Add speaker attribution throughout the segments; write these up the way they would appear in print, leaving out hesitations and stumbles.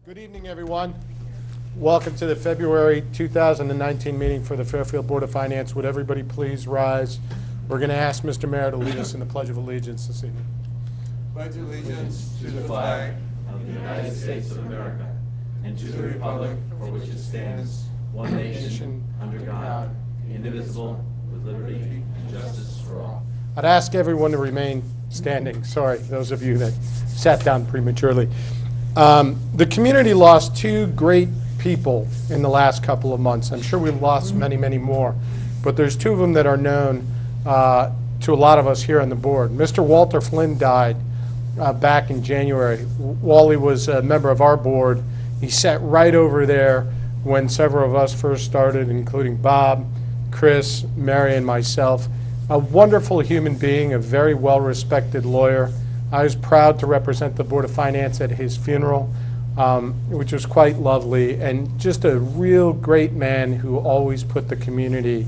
Speaker 1: Good evening, everyone. Welcome to the February 2019 meeting for the Fairfield Board of Finance. Would everybody please rise? We're going to ask Mr. Mayor to lead us in the Pledge of Allegiance this evening.
Speaker 2: Pledge allegiance to the flag of the United States of America and to the republic for which it stands, one nation, under God, indivisible, with liberty and justice for all.
Speaker 1: I'd ask everyone to remain standing. Sorry, those of you that sat down prematurely. The community lost two great people in the last couple of months. I'm sure we've lost many, many more, but there's two of them that are known to a lot of us here on the board. Mr. Walter Flynn died back in January. Wally was a member of our board. He sat right over there when several of us first started, including Bob, Chris, Mary, and myself. A wonderful human being, a very well-respected lawyer. I was proud to represent the Board of Finance at his funeral, which was quite lovely, and just a real great man who always put the community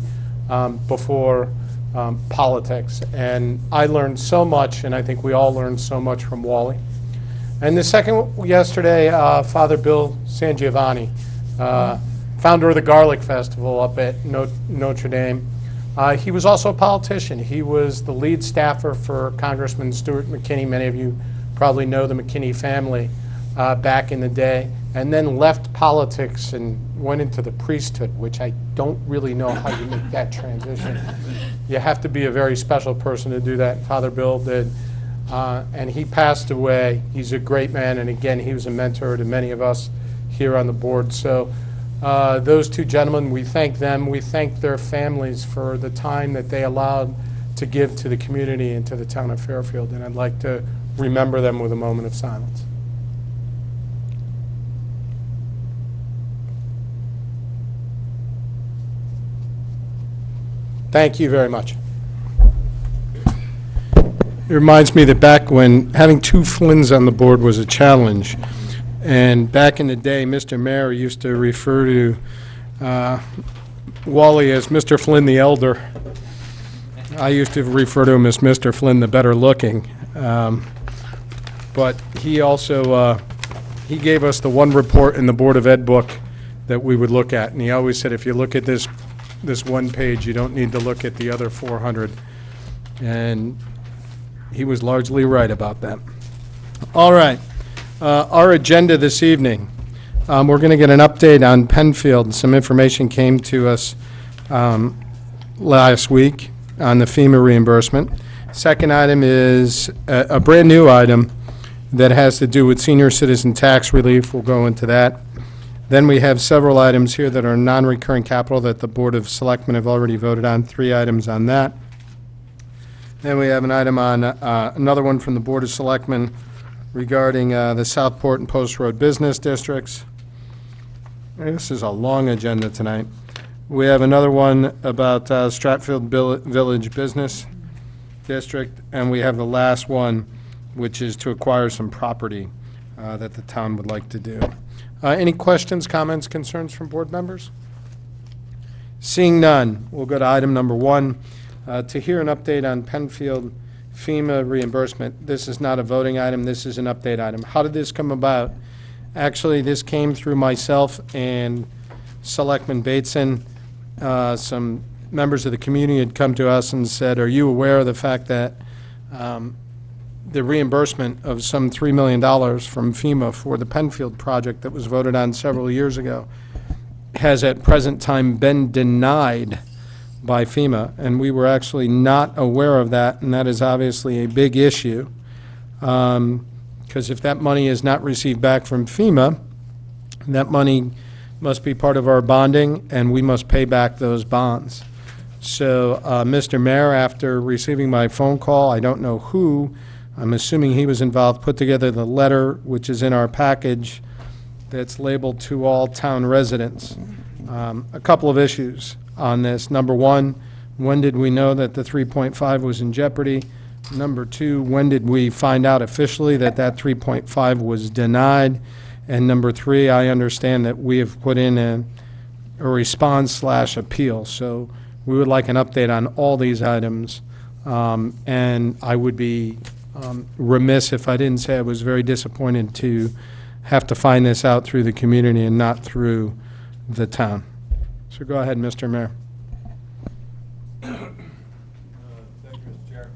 Speaker 1: before politics. And I learned so much, and I think we all learned so much from Wally. And the second, yesterday, Father Bill Sangiovanni, founder of the Garlic Festival up at Notre Dame. He was also a politician. He was the lead staffer for Congressman Stuart McKinney. Many of you probably know the McKinney family back in the day, and then left politics and went into the priesthood, which I don't really know how you make that transition. You have to be a very special person to do that. Father Bill did, and he passed away. He's a great man, and again, he was a mentor to many of us here on the board. So. Those two gentlemen, we thank them. We thank their families for the time that they allowed to give to the community and to the town of Fairfield. And I'd like to remember them with a moment of silence. Thank you very much. It reminds me that back when having two Flynns on the board was a challenge, and back in the day, Mr. Mayer used to refer to Wally as Mr. Flynn the Elder. I used to refer to him as Mr. Flynn the Better Looking. But he also, he gave us the one report in the Board of Ed book that we would look at. And he always said, if you look at this one page, you don't need to look at the other 400. And he was largely right about that. All right. Our agenda this evening, we're going to get an update on Penfield. Some information came to us last week on the FEMA reimbursement. Second item is a brand new item that has to do with senior citizen tax relief. We'll go into that. Then we have several items here that are non-recurring capital that the Board of Selectmen have already voted on, 3 items on that. Then we have an item on another one from the Board of Selectmen regarding the Southport and Post Road business districts. This is a long agenda tonight. We have another one about Stratfield Village Business District, and we have the last one, which is to acquire some property that the town would like to do. Any questions, comments, concerns from board members? Seeing none, we'll go to item number 1, to hear an update on Penfield FEMA reimbursement. This is not a voting item, this is an update item. How did this come about? Actually, this came through myself and Selectman Bateson. Some members of the community had come to us and said, are you aware of the fact that the reimbursement of some $3 million from FEMA for the Penfield project that was voted on several years ago has at present time been denied by FEMA, and we were actually not aware of that, and that is obviously a big issue, because if that money is not received back from FEMA, that money must be part of our bonding, and we must pay back those bonds. So Mr. Mayor, after receiving my phone call, I don't know who, I'm assuming he was involved, put together the letter, which is in our package, that's labeled to all town residents. A couple of issues on this. Number 1, when did we know that the 3.5 was in jeopardy? Number 2, when did we find out officially that that 3.5 was denied? And number 3, I understand that we have put in a response/appeal. So we would like an update on all these items. And I would be remiss if I didn't say I was very disappointed to have to find this out through the community and not through the town. So go ahead, Mr. Mayor.
Speaker 3: Thank you, Mr. Chair.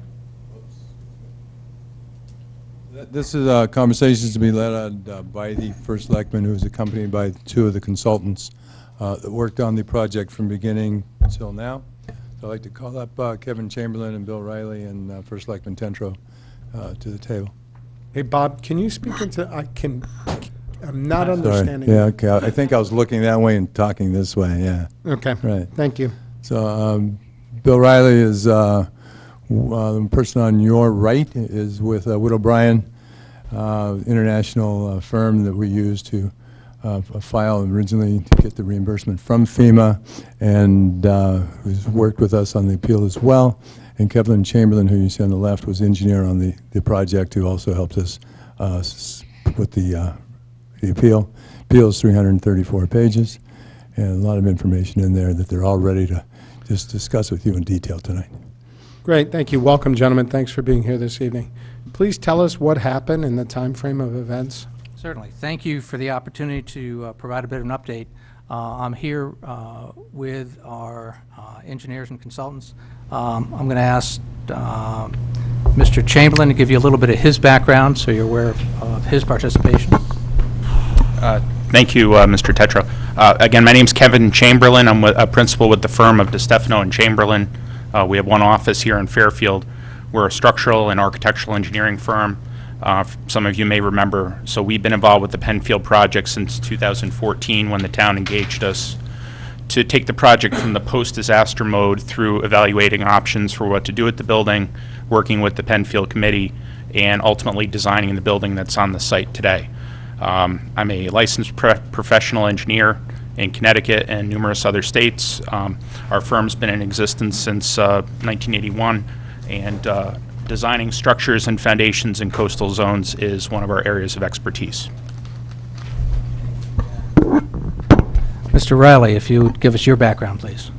Speaker 3: This is conversations to be led by the first selectman, who is accompanied by two of the consultants that worked on the project from beginning till now. So I'd like to call up Kevin Chamberlain and Bill Riley and First Selectman Tentro to the table.
Speaker 1: Hey, Bob, can you speak into, I'm not
Speaker 3: Sorry.
Speaker 1: understanding.
Speaker 3: Yeah, okay. I think I was looking that way and talking this way, yeah.
Speaker 1: Okay.
Speaker 3: Right.
Speaker 1: Thank you.
Speaker 3: So Bill Riley is the person on your right is with Wood O'Brien, international firm that we use to file originally to get the reimbursement from FEMA, and who's worked with us on the appeal as well. And Kevin Chamberlain, who you see on the left, was engineer on the project, who also helped us with the appeal. Appeal is 334 pages, and a lot of information in there that they're all ready to just discuss with you in detail tonight.
Speaker 1: Great, thank you. Welcome, gentlemen. Thanks for being here this evening. Please tell us what happened in the time frame of events.
Speaker 4: Certainly. Thank you for the opportunity to provide a bit of an update. I'm here with our engineers and consultants. I'm going to ask Mr. Chamberlain to give you a little bit of his background so you're aware of his participation.
Speaker 5: Thank you, Mr. Tetro. Again, my name's Kevin Chamberlain. I'm a principal with the firm of DeStefano and Chamberlain. We have one office here in Fairfield. We're a structural and architectural engineering firm. Some of you may remember, so we've been involved with the Penfield project since 2014, when the town engaged us to take the project from the post-disaster mode through evaluating options for what to do with the building, working with the Penfield committee, and ultimately designing the building that's on the site today. I'm a licensed professional engineer in Connecticut and numerous other states. Our firm's been in existence since 1981, and designing structures and foundations in coastal zones is one of our areas of expertise.
Speaker 4: Mr. Riley, if you would give us your background, please.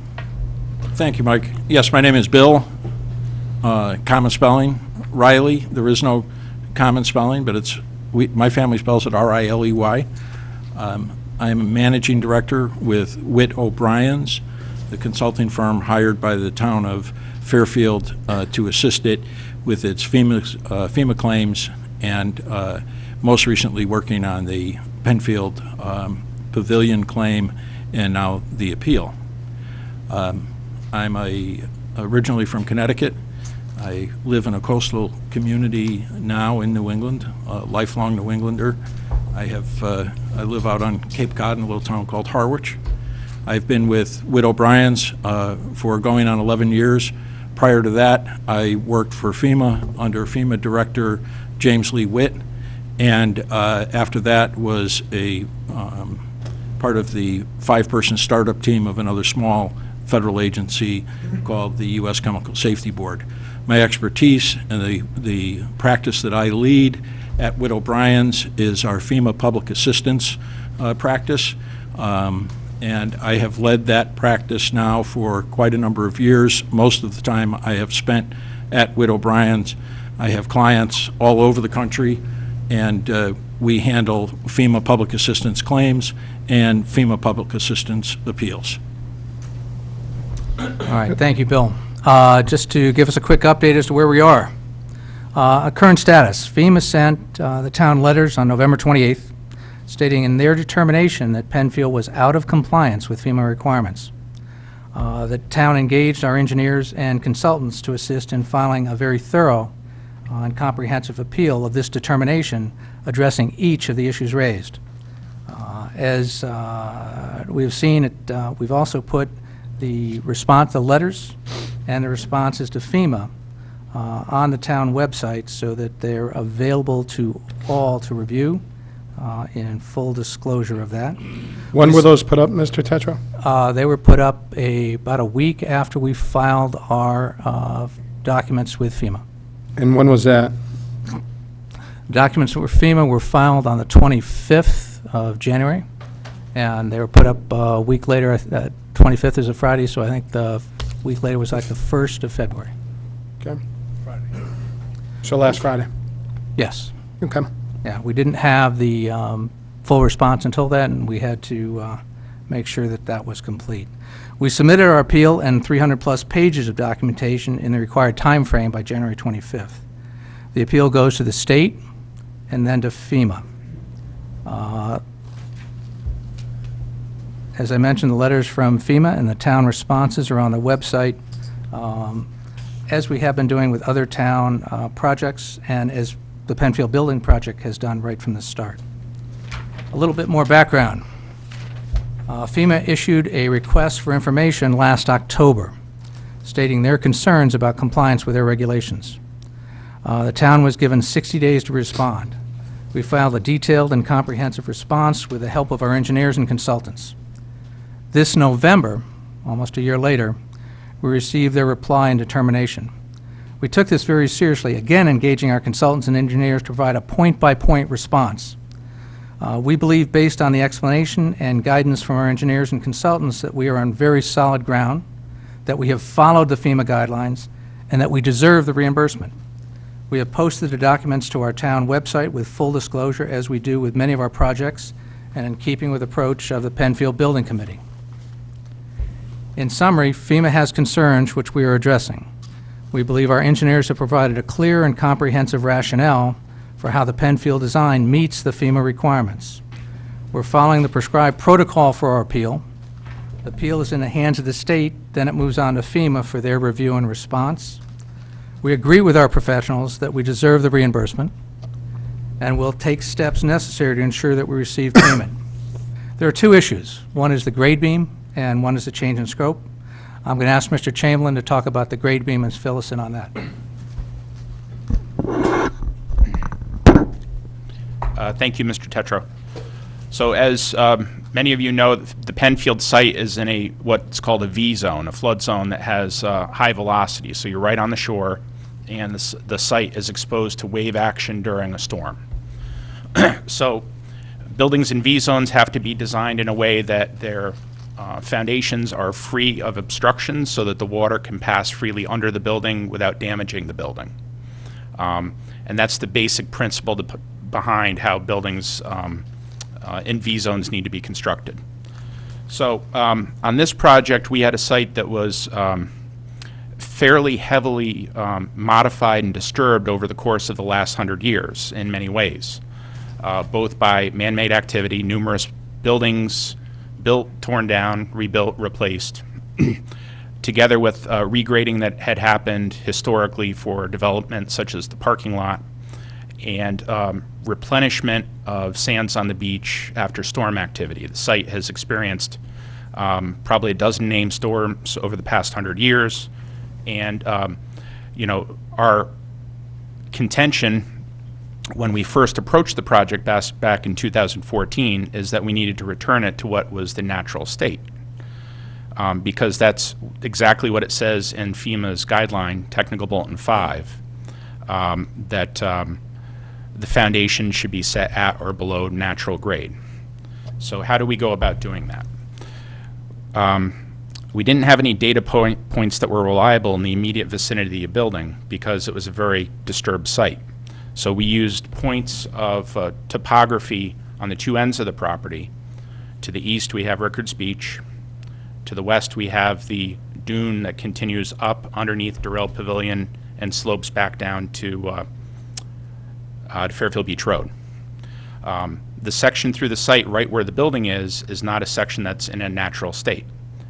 Speaker 6: Thank you, Mike. Yes, my name is Bill, common spelling, Riley. There is no common spelling, but my family spells it R-I-L-E-Y. I'm a managing director with Witt O'Brien's, the consulting firm hired by the town of Fairfield to assist it with its FEMA claims, and most recently working on the Penfield Pavilion claim and now the appeal. I'm originally from Connecticut. I live in a coastal community now in New England, a lifelong New Englander. I live out on Cape Cod in a little town called Harwich. I've been with Witt O'Brien's for going on 11 years. Prior to that, I worked for FEMA under FEMA Director James Lee Witt, and after that was a part of the 5-person startup team of another small federal agency called the U.S. Chemical Safety Board. My expertise and the practice that I lead at Witt O'Brien's is our FEMA Public Assistance practice. And I have led that practice now for quite a number of years. Most of the time I have spent at Witt O'Brien's. I have clients all over the country, and we handle FEMA public assistance claims and FEMA public assistance appeals.
Speaker 4: All right, thank you, Bill. Just to give us a quick update as to where we are. Current status, FEMA sent the town letters on November 28th stating in their determination that Penfield was out of compliance with FEMA requirements. The town engaged our engineers and consultants to assist in filing a very thorough and comprehensive appeal of this determination, addressing each of the issues raised. As we've seen, we've also put the response, the letters and the responses to FEMA on the town website so that they're available to all to review in full disclosure of that.
Speaker 1: When were those put up, Mr. Tetro?
Speaker 4: They were put up about a week after we filed our documents with FEMA.
Speaker 1: And when was that?
Speaker 4: Documents with FEMA were filed on the 25th of January, and they were put up a week later. 25th is a Friday, so I think the week later was like the 1st of February.
Speaker 1: Okay. Friday. So last Friday?
Speaker 4: Yes.
Speaker 1: Okay.
Speaker 4: Yeah, we didn't have the full response until then, and we had to make sure that that was complete. We submitted our appeal and 300-plus pages of documentation in the required time frame by January 25th. The appeal goes to the state and then to FEMA. As I mentioned, the letters from FEMA and the town responses are on the website, as we have been doing with other town projects and as the Penfield Building Project has done right from the start. A little bit more background. FEMA issued a request for information last October, stating their concerns about compliance with their regulations. The town was given 60 days to respond. We filed a detailed and comprehensive response with the help of our engineers and consultants. This November, almost a year later, we received their reply and determination. We took this very seriously, again engaging our consultants and engineers to provide a point-by-point response. We believe, based on the explanation and guidance from our engineers and consultants, that we are on very solid ground, that we have followed the FEMA guidelines, and that we deserve the reimbursement. We have posted the documents to our town website with full disclosure, as we do with many of our projects, and in keeping with the approach of the Penfield Building Committee. In summary, FEMA has concerns which we are addressing. We believe our engineers have provided a clear and comprehensive rationale for how the Penfield design meets the FEMA requirements. We're following the prescribed protocol for our appeal. The appeal is in the hands of the state, then it moves on to FEMA for their review and response. We agree with our professionals that we deserve the reimbursement, and will take steps necessary to ensure that we receive payment. There are two issues. One is the grade beam, and one is the change in scope. I'm going to ask Mr. Chamberlain to talk about the grade beam and fill us in on that.
Speaker 5: Thank you, Mr. Tetro. So as many of you know, the Penfield site is in what's called a V zone, a flood zone that has high velocity. So you're right on the shore, and the site is exposed to wave action during a storm. So buildings in V zones have to be designed in a way that their foundations are free of obstructions so that the water can pass freely under the building without damaging the building. And that's the basic principle behind how buildings in V zones need to be constructed. So on this project, we had a site that was fairly heavily modified and disturbed over the course of the last 100 years in many ways, both by man-made activity, numerous buildings built, torn down, rebuilt, replaced, together with regrading that had happened historically for development such as the parking lot, and replenishment of sands on the beach after storm activity. The site has experienced probably a dozen named storms over the past 100 years, and our contention when we first approached the project back in 2014 is that we needed to return it to what was the natural state, because that's exactly what it says in FEMA's guideline, Technical Bulletin 5, that the foundation should be set at or below natural grade. So how do we go about doing that? We didn't have any data points that were reliable in the immediate vicinity of the building because it was a very disturbed site. So we used points of topography on the two ends of the property. To the east, we have Rickards Beach. To the west, we have the dune that continues up underneath Durrell Pavilion and slopes back down to Fairfield Beach Road. The section through the site right where the building is not a section that's in a natural state.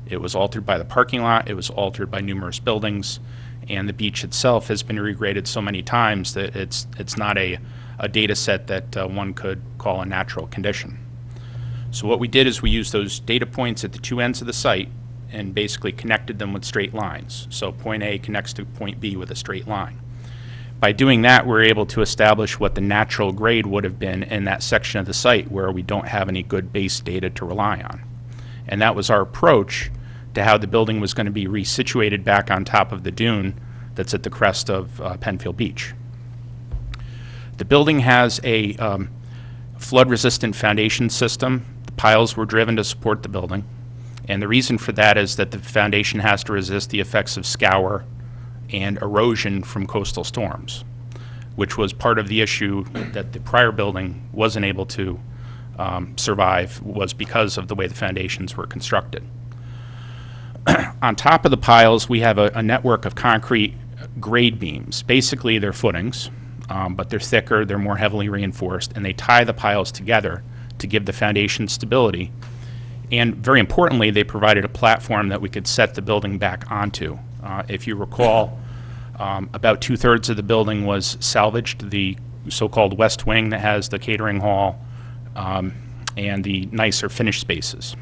Speaker 5: It was altered by the parking lot, it was altered by numerous buildings, and the beach itself has been regraded so many times that it's not a data set that one could call a natural condition. So what we did is we used those data points at the two ends of the site and basically connected them with straight lines. So point A connects to point B with a straight line. By doing that, we're able to establish what the natural grade would have been in that section of the site where we don't have any good base data to rely on. And that was our approach to how the building was going to be resituated back on top of the dune that's at the crest of Penfield Beach. The building has a flood-resistant foundation system. The piles were driven to support the building, and the reason for that is that the foundation has to resist the effects of scour and erosion from coastal storms, which was part of the issue that the prior building wasn't able to survive was because of the way the foundations were constructed. On top of the piles, we have a network of concrete grade beams. Basically, they're footings, but they're thicker, they're more heavily reinforced, and they tie the piles together to give the foundation stability. And very importantly, they provided a platform that we could set the building back onto. If you recall, about 2/3 of the building was salvaged, the so-called west wing that has the catering hall and the nicer finished spaces.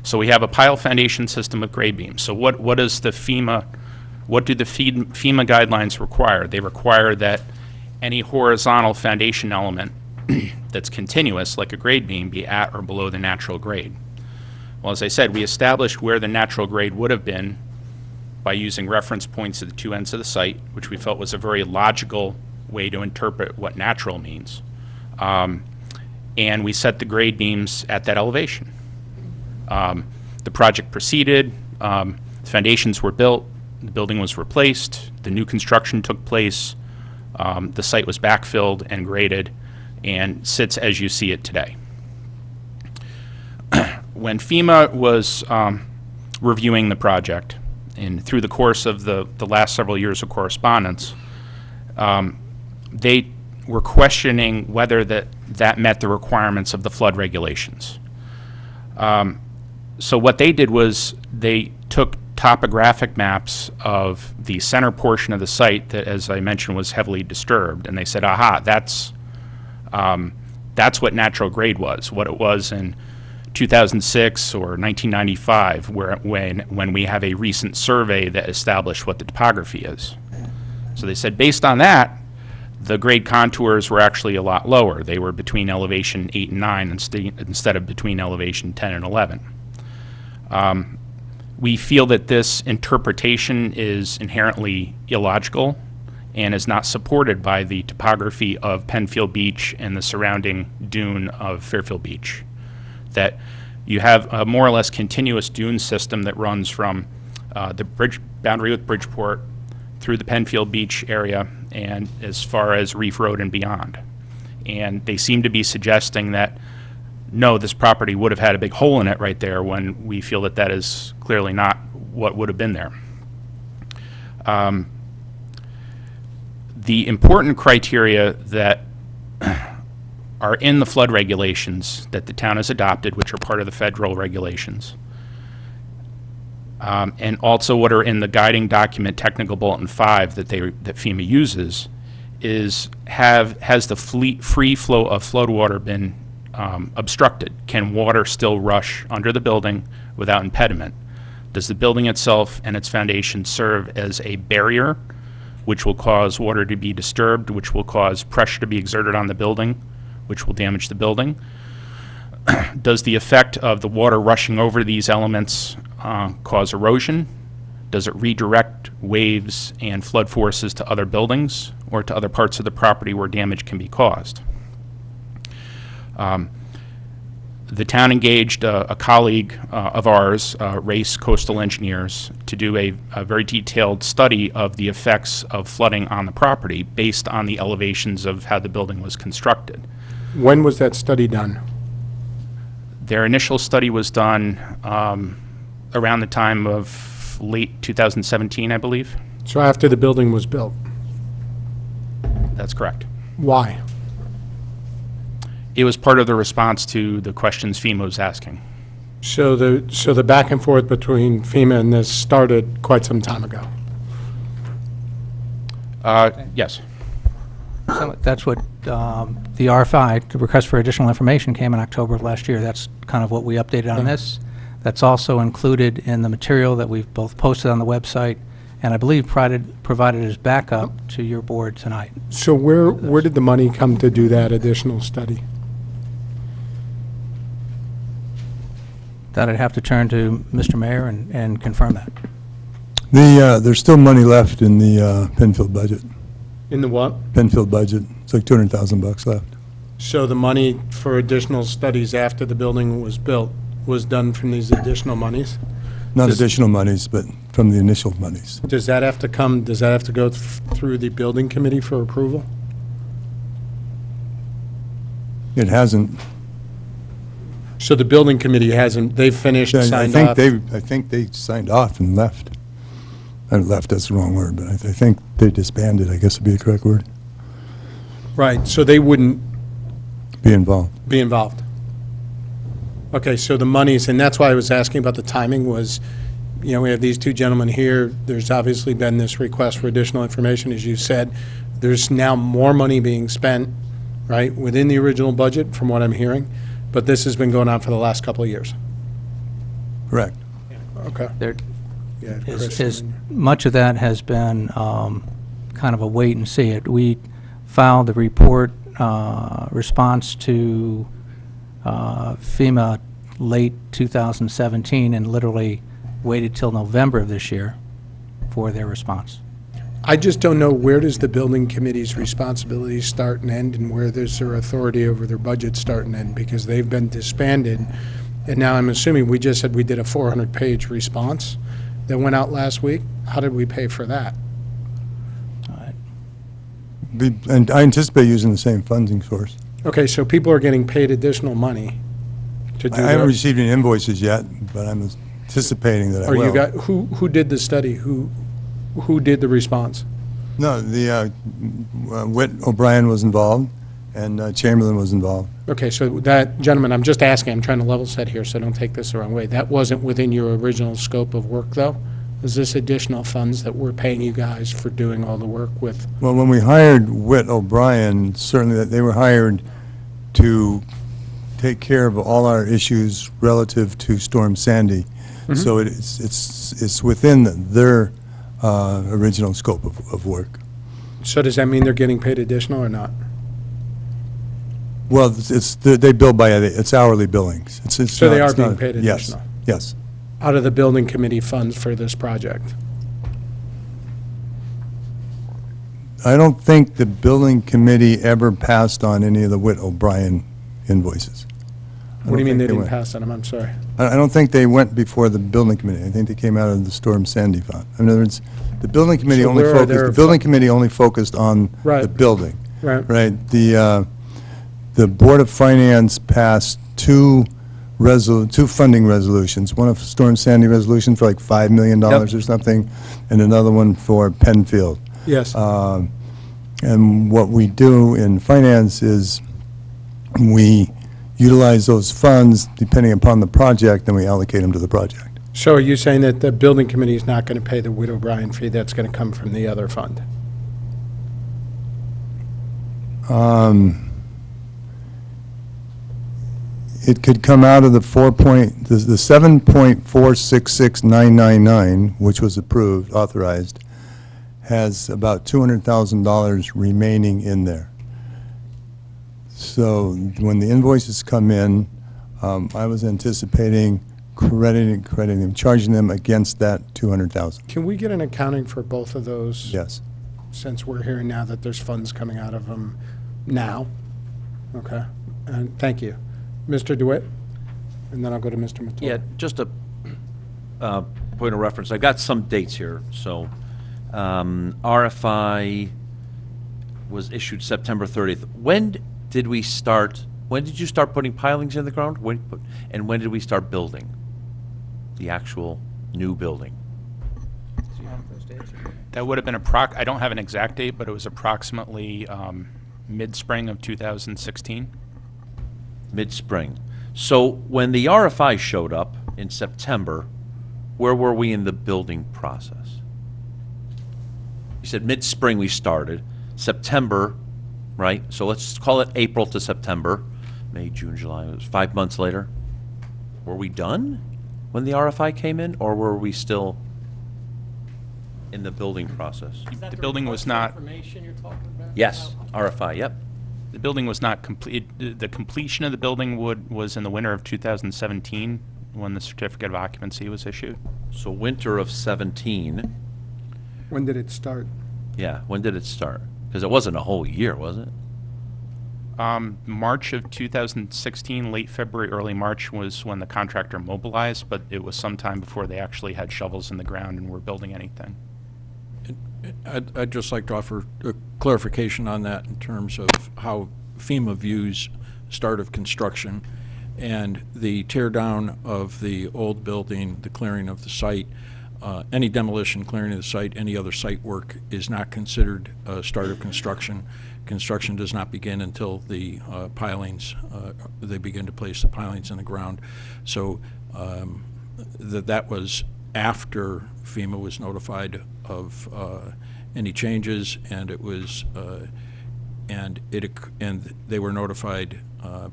Speaker 5: So we have a pile foundation system with grade beams. So what do the FEMA guidelines require? They require that any horizontal foundation element that's continuous, like a grade beam, be at or below the natural grade. Well, as I said, we established where the natural grade would have been by using reference points at the two ends of the site, which we felt was a very logical way to interpret what natural means. And we set the grade beams at that elevation. The project proceeded, the foundations were built, the building was replaced, the new construction took place, the site was backfilled and graded, and sits as you see it today. When FEMA was reviewing the project, and through the course of the last several years of correspondence, they were questioning whether that met the requirements of the flood regulations. So what they did was they took topographic maps of the center portion of the site that, as I mentioned, was heavily disturbed, and they said, aha, that's what natural grade was, what it was in 2006 or 1995, when we have a recent survey that established what the topography is. So they said, based on that, the grade contours were actually a lot lower. They were between elevation 8 and 9 instead of between elevation 10 and 11. We feel that this interpretation is inherently illogical and is not supported by the topography of Penfield Beach and the surrounding dune of Fairfield Beach. That you have a more or less continuous dune system that runs from the bridge boundary with Bridgeport through the Penfield Beach area and as far as Reef Road and beyond. And they seem to be suggesting that no, this property would have had a big hole in it right there, when we feel that that is clearly not what would have been there. The important criteria that are in the flood regulations that the town has adopted, which are part of the federal regulations, and also what are in the guiding document Technical Bulletin 5 that FEMA uses, has the free flow of flood water been obstructed? Can water still rush under the building without impediment? Does the building itself and its foundation serve as a barrier, which will cause water to be disturbed, which will cause pressure to be exerted on the building, which will damage the building? Does the effect of the water rushing over these elements cause erosion? Does it redirect waves and flood forces to other buildings or to other parts of the property where damage can be caused? The town engaged a colleague of ours, Race Coastal Engineers, to do a very detailed study of the effects of flooding on the property based on the elevations of how the building was constructed.
Speaker 1: When was that study done?
Speaker 5: Their initial study was done around the time of late 2017, I believe.
Speaker 1: So after the building was built.
Speaker 5: That's correct.
Speaker 1: Why?
Speaker 5: It was part of the response to the questions FEMA was asking.
Speaker 1: So the back and forth between FEMA and this started quite some time ago.
Speaker 5: Yes.
Speaker 4: So that's what the RFI, the request for additional information, came in October of last year. That's kind of what we updated on this. That's also included in the material that we've both posted on the website and I believe provided as backup to your board tonight.
Speaker 1: So where did the money come to do that additional study?
Speaker 4: That I'd have to turn to Mr. Mayor and confirm that.
Speaker 3: There's still money left in the Penfield budget.
Speaker 1: In the what?
Speaker 3: Penfield budget, it's like $200,000 left.
Speaker 1: So the money for additional studies after the building was built was done from these additional monies?
Speaker 3: Not
Speaker 1: Does-
Speaker 3: additional monies, but from the initial monies.
Speaker 1: Does that have to go through the building committee for approval?
Speaker 3: It hasn't.
Speaker 1: So the building committee hasn't, they've finished, signed off?
Speaker 3: I think they signed off and left. Left, that's the wrong word, but I think they disbanded, I guess would be the correct word,
Speaker 1: Right, so they wouldn't
Speaker 3: be involved.
Speaker 1: be involved. Okay, so the monies, and that's why I was asking about the timing, was, you know, we have these two gentlemen here, there's obviously been this request for additional information, as you said. There's now more money being spent, right, within the original budget, from what I'm hearing, but this has been going on for the last couple of years.
Speaker 3: Correct.
Speaker 1: Okay.
Speaker 4: There
Speaker 1: Yeah,
Speaker 4: is,
Speaker 1: Chris,
Speaker 4: much of that has been kind of a wait and see it. We filed the report response to FEMA late 2017 and literally waited till November of this year for their response.
Speaker 1: I just don't know, where does the building committee's responsibilities start and end, and where does their authority over their budget start and end? Because they've been disbanded, and now I'm assuming, we just said we did a 400-page response that went out last week. How did we pay for that?
Speaker 3: And I anticipate using the same funding source.
Speaker 1: Okay, so people are getting paid additional money to do
Speaker 3: I haven't
Speaker 1: that.
Speaker 3: received any invoices yet, but I'm anticipating that I
Speaker 1: Or
Speaker 3: will.
Speaker 1: you got, who did the study? Who did the response?
Speaker 3: No, Whit O'Brien was involved, and Chamberlain was involved.
Speaker 1: Okay, so that, gentlemen, I'm just asking, I'm trying to level set here, so don't take this the wrong way. That wasn't within your original scope of work, though? Is this additional funds that we're paying you guys for doing all the work with?
Speaker 3: Well, when we hired Whit O'Brien, certainly that they were hired to take care of all our issues relative to Storm Sandy. So it's within their original scope of work.
Speaker 1: So does that mean they're getting paid additional or not?
Speaker 3: Well, they bill by, it's hourly billings. It's
Speaker 1: So they
Speaker 3: not-
Speaker 1: are
Speaker 3: it's
Speaker 1: being
Speaker 3: not-
Speaker 1: paid
Speaker 3: yes,
Speaker 1: additional?
Speaker 3: Yes.
Speaker 1: Out of the building committee funds for this project?
Speaker 3: I don't think the building committee ever passed on any of the Whit O'Brien invoices. I
Speaker 1: What do you
Speaker 3: don't
Speaker 1: mean
Speaker 3: think
Speaker 1: they didn't
Speaker 3: went.
Speaker 1: pass on them? I'm sorry.
Speaker 3: I don't think they went before the building committee. I think they came out of the Storm Sandy fund. In other words, the building committee
Speaker 1: So
Speaker 3: only
Speaker 1: where are
Speaker 3: focused,
Speaker 1: their
Speaker 3: the building committee only focused on
Speaker 1: Right.
Speaker 3: the building.
Speaker 1: Right.
Speaker 3: Right? The Board of Finance passed two funding resolutions, one of Storm Sandy resolution for like $5 million or something, and another one for Penfield.
Speaker 1: Yes.
Speaker 3: And what we do in finance is we utilize those funds depending upon the project, and we allocate them to the project.
Speaker 1: So are you saying that the building committee is not going to pay the Whit O'Brien fee, that's going to come from the other fund?
Speaker 3: It could come out of the 7.466999, which was approved, authorized, has about $200,000 remaining in there. So when the invoices come in, I was anticipating crediting them, charging them against that $200,000.
Speaker 1: Can we get an accounting for both of those?
Speaker 3: Yes.
Speaker 1: Since we're hearing now that there's funds coming out of them now? Okay, and thank you. Mr. DeWitt? And then I'll go to Mr. Mattula.
Speaker 2: Yeah, just a point of reference. I've got some dates here. So RFI was issued September 30th. When did you start putting pilings in the ground? And when did we start building the actual new building?
Speaker 5: That would have been I don't have an exact date, but it was approximately mid-spring of 2016.
Speaker 2: Mid-spring. So when the RFI showed up in September, where were we in the building process? You said mid-spring we started. September, right? So let's call it April to September. May, June, July. It was 5 months later. Were we done when the RFI came in, or were we still in the building process?
Speaker 5: The building was not,
Speaker 7: Information you're talking about?
Speaker 2: Yes, RFI, yep.
Speaker 5: the building was not complete. The completion of the building was in the winter of 2017 when the certificate of occupancy was issued.
Speaker 2: So winter of 17.
Speaker 1: When did it start?
Speaker 2: Yeah, when did it start? Because it wasn't a whole year, was it?
Speaker 5: March of 2016, late February, early March was when the contractor mobilized, but it was sometime before they actually had shovels in the ground and were building anything.
Speaker 6: I'd just like to offer a clarification on that in terms of how FEMA views start of construction, and the tear down of the old building, the clearing of the site, any demolition, clearing of the site, any other site work is not considered start of construction. Construction does not begin until the pilings, they begin to place the pilings in the ground. So that was after FEMA was notified of any changes, and it was, and they were notified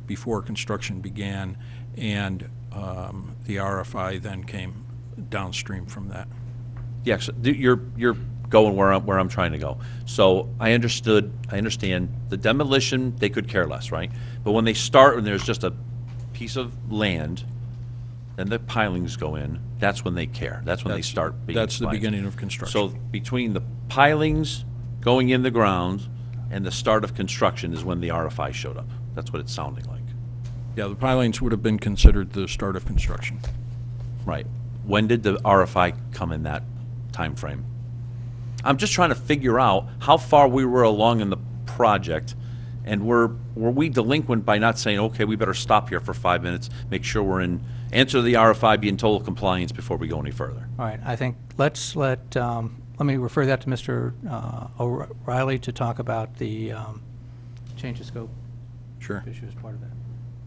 Speaker 6: before construction began, and the RFI then came downstream from that.
Speaker 2: Yes, you're going where I'm trying to go. So I understand the demolition, they could care less, right? But when they start, when there's just a piece of land, then the pilings go in, that's when they care. That's when they start being
Speaker 6: That's the
Speaker 2: applied.
Speaker 6: beginning of construction.
Speaker 2: So between the pilings going in the ground and the start of construction is when the RFI showed up. That's what it's sounding like.
Speaker 6: Yeah, the pilings would have been considered the start of construction.
Speaker 2: Right. When did the RFI come in that time frame? I'm just trying to figure out how far we were along in the project, and were we delinquent by not saying, okay, we better stop here for 5 minutes, make sure we're in, answer the RFI, be in total compliance before we go any further?
Speaker 4: All right, I think let me refer that to Mr. O'Reilly to talk about the change of scope
Speaker 6: Sure.
Speaker 4: issue as part of that.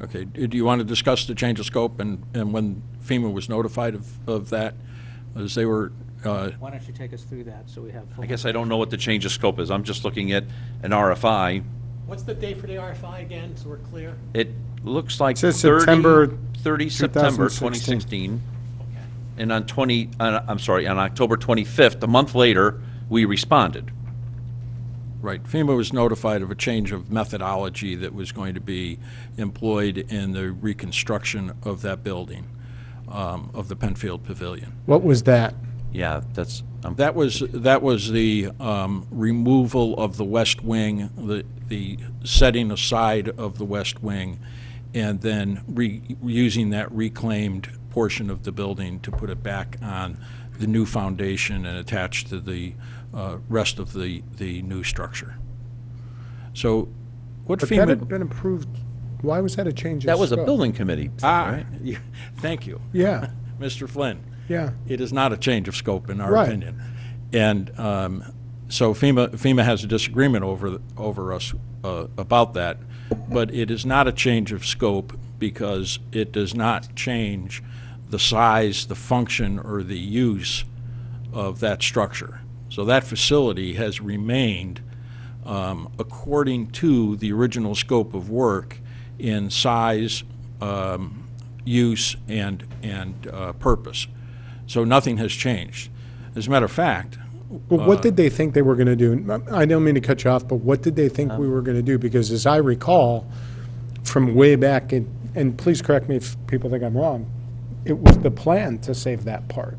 Speaker 6: Okay, do you want to discuss the change of scope and when FEMA was notified of that, as they were,
Speaker 4: Why don't you take us through that so we have full...
Speaker 2: I guess I don't know what the change of scope is. I'm just looking at an RFI.
Speaker 7: What's the date for the RFI again, so we're clear?
Speaker 2: It looks like
Speaker 1: It says
Speaker 2: 30
Speaker 1: September
Speaker 2: 2016.
Speaker 7: Okay.
Speaker 2: And on on October 25th, a month later, we responded.
Speaker 6: right, FEMA was notified of a change of methodology that was going to be employed in the reconstruction of that building, of the Penfield Pavilion.
Speaker 1: What was that?
Speaker 2: Yeah, that's,
Speaker 6: That was the removal of the west wing, the setting aside of the west wing, and then using that reclaimed portion of the building to put it back on the new foundation and attach to the rest of the new structure. So what
Speaker 1: But that had
Speaker 6: FEMA...
Speaker 1: been approved, why was that a change of
Speaker 2: that was a
Speaker 1: scope?
Speaker 2: building committee, right?
Speaker 6: Thank you.
Speaker 1: Yeah,
Speaker 6: Mr. Flynn.
Speaker 1: yeah.
Speaker 6: It is not a change of scope in our
Speaker 1: Right.
Speaker 6: opinion. And so FEMA has a disagreement over us about that, but it is not a change of scope because it does not change the size, the function, or the use of that structure. So that facility has remained according to the original scope of work in size, use, and purpose. So nothing has changed. As a matter of fact,
Speaker 1: But what did they think they were going to do? I don't mean to cut you off, but what did they think we were going to do? Because as I recall, from way back, and please correct me if people think I'm wrong, it was the plan to save that part.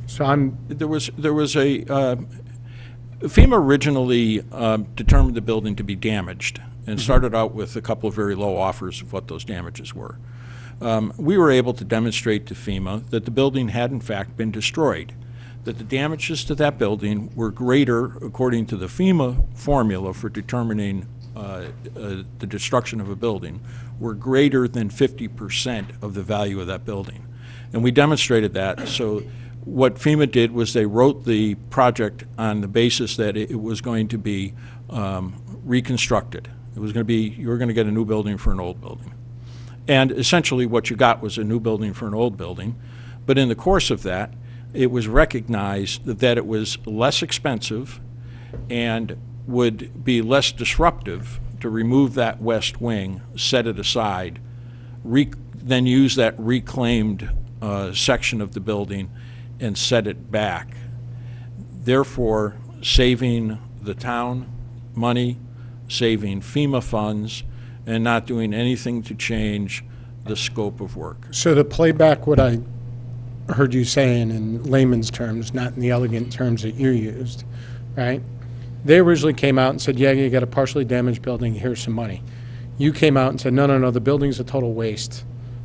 Speaker 1: So
Speaker 6: there was a, FEMA originally determined the building to be damaged and started out with a couple of very low offers of what those damages were. We were able to demonstrate to FEMA that the building had in fact been destroyed, that the damages to that building were greater, according to the FEMA formula for determining the destruction of a building, were greater than 50% of the value of that building. And we demonstrated that. So what FEMA did was they wrote the project on the basis that it was going to be reconstructed. It was going to be, you were going to get a new building for an old building. And essentially what you got was a new building for an old building. But in the course of that, it was recognized that it was less expensive and would be less disruptive to remove that west wing, set it aside, then use that reclaimed section of the building and set it back, therefore saving the town money, saving FEMA funds, and not doing anything to change the scope of work.
Speaker 1: So to play back what I heard you saying in layman's terms, not in the elegant terms that you used, right? They originally came out and said, yeah, you got a partially damaged building, here's some money. You came out and said, no, the building's a total waste,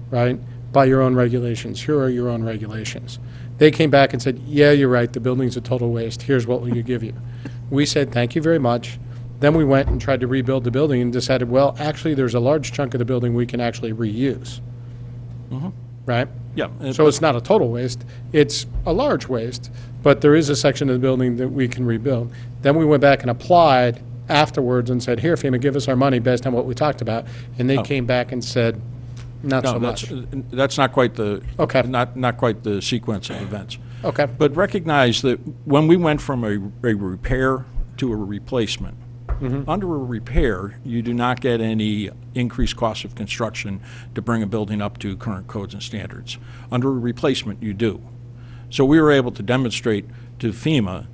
Speaker 1: right? By your own regulations, here are your own regulations. They came back and said, yeah, you're right, the building's a total waste, here's what we could give you. We said, thank you very much, Then we went and tried to rebuild the building and decided, well, actually, there's a large chunk of the building we can actually reuse. Right?
Speaker 6: Yeah.
Speaker 1: So it's not a total waste, it's a large waste, but there is a section of the building that we can rebuild. Then we went back and applied afterwards and said, here, FEMA, give us our money based on what we talked about. And they
Speaker 6: Oh.
Speaker 1: came back and said, not so
Speaker 6: No,
Speaker 1: much.
Speaker 6: that's not quite the,
Speaker 1: Okay.
Speaker 6: not quite the sequence of events.
Speaker 1: Okay.
Speaker 6: But recognize that when we went from a repair to a replacement, under a repair, you do not get any increased cost of construction to bring a building up to current codes and standards. Under a replacement, you do. So we were able to demonstrate to FEMA,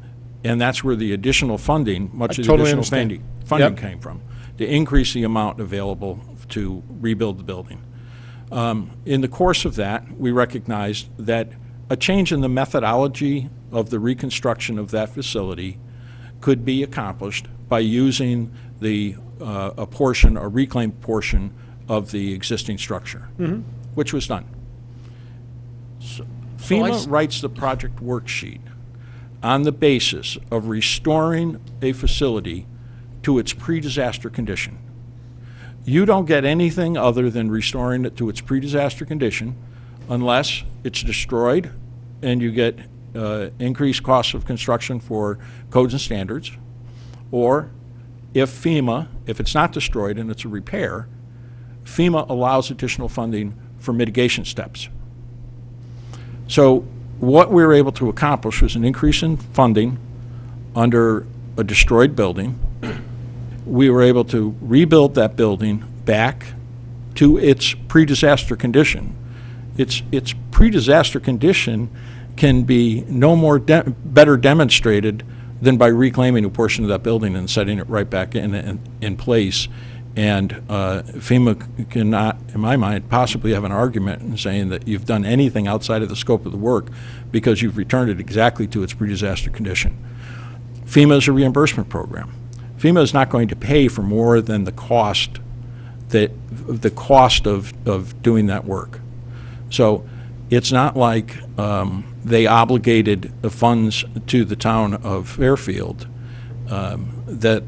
Speaker 6: and that's where the additional funding, much
Speaker 1: I
Speaker 6: of the
Speaker 1: totally
Speaker 6: additional
Speaker 1: understand.
Speaker 6: funding
Speaker 1: Yep.
Speaker 6: came from, to increase the amount available to rebuild the building. In the course of that, we recognized that a change in the methodology of the reconstruction of that facility could be accomplished by using a portion, a reclaimed portion of the existing structure, which was done. FEMA writes the project worksheet on the basis of restoring a facility to its pre-disaster condition. You don't get anything other than restoring it to its pre-disaster condition unless it's destroyed and you get increased costs of construction for codes and standards, or if FEMA, if it's not destroyed and it's a repair, FEMA allows additional funding for mitigation steps. So what we were able to accomplish was an increase in funding under a destroyed building. We were able to rebuild that building back to its pre-disaster condition. Its pre-disaster condition can be no more better demonstrated than by reclaiming a portion of that building and setting it right back in place. And FEMA cannot, in my mind, possibly have an argument in saying that you've done anything outside of the scope of the work because you've returned it exactly to its pre-disaster condition. FEMA is a reimbursement program. FEMA is not going to pay for more than the cost of doing that work. So it's not like they obligated the funds to the town of Fairfield that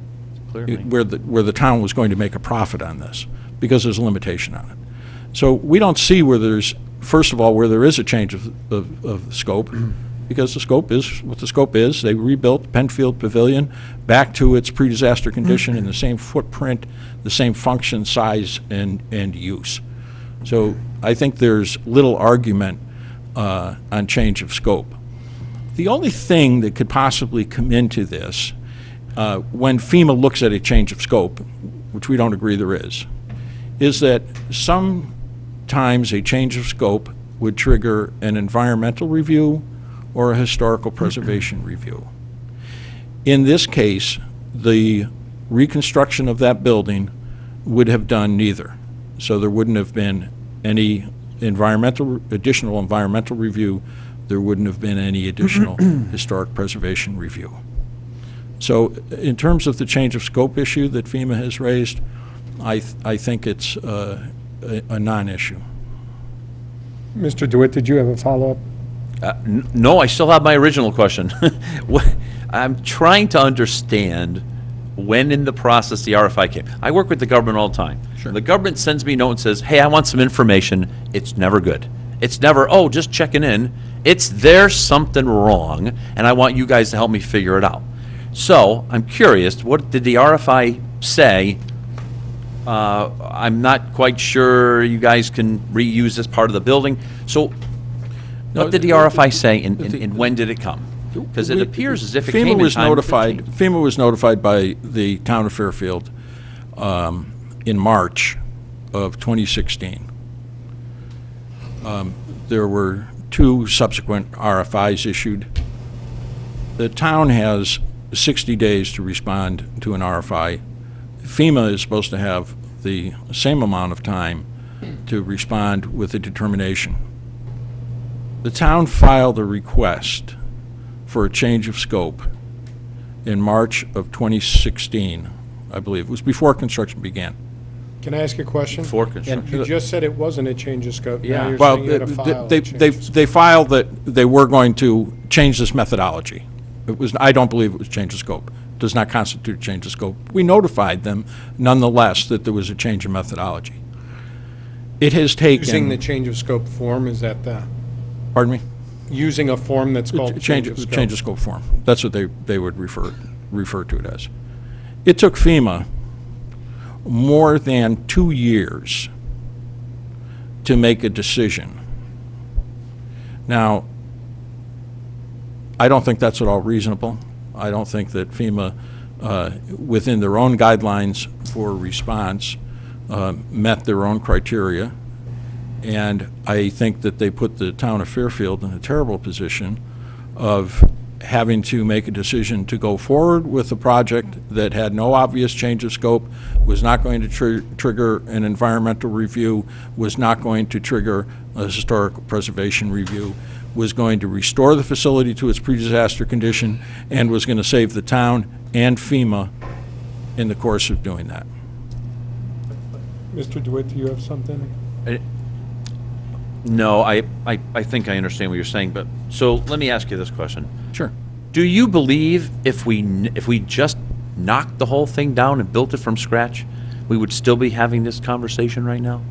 Speaker 6: where the town was going to make a profit on this, because there's a limitation on it. So we don't see where there's, first of all, where there is a change of scope, because the scope is what the scope is. They rebuilt Penfield Pavilion back to its pre-disaster condition in the same footprint, the same function, size, and use. So I think there's little argument on change of scope. The only thing that could possibly come into this, when FEMA looks at a change of scope, which we don't agree there is that sometimes a change of scope would trigger an environmental review or a historical preservation review. In this case, the reconstruction of that building would have done neither. So there wouldn't have been any additional environmental review. There wouldn't have been any additional historic preservation review. So in terms of the change of scope issue that FEMA has raised, I think it's a non-issue.
Speaker 1: Mr. DeWitt, did you have a follow-up?
Speaker 2: No, I still have my original question. I'm trying to understand when in the process the RFI came. I work with the government all the time.
Speaker 6: Sure.
Speaker 2: The government sends me a note and says, hey, I want some information. It's never good. It's never, oh, just checking in. It's there's something wrong, and I want you guys to help me figure it out. So I'm curious, what did the RFI say? I'm not quite sure you guys can reuse this part of the building. So
Speaker 6: No,
Speaker 2: what did the RFI say, and when did it come? Because it appears as if it came in time.
Speaker 6: FEMA was notified by the town of Fairfield in March of 2016. There were 2 subsequent RFIs issued. The town has 60 days to respond to an RFI. FEMA is supposed to have the same amount of time to respond with a determination. The town filed a request for a change of scope in March of 2016, I believe. It was before construction began.
Speaker 1: Can I ask a question?
Speaker 2: Before construction.
Speaker 1: You just said it wasn't a change of scope. Now
Speaker 2: Yeah.
Speaker 1: you're
Speaker 6: Well,
Speaker 1: saying you had to file a
Speaker 6: they
Speaker 1: change of scope.
Speaker 6: filed that they were going to change this methodology. I don't believe it was change of scope. does not constitute a change of scope. We notified them nonetheless that there was a change in methodology. It has taken...
Speaker 1: Using the change of scope form, is that the,
Speaker 6: Pardon me?
Speaker 1: using a form that's called change of scope?
Speaker 6: Change of scope form. That's what they would refer to it as. It took FEMA more than 2 years to make a decision. Now, I don't think that's at all reasonable. I don't think that FEMA, within their own guidelines for response, met their own criteria. And I think that they put the town of Fairfield in a terrible position of having to make a decision to go forward with a project that had no obvious change of scope, was not going to trigger an environmental review, was not going to trigger a historical preservation review, was going to restore the facility to its pre-disaster condition, and was going to save the town and FEMA in the course of doing that.
Speaker 1: Mr. DeWitt, do you have something?
Speaker 2: No, I think I understand what you're saying, but, so let me ask you this question.
Speaker 6: Sure.
Speaker 2: Do you believe if we just knocked the whole thing down and built it from scratch, we would still be having this conversation right now?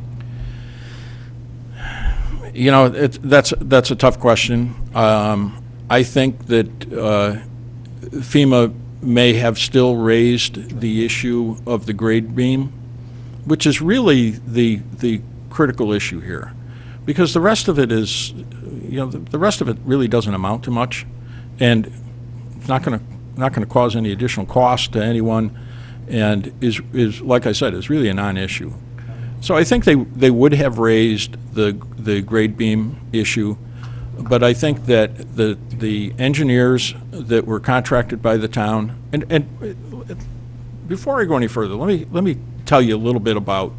Speaker 6: You know, that's a tough question. I think that FEMA may have still raised the issue of the grade beam, which is really the critical issue here, because the rest of it is, you know, the rest of it really doesn't amount to much, and it's not going to cause any additional cost to anyone, and is like I said, is really a non-issue. So I think they would have raised the grade beam issue, but I think that the engineers that were contracted by the town, and before I go any further, let me tell you a little bit about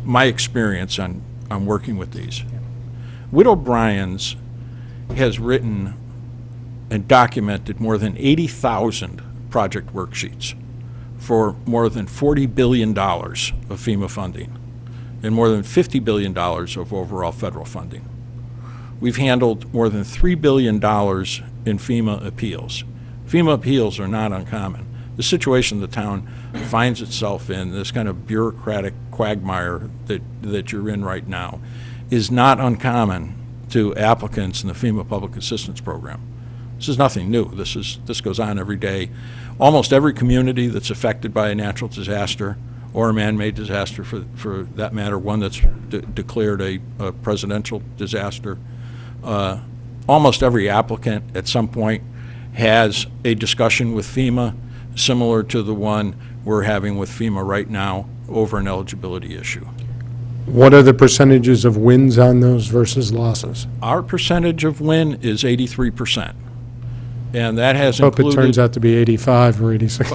Speaker 6: my experience on working with these. Witt O'Brien's has written and documented more than 80,000 project worksheets for more than $40 billion of FEMA funding and more than $50 billion of overall federal funding. We've handled more than $3 billion in FEMA appeals. FEMA appeals are not uncommon. The situation the town finds itself in, this kind of bureaucratic quagmire that you're in right now, is not uncommon to applicants in the FEMA Public Assistance Program. This is nothing new. This goes on every day. Almost every community that's affected by a natural disaster or a man-made disaster, for that matter, one that's declared a presidential disaster, almost every applicant at some point has a discussion with FEMA similar to the one we're having with FEMA right now over an eligibility issue.
Speaker 1: What are the percentages of wins on those versus losses?
Speaker 6: Our percentage of win is 83%. And that has
Speaker 1: Hope
Speaker 6: included...
Speaker 1: it turns out to be 85 or 86.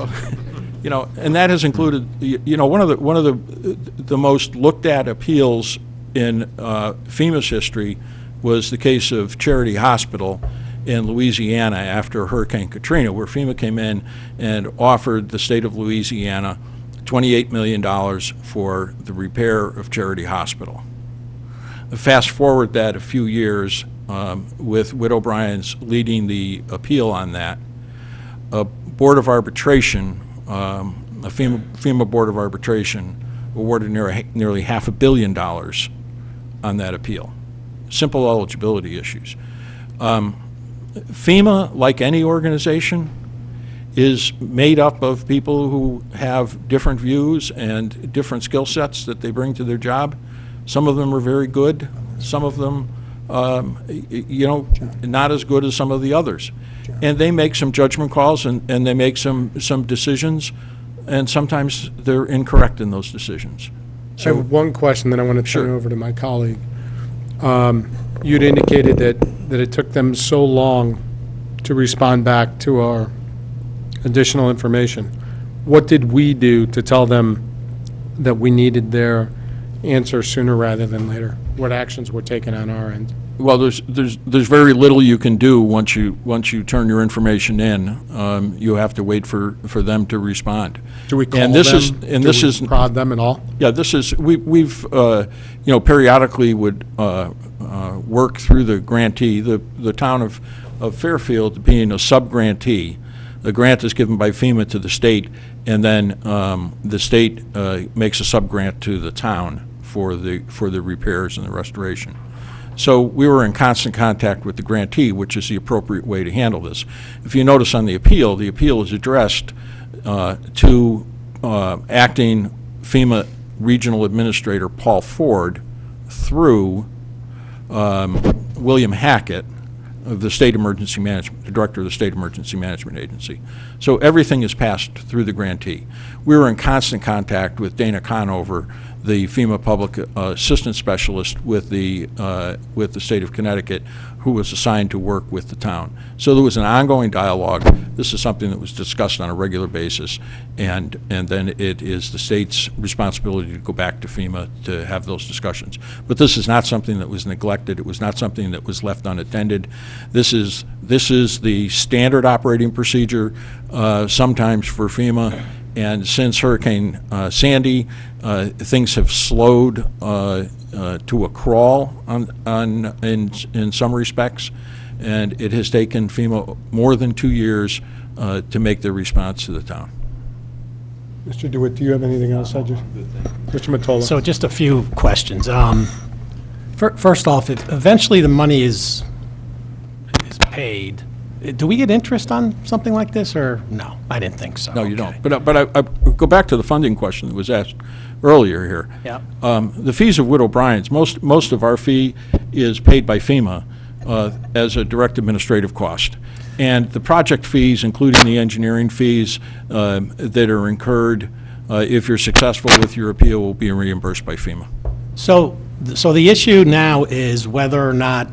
Speaker 6: You know, and that has included, you know, one of the most looked at appeals in FEMA's history was the case of Charity Hospital in Louisiana after Hurricane Katrina, where FEMA came in and offered the state of Louisiana $28 million for the repair of Charity Hospital. Fast forward that a few years, with Witt O'Brien's leading the appeal on that, a board of arbitration, a FEMA board of arbitration, awarded nearly $500 million on that appeal. Simple eligibility issues. FEMA, like any organization, is made up of people who have different views and different skill sets that they bring to their job. Some of them are very good. Some of them, you know, not as good as some of the others. And they make some judgment calls and they make some decisions, and sometimes they're incorrect in those decisions.
Speaker 1: I have one question that I want to turn
Speaker 6: Sure.
Speaker 1: over to my colleague. You'd indicated that it took them so long to respond back to our additional information. What did we do to tell them that we needed their answer sooner rather than later? What actions were taken on our end?
Speaker 6: Well, there's very little you can do once you turn your information in. You have to wait for them to respond.
Speaker 1: Do we call
Speaker 6: And
Speaker 1: them?
Speaker 6: this
Speaker 1: Do we
Speaker 6: is
Speaker 1: prod them at all?
Speaker 6: Yeah, this is, we've, you know, periodically would work through the grantee. The town of Fairfield, being a sub-grantee, The grant is given by FEMA to the state, and then the state makes a sub-grant to the town for the repairs and the restoration. So we were in constant contact with the grantee, which is the appropriate way to handle this. If you notice on the appeal is addressed to acting FEMA Regional Administrator Paul Ford through William Hackett, of the State Emergency Management, the Director of the State Emergency Management Agency. So everything is passed through the grantee. We were in constant contact with Dana Conover, the FEMA Public Assistance Specialist with the State of Connecticut, who was assigned to work with the town. So there was an ongoing dialogue. This is something that was discussed on a regular basis, and then it is the state's responsibility to go back to FEMA to have those discussions. But this is not something that was neglected. It was not something that was left unattended. This is the standard operating procedure sometimes for FEMA. And since Hurricane Sandy, things have slowed to a crawl in some respects, and it has taken FEMA more than 2 years to make their response to the town.
Speaker 1: Mr. DeWitt, do you have anything else? Mr. Mottola?
Speaker 7: So just a few questions. First off, if eventually the money is paid, do we get interest on something like this, or no? I didn't think so.
Speaker 6: No, you
Speaker 7: Okay.
Speaker 6: don't. But I go back to the funding question that was asked earlier here.
Speaker 7: Yeah.
Speaker 6: The fees of Widow Bryan's, most of our fee is paid by FEMA as a direct administrative cost. And the project fees, including the engineering fees that are incurred, if you're successful with your appeal, will be reimbursed by FEMA.
Speaker 7: So the issue now is whether or not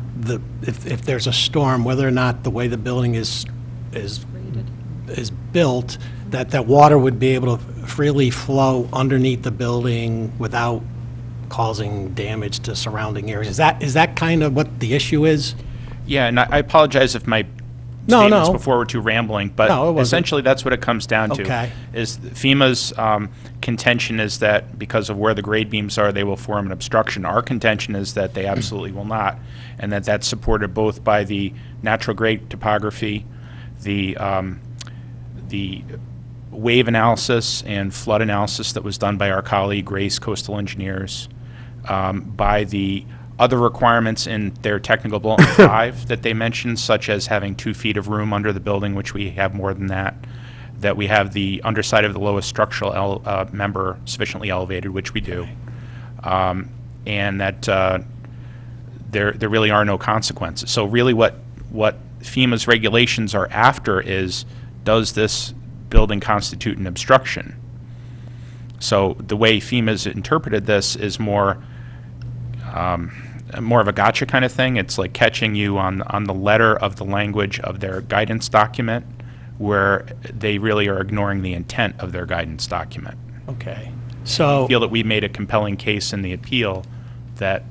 Speaker 7: if there's a storm, whether or not the way the building is built, that water would be able to freely flow underneath the building without causing damage to surrounding areas. Is that kind of what the issue is?
Speaker 5: Yeah, and I apologize if my
Speaker 7: No,
Speaker 5: statements
Speaker 7: no.
Speaker 5: before were too rambling,
Speaker 7: No, it
Speaker 5: but
Speaker 7: wasn't.
Speaker 5: essentially that's what it comes down to.
Speaker 7: Okay.
Speaker 5: Is FEMA's contention is that because of where the grade beams are, they will form an obstruction. Our contention is that they absolutely will not, and that's supported both by the natural grade topography, the wave analysis and flood analysis that was done by our colleague Grace Coastal Engineers, by the other requirements in their technical bulletin 5 that they mentioned, such as having 2 feet of room under the building, which we have more than that we have the underside of the lowest structural member sufficiently elevated, which we do, and that there really are no consequences. So really what FEMA's regulations are after is, does this building constitute an obstruction? So the way FEMA's interpreted this is more of a gotcha kind of thing. It's like catching you on the letter of the language of their guidance document, where they really are ignoring the intent of their guidance document.
Speaker 7: Okay. So
Speaker 5: I feel that we made a compelling case in the appeal that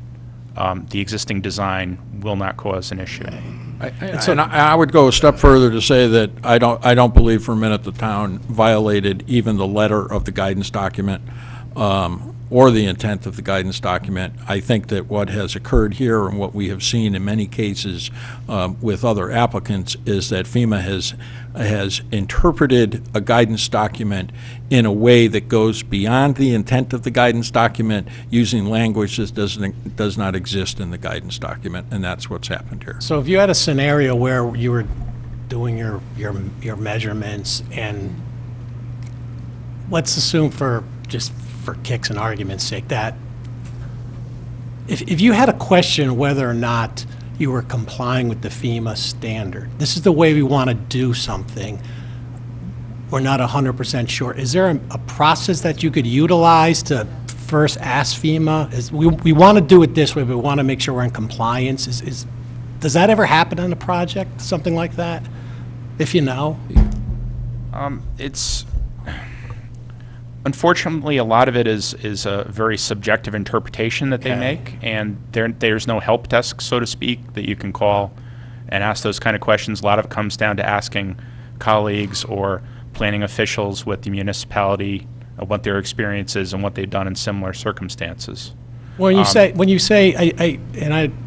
Speaker 5: the existing design will not cause an issue.
Speaker 6: And I would go a step further to say that I don't believe for a minute the town violated even the letter of the guidance document or the intent of the guidance document. I think that what has occurred here and what we have seen in many cases with other applicants is that FEMA has interpreted a guidance document in a way that goes beyond the intent of the guidance document, using language that does not exist in the guidance document, and that's what's happened here.
Speaker 7: So if you had a scenario where you were doing your measurements, and let's assume for kicks and argument's sake that if you had a question whether or not you were complying with the FEMA standard, this is the way we want to do something, we're not 100% sure, is there a process that you could utilize to first ask FEMA, we want to do it this way, but we want to make sure we're in compliance? Does that ever happen on a project, something like that, if you know?
Speaker 5: It's unfortunately, a lot of it is a very subjective interpretation that they
Speaker 7: Okay.
Speaker 5: make, and there's no help desk, so to speak, that you can call and ask those kind of questions. A lot of it comes down to asking colleagues or planning officials with the municipality what their experience is and what they've done in similar circumstances.
Speaker 7: When you say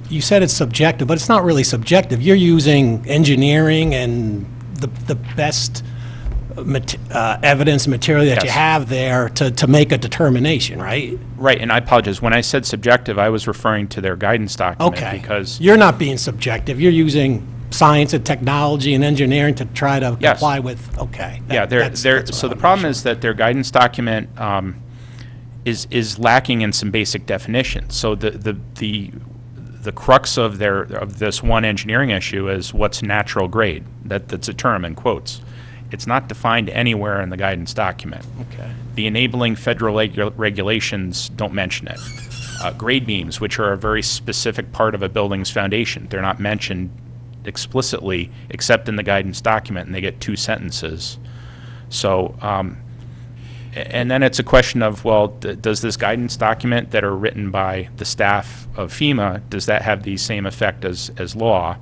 Speaker 7: you said it's subjective, but it's not really subjective. You're using engineering and the best evidence, material that you
Speaker 5: Yes.
Speaker 7: have there to make a determination, right?
Speaker 5: Right, and I apologize. When I said subjective, I was referring to their guidance document.
Speaker 7: Okay.
Speaker 5: Because,
Speaker 7: You're not being subjective. You're using science and technology and engineering to try to
Speaker 5: Yes.
Speaker 7: comply with, okay.
Speaker 5: yeah,
Speaker 7: That's what
Speaker 5: so
Speaker 7: I
Speaker 5: the
Speaker 7: wanna
Speaker 5: problem
Speaker 7: make
Speaker 5: is that their guidance document is lacking in some basic definitions. So the crux of this one engineering issue is what's natural grade. That's a term in quotes. It's not defined anywhere in the guidance document.
Speaker 7: Okay.
Speaker 5: The enabling federal regulations don't mention it. Grade beams, which are a very specific part of a building's foundation, they're not mentioned explicitly except in the guidance document, and they get 2 sentences. So, and then it's a question of, well, does this guidance document that are written by the staff of FEMA, does that have the same effect as law?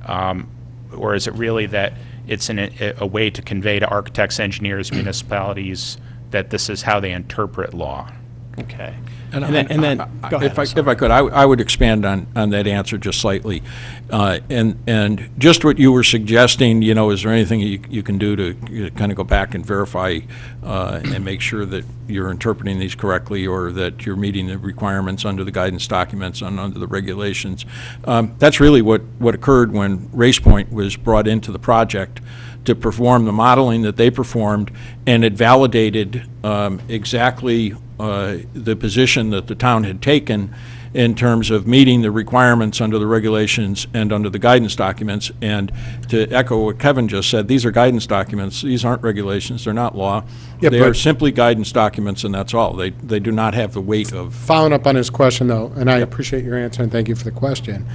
Speaker 5: Or is it really that it's a way to convey to architects, engineers, municipalities that this is how they interpret law?
Speaker 7: Okay.
Speaker 6: And
Speaker 7: And then, go ahead.
Speaker 6: If I could, I would expand on that answer just slightly. And just what you were suggesting, is there anything you can do to kind of go back and verify and make sure that you're interpreting these correctly, or that you're meeting the requirements under the guidance documents and under the regulations? That's really what occurred when RacePoint was brought into the project to perform the modeling that they performed, and it validated exactly the position that the town had taken in terms of meeting the requirements under the regulations and under the guidance documents. And to echo what Kevin just said, these are guidance documents. These aren't regulations. They're not law.
Speaker 1: Yeah,
Speaker 6: They are
Speaker 1: but-
Speaker 6: simply guidance documents, and that's all. They do not have the weight of.
Speaker 1: Following up on his question, though, and I appreciate your answer, and thank you for the question.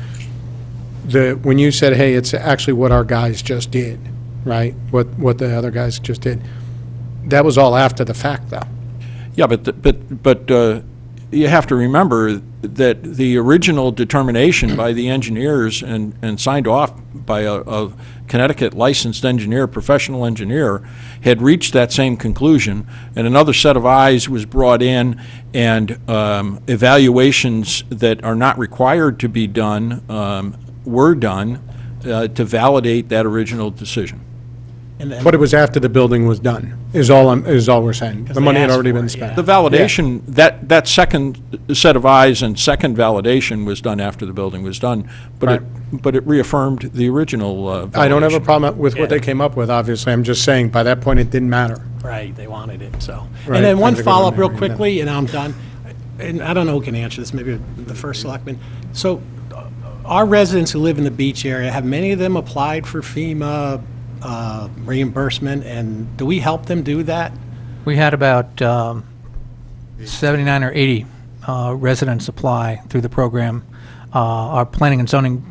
Speaker 1: When you said, hey, it's actually what our guys just did, right? What the other guys just did, that was all after the fact, though.
Speaker 6: Yeah, but you have to remember that the original determination by the engineers and signed off by a Connecticut licensed engineer, professional engineer, had reached that same conclusion, and another set of eyes was brought in, and evaluations that are not required to be done were done to validate that original decision.
Speaker 7: And then-
Speaker 1: But it was after the building was done, is all we're saying. The
Speaker 7: they
Speaker 1: money had
Speaker 7: asked
Speaker 1: already
Speaker 7: for
Speaker 1: been
Speaker 7: it,
Speaker 1: spent.
Speaker 7: yeah.
Speaker 6: The validation, that second set of eyes and second validation was done after the building was done,
Speaker 1: Right.
Speaker 6: but it reaffirmed the original validation.
Speaker 1: I don't have a problem with what
Speaker 7: Yeah.
Speaker 1: they came up with, obviously. I'm just saying, by that point, it didn't matter.
Speaker 7: Right, they wanted it, so.
Speaker 1: Right,
Speaker 7: And then one
Speaker 1: time to go down
Speaker 7: follow-up
Speaker 1: there
Speaker 7: real
Speaker 1: and done.
Speaker 7: quickly, and I'm done. And I don't know who can answer this, maybe the first selectman. So our residents who live in the beach area, have many of them applied for FEMA reimbursement, and do we help them do that?
Speaker 4: We had about 79 or 80 residents apply through the program. Our planning and zoning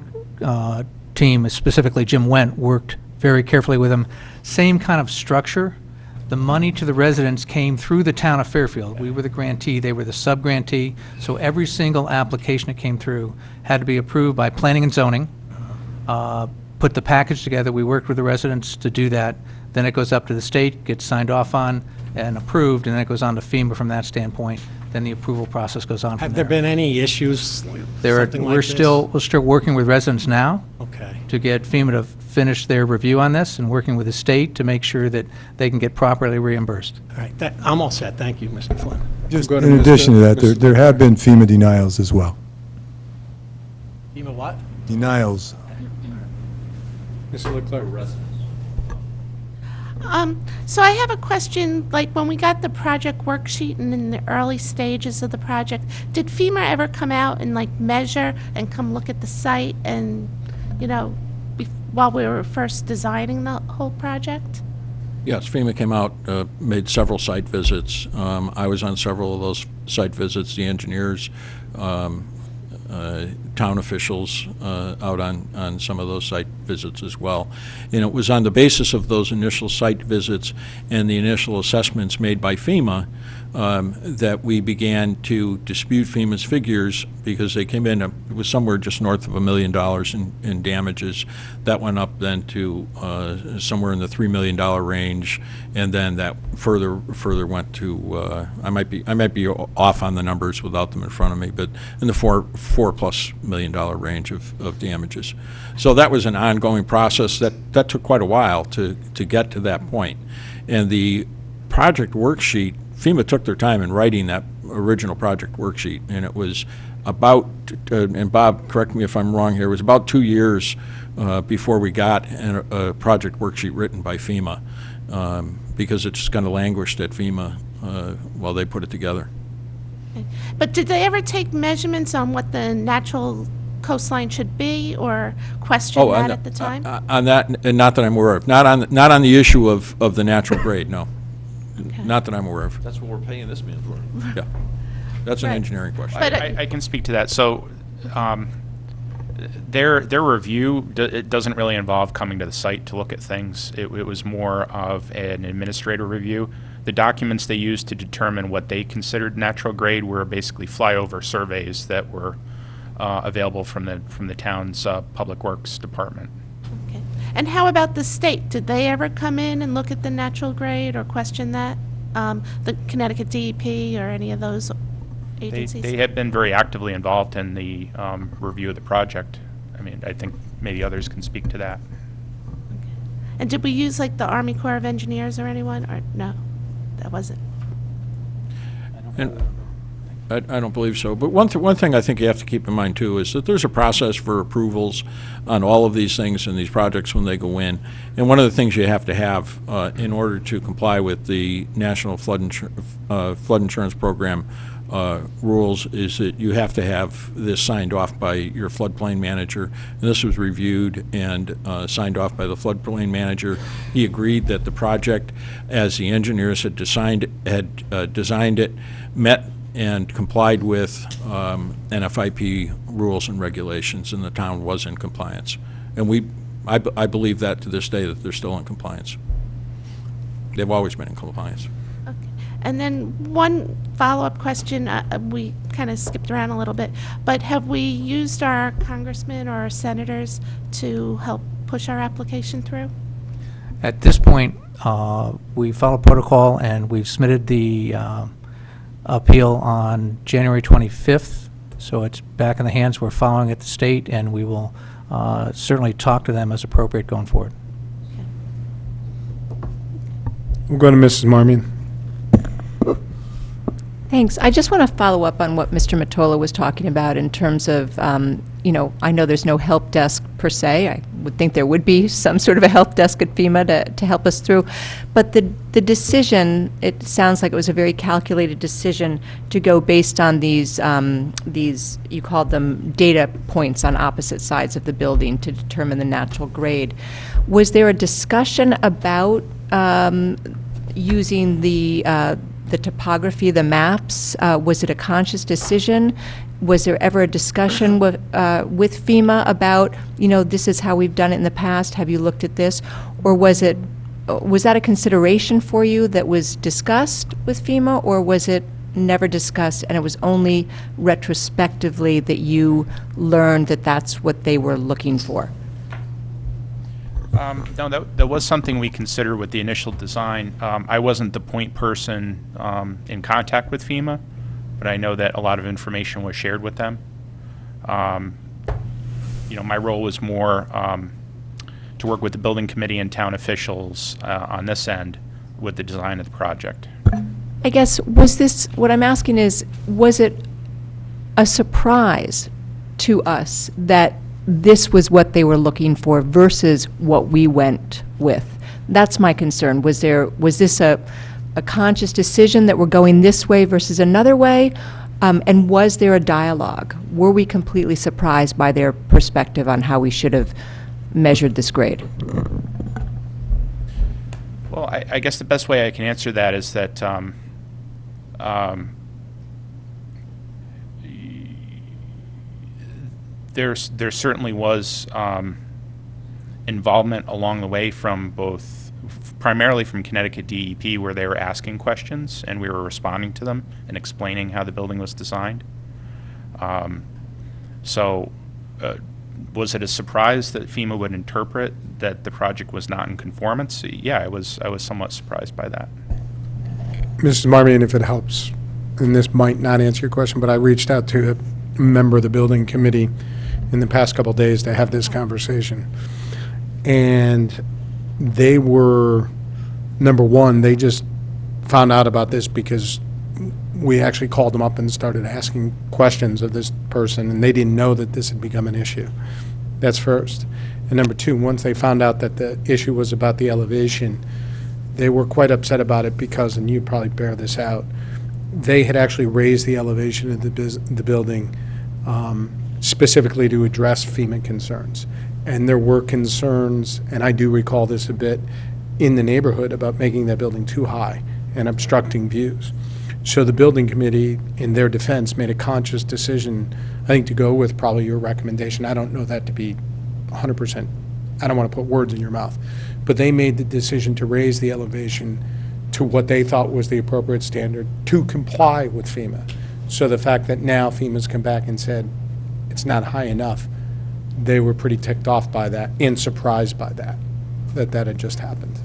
Speaker 4: team, specifically Jim Wendt, worked very carefully with them. Same kind of structure. The money to the residents came through the town of Fairfield. We were the grantee, they were the sub-grantee. So every single application that came through had to be approved by planning and zoning. Put the package together, we worked with the residents to do that. Then it goes up to the state, gets signed off on and approved, and then it goes on to FEMA from that standpoint. Then the approval process goes on from
Speaker 7: Have
Speaker 4: there.
Speaker 7: there been any issues,
Speaker 4: There are-
Speaker 7: something like
Speaker 4: we're
Speaker 7: this?
Speaker 4: still working with residents now
Speaker 7: Okay.
Speaker 4: to get FEMA to finish their review on this, and working with the state to make sure that they can get properly reimbursed.
Speaker 7: All right, I'm all set. Thank you, Mr. Flynn.
Speaker 3: Just
Speaker 1: Go to
Speaker 3: in
Speaker 1: Mr.
Speaker 3: addition to that,
Speaker 1: Mr.
Speaker 3: there have been FEMA denials as well.
Speaker 7: FEMA what?
Speaker 3: Denials.
Speaker 1: Mr. Leclerc.
Speaker 8: So I have a question, like when we got the project worksheet and in the early stages of the project, did FEMA ever come out and like measure and come look at the site and, while we were first designing the whole project?
Speaker 6: Yes, FEMA came out, made several site visits. I was on several of those site visits, the engineers, town officials out on some of those site visits as well. And it was on the basis of those initial site visits and the initial assessments made by FEMA that we began to dispute FEMA's figures, because they came in, it was somewhere just north of $1 million in damages. That went up then to somewhere in the $3 million range, and then that further went to, I might be off on the numbers without them in front of me, but in the $4+ million range of damages. So that was an ongoing process that took quite a while to get to that point. And the project worksheet, FEMA took their time in writing that original project worksheet, and it was about, and Bob, correct me if I'm wrong here, it was about 2 years before we got a project worksheet written by FEMA, because it just kind of languished at FEMA while they put it together.
Speaker 8: But did they ever take measurements on what the natural coastline should be, or question that at the time?
Speaker 6: On that, and not that I'm aware of. Not on the issue of the natural grade, no. Not that I'm aware of.
Speaker 2: That's what we're paying this man for.
Speaker 6: Yeah. That's an
Speaker 8: Right.
Speaker 6: engineering question.
Speaker 8: But,
Speaker 5: I can speak to that. So, their review, it doesn't really involve coming to the site to look at things. It was more of an administrative review. The documents they used to determine what they considered natural grade were basically flyover surveys that were available from the town's Public Works Department.
Speaker 8: Okay. And how about the state? Did they ever come in and look at the natural grade or question that? The Connecticut DEP or any of those agencies?
Speaker 5: They have been very actively involved in the review of the project. I mean, I think maybe others can speak to that.
Speaker 8: And did we use like the Army Corps of Engineers or anyone, or no? That wasn't.
Speaker 6: And I don't believe so. But one thing I think you have to keep in mind, too, is that there's a process for approvals on all of these things and these projects when they go in. And one of the things you have to have in order to comply with the National Flood Insurance Program rules is that you have to have this signed off by your floodplain manager. And this was reviewed and signed off by the floodplain manager. He agreed that the project, as the engineers had designed it, met and complied with NFIP rules and regulations, and the town was in compliance. And I believe that to this day, that they're still in compliance. They've always been in compliance.
Speaker 8: Okay. And then one follow-up question, we kind of skipped around a little bit, but have we used our congressmen or our senators to help push our application through?
Speaker 4: At this point, we followed protocol, and we've submitted the appeal on January 25th, so it's back in the hands. We're following at the state, and we will certainly talk to them as appropriate going forward.
Speaker 1: We'll go to Mrs. Marmion.
Speaker 9: Thanks. I just want to follow up on what Mr. Mottola was talking about in terms of, I know there's no help desk per se. I would think there would be some sort of a help desk at FEMA to help us through. But the decision, it sounds like it was a very calculated decision to go based on these, you called them data points on opposite sides of the building to determine the natural grade. Was there a discussion about using the topography, the maps? Was it a conscious decision? Was there ever a discussion with FEMA about, this is how we've done it in the past, have you looked at this? Or was that a consideration for you that was discussed with FEMA, or was it never discussed and it was only retrospectively that you learned that that's what they were looking for?
Speaker 5: No, that was something we considered with the initial design. I wasn't the point person in contact with FEMA, but I know that a lot of information was shared with them. My role was more to work with the building committee and town officials on this end with the design of the project.
Speaker 9: I guess, what I'm asking is, was it a surprise to us that this was what they were looking for versus what we went with? That's my concern. Was this a conscious decision that we're going this way versus another way? And was there a dialogue? Were we completely surprised by their perspective on how we should have measured this grade?
Speaker 5: Well, I guess the best way I can answer that is that there certainly was involvement along the way from primarily from Connecticut DEP, where they were asking questions and we were responding to them and explaining how the building was designed. Was it a surprise that FEMA would interpret that the project was not in conformance? Yeah, I was somewhat surprised by that.
Speaker 1: Mrs. Marmion, if it helps, and this might not answer your question, but I reached out to a member of the building committee in the past couple days to have this conversation. And they were, number one, they just found out about this because we actually called them up and started asking questions of this person, and they didn't know that this had become an issue. That's first. And number two, once they found out that the issue was about the elevation, they were quite upset about it because, and you probably bear this out, they had actually raised the elevation of the building specifically to address FEMA concerns. And there were concerns, and I do recall this a bit, in the neighborhood about making that building too high and obstructing views. So the building committee, in their defense, made a conscious decision, I think, to go with probably your recommendation. I don't know that to be 100%. I don't want to put words in your mouth. But they made the decision to raise the elevation to what they thought was the appropriate standard to comply with FEMA. So the fact that now FEMA's come back and said it's not high enough, they were pretty ticked off by that and surprised by that had just happened.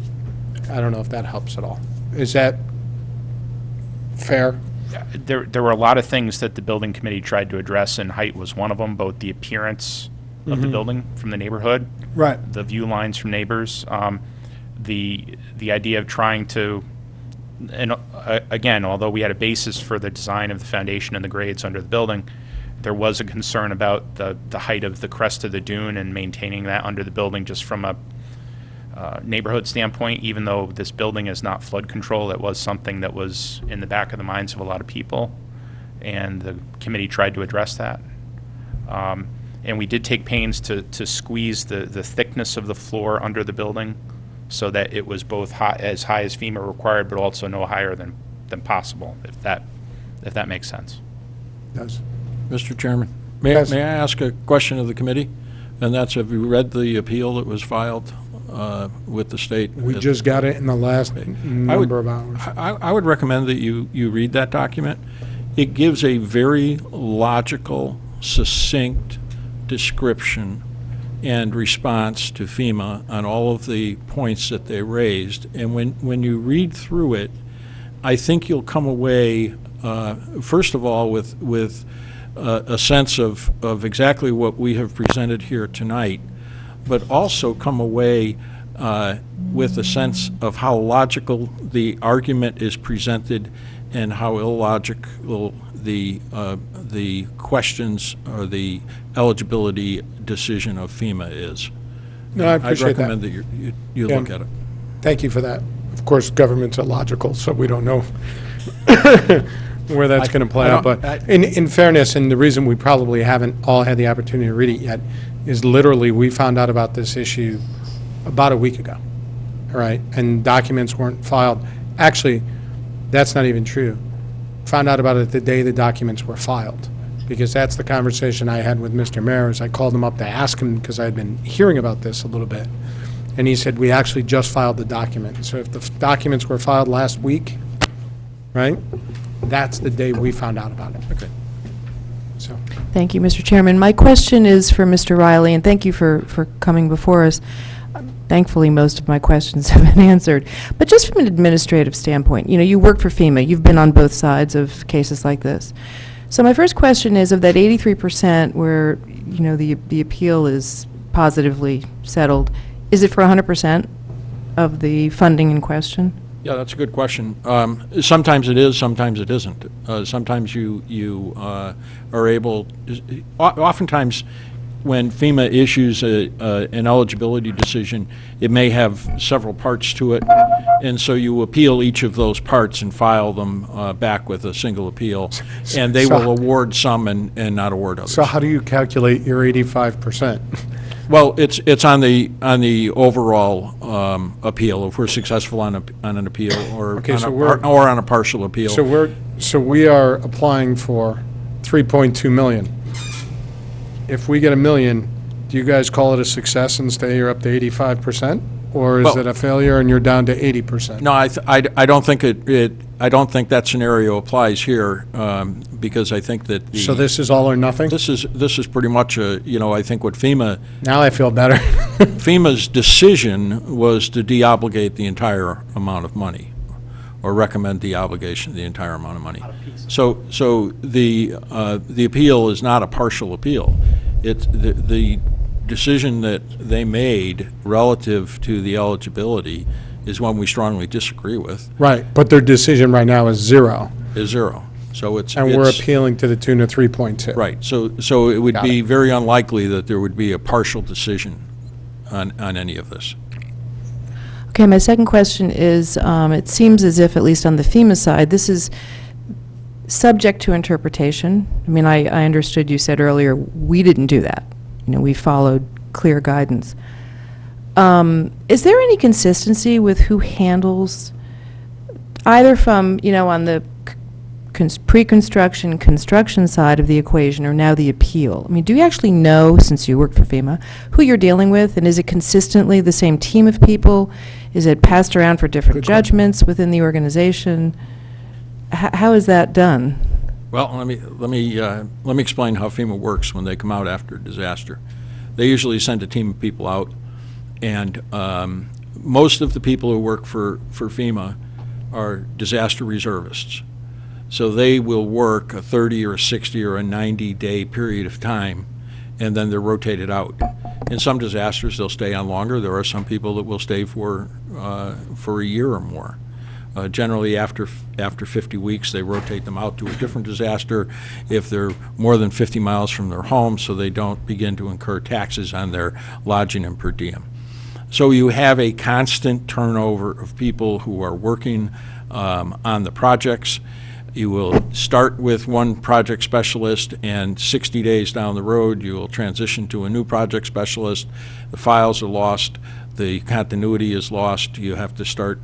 Speaker 1: I don't know if that helps at all. Is that fair?
Speaker 5: There were a lot of things that the building committee tried to address, and height was one of them, both the appearance of the building from the neighborhood,
Speaker 1: Right.
Speaker 5: the view lines from neighbors, the idea of trying to, and again, although we had a basis for the design of the foundation and the grades under the building, there was a concern about the height of the crest of the dune and maintaining that under the building just from a neighborhood standpoint. Even though this building is not flood control, it was something that was in the back of the minds of a lot of people, and the committee tried to address that. And we did take pains to squeeze the thickness of the floor under the building so that it was both as high as FEMA required, but also no higher than possible, if that makes sense.
Speaker 1: Does.
Speaker 6: Mr. Chairman, may
Speaker 1: Yes.
Speaker 6: I ask a question of the committee? And that's, have you read the appeal that was filed with the state?
Speaker 1: We just got it in the last number of hours.
Speaker 6: I would recommend that you read that document. It gives a very logical, succinct description and response to FEMA on all of the points that they raised. And when you read through it, I think you'll come away, first of all, with a sense of exactly what we have presented here tonight, but also come away with a sense of how logical the argument is presented and how illogical the questions or the eligibility decision of FEMA is.
Speaker 1: No, I appreciate that.
Speaker 6: I'd recommend that you
Speaker 1: Yeah.
Speaker 6: look at it.
Speaker 1: Thank you for that. Of course, government's illogical, so we don't know where that's going to play
Speaker 6: I
Speaker 1: out.
Speaker 6: don't-
Speaker 1: But in fairness, and the reason we probably haven't all had the opportunity to read it yet is literally we found out about this issue about a week ago, all right? And documents weren't filed. Actually, that's not even true. Found out about it the day the documents were filed, because that's the conversation I had with Mr. Maris. I called him up to ask him, because I had been hearing about this a little bit. And he said, we actually just filed the document. So if the documents were filed last week, right, that's the day we found out about it. Okay. So,
Speaker 10: Thank you, Mr. Chairman. My question is for Mr. Riley, and thank you for coming before us. Thankfully, most of my questions have been answered. But just from an administrative standpoint, you work for FEMA. You've been on both sides of cases like this. So my first question is, of that 83% where, the appeal is positively settled, is it for 100% of the funding in question?
Speaker 6: Yeah, that's a good question. Sometimes it is, sometimes it isn't. Sometimes you are able, oftentimes when FEMA issues an eligibility decision, it may have several parts to it, and so you appeal each of those parts and file them back with a single appeal, and they will award some and not award others.
Speaker 1: so how do you calculate your 85%?
Speaker 6: Well, it's on the overall appeal, if we're successful on an appeal or
Speaker 1: Okay,
Speaker 6: on
Speaker 1: so
Speaker 6: a
Speaker 1: we're-
Speaker 6: or on a partial appeal.
Speaker 1: So we are applying for 3.2 million. If we get $1 million, do you guys call it a success and stay you're up to 85%? Or is
Speaker 6: Well-
Speaker 1: it a failure and you're down to 80%?
Speaker 6: No, I don't think I don't think that scenario applies here, because I think that
Speaker 1: So this is all or nothing?
Speaker 6: this is pretty much I think what
Speaker 1: Now I feel better.
Speaker 6: FEMA's decision was to deobligate the entire amount of money, or recommend the obligation of the entire amount of money. So the appeal is not a partial appeal. The decision that they made relative to the eligibility is one we strongly disagree with,
Speaker 1: Right, but their decision right now is 0,
Speaker 6: is 0. So it's.
Speaker 1: and we're
Speaker 6: it's-
Speaker 1: appealing to the tune of 3.2.
Speaker 6: Right, so it would
Speaker 1: Got
Speaker 6: be
Speaker 1: it.
Speaker 6: very unlikely that there would be a partial decision on any of this.
Speaker 10: Okay, my second question is, it seems as if, at least on the FEMA side, this is subject to interpretation. I mean, I understood you said earlier, we didn't do that. You know, we followed clear guidance. Is there any consistency with who handles, either from, you know, on the pre-construction, construction side of the equation, or now the appeal? I mean, do you actually know, since you work for FEMA, who you're dealing with? And is it consistently the same team of people? Is it passed around for different
Speaker 1: Good question.
Speaker 10: judgments within the organization? How is that done?
Speaker 6: Well, let me explain how FEMA works when they come out after a disaster. They usually send a team of people out, and most of the people who work for FEMA are disaster reservists. So they will work a 30 or a 60 or a 90-day period of time, and then they're rotated out. In some disasters, they'll stay on longer. There are some people that will stay for a year or more. Generally, after 50 weeks, they rotate them out to a different disaster if they're more than 50 miles from their home, so they don't begin to incur taxes on their lodging and per diem. So you have a constant turnover of people who are working on the projects. You will start with one project specialist, and 60 days down the road, you will transition to a new project specialist. The files are lost. The continuity is lost. You have to start,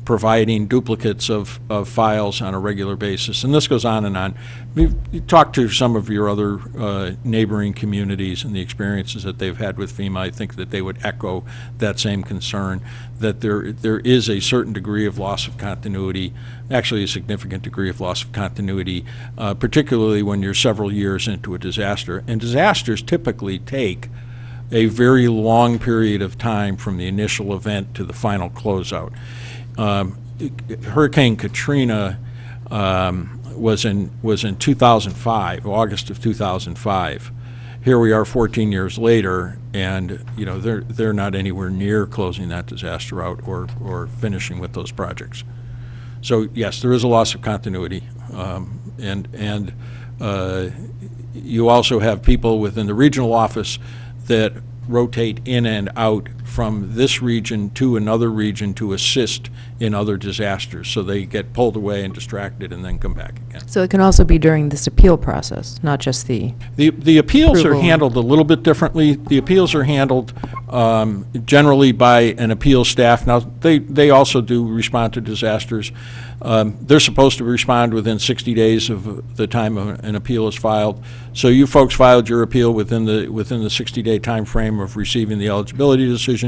Speaker 6: providing duplicates of files on a regular basis, and this goes on and on. We've talked to some of your other neighboring communities and the experiences that they've had with FEMA. I think that they would echo that same concern, that there is a certain degree of loss of continuity, actually a significant degree of loss of continuity, particularly when you're several years into a disaster. And disasters typically take a very long period of time from the initial event to the final closeout. Hurricane Katrina was in 2005, August of 2005. Here we are 14 years later, and they're not anywhere near closing that disaster out or finishing with those projects. So yes, there is a loss of continuity, and you also have people within the regional office that rotate in and out from this region to another region to assist in other disasters. So they get pulled away and distracted and then come back again.
Speaker 10: So it can also be during this appeal process, not just the...
Speaker 6: The appeals are
Speaker 10: Approval.
Speaker 6: handled a little bit differently. The appeals are handled generally by an appeals staff. Now, they also do respond to disasters. They're supposed to respond within 60 days of the time an appeal is filed. So you folks filed your appeal within the 60-day time frame of receiving the eligibility decision.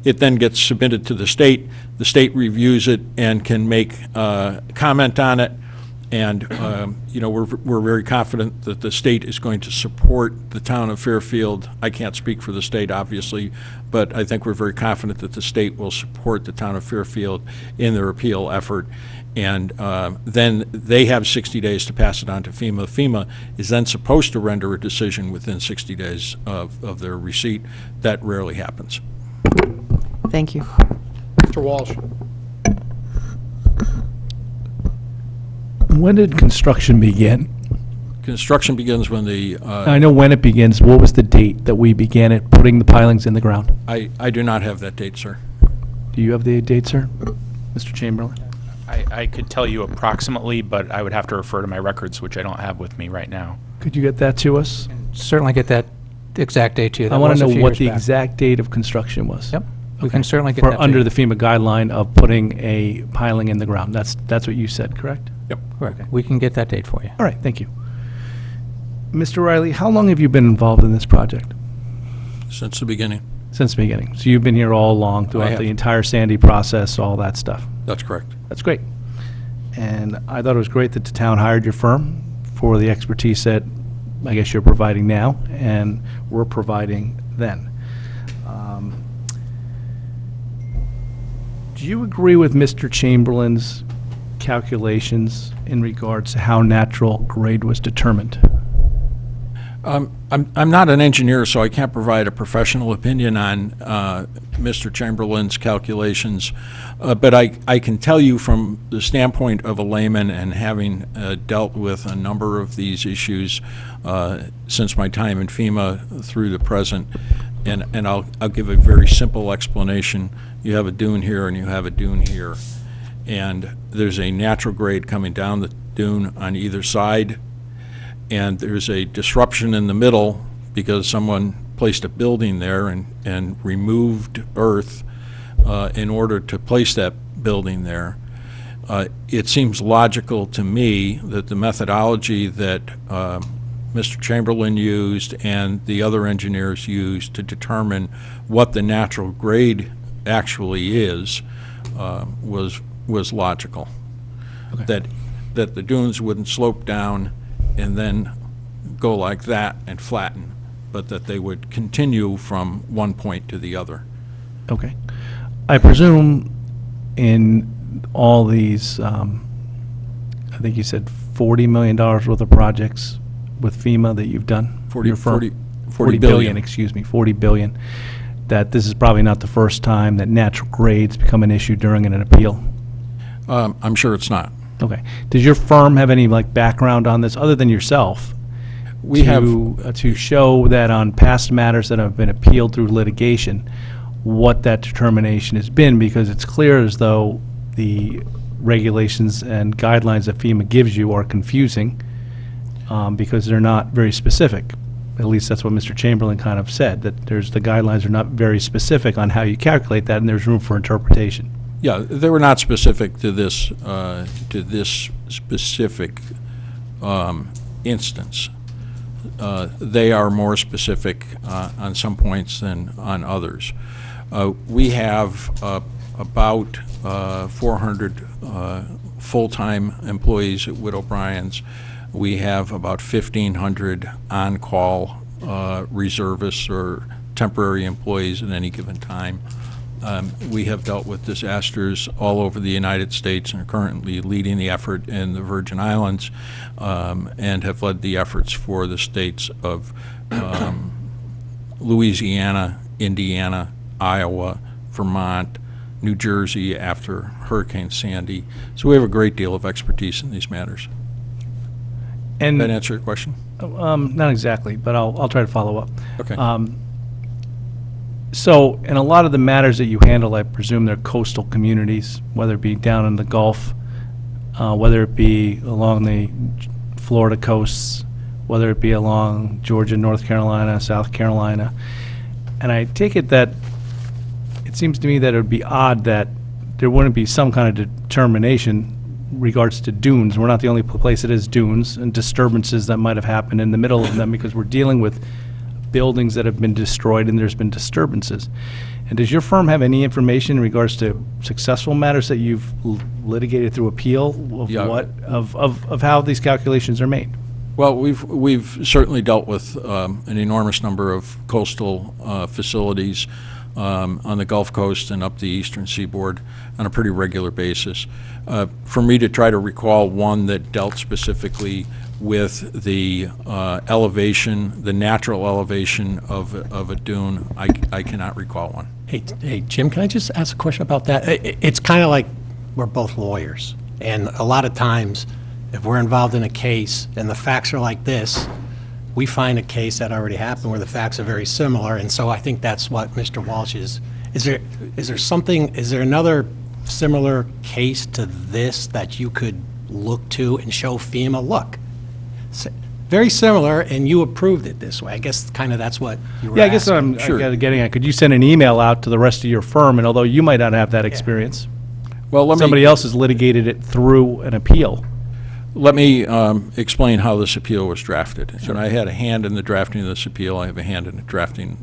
Speaker 6: It then gets submitted to the state. The state reviews it and can make comment on it. And we're very confident that the state is going to support the town of Fairfield. I can't speak for the state, obviously, but I think we're very confident that the state will support the town of Fairfield in their appeal effort. And then they have 60 days to pass it on to FEMA. FEMA is then supposed to render a decision within 60 days of their receipt. That rarely happens.
Speaker 10: Thank you.
Speaker 1: Mr. Walsh?
Speaker 11: When did construction begin?
Speaker 6: Construction begins when the,
Speaker 11: I know when it begins. What was the date that we began it, putting the pilings in the ground?
Speaker 6: I do not have that date, sir.
Speaker 11: Do you have the date, sir? Mr. Chamberlain?
Speaker 5: I could tell you approximately, but I would have to refer to my records, which I don't have with me right now.
Speaker 11: Could you get that to us?
Speaker 4: Certainly get that exact date to you.
Speaker 11: I
Speaker 4: That
Speaker 11: want
Speaker 4: was
Speaker 11: to
Speaker 4: a
Speaker 11: know
Speaker 4: few
Speaker 11: what
Speaker 4: years
Speaker 11: the
Speaker 4: back.
Speaker 11: exact date of construction was.
Speaker 4: Yep, we
Speaker 11: Okay.
Speaker 4: can certainly get
Speaker 11: For
Speaker 4: that to
Speaker 11: under
Speaker 4: you.
Speaker 11: the FEMA guideline of putting a piling in the ground. That's what you said, correct?
Speaker 6: Yep.
Speaker 4: Correct. We can get that date for you.
Speaker 11: All right, thank you. Mr. Riley, how long have you been involved in this project?
Speaker 6: Since the beginning.
Speaker 11: Since the beginning. So you've been here all along throughout
Speaker 6: have.
Speaker 11: the entire Sandy process, all that stuff.
Speaker 6: That's correct.
Speaker 11: That's great. And I thought it was great that the town hired your firm for the expertise that I guess you're providing now and we're providing then. Do you agree with Mr. Chamberlain's calculations in regards to how natural grade was determined?
Speaker 6: I'm not an engineer, so I can't provide a professional opinion on Mr. Chamberlain's calculations, but I can tell you from the standpoint of a layman and having dealt with a number of these issues since my time in FEMA through the present, and I'll give a very simple explanation. You have a dune here and you have a dune here, and there's a natural grade coming down the dune on either side, and there's a disruption in the middle because someone placed a building there and removed earth in order to place that building there. It seems logical to me that the methodology that Mr. Chamberlain used and the other engineers used to determine what the natural grade actually is was logical.
Speaker 11: Okay.
Speaker 6: That the dunes wouldn't slope down and then go like that and flatten, but that they would continue from one point to the other.
Speaker 11: Okay. I presume in all these, I think you said $40 million worth of projects with FEMA that you've done?
Speaker 6: 40
Speaker 11: Your firm?
Speaker 6: 40
Speaker 11: billion,
Speaker 6: billion.
Speaker 11: excuse me, 40 billion. That this is probably not the first time that natural grades become an issue during an appeal?
Speaker 6: I'm sure it's not.
Speaker 11: Okay. Does your firm have any, like, background on this, other than yourself?
Speaker 6: We have,
Speaker 11: To show that on past matters that have been appealed through litigation, what that determination has been, because it's clear as though the regulations and guidelines that FEMA gives you are confusing, because they're not very specific. At least that's what Mr. Chamberlain kind of said, that the guidelines are not very specific on how you calculate that, and there's room for interpretation.
Speaker 6: yeah, they were not specific to this specific instance. They are more specific on some points than on others. We have about 400 full-time employees at Witt O'Brien's. We have about 1,500 on-call reservists or temporary employees at any given time. We have dealt with disasters all over the United States and are currently leading the effort in the Virgin Islands, and have led the efforts for the states of Louisiana, Indiana, Iowa, Vermont, New Jersey after Hurricane Sandy. So we have a great deal of expertise in these matters.
Speaker 11: And
Speaker 6: Did that answer your question?
Speaker 11: not exactly, but I'll try to follow up.
Speaker 6: Okay.
Speaker 11: So, in a lot of the matters that you handle, I presume they're coastal communities, whether it be down in the Gulf, whether it be along the Florida coasts, whether it be along Georgia, North Carolina, South Carolina. And I take it that it seems to me that it would be odd that there wouldn't be some kind of determination regards to dunes. We're not the only place that is dunes and disturbances that might have happened in the middle of them, because we're dealing with buildings that have been destroyed and there's been disturbances. And does your firm have any information in regards to successful matters that you've litigated through appeal of
Speaker 6: Yeah.
Speaker 11: of how these calculations are made?
Speaker 6: Well, we've certainly dealt with an enormous number of coastal facilities on the Gulf Coast and up the eastern seaboard on a pretty regular basis. For me to try to recall one that dealt specifically with the elevation, the natural elevation of a dune, I cannot recall one.
Speaker 7: Hey, Jim, can I just ask a question about that? It's kind of like we're both lawyers, and a lot of times, if we're involved in a case and the facts are like this, we find a case that already happened where the facts are very similar, and so I think that's what Mr. Walsh is. Is there another similar case to this that you could look to and show FEMA, look, very similar, and you approved it this way? I guess kind of that's what you were
Speaker 11: Yeah, I guess what
Speaker 7: asking.
Speaker 11: I'm getting at, could you send an email out to the rest of your firm, and although you might not have that experience,
Speaker 6: Well,
Speaker 11: somebody else has litigated it through an appeal?
Speaker 6: Let me explain how this appeal was drafted. And I had a hand in the drafting of this appeal. I have a hand in drafting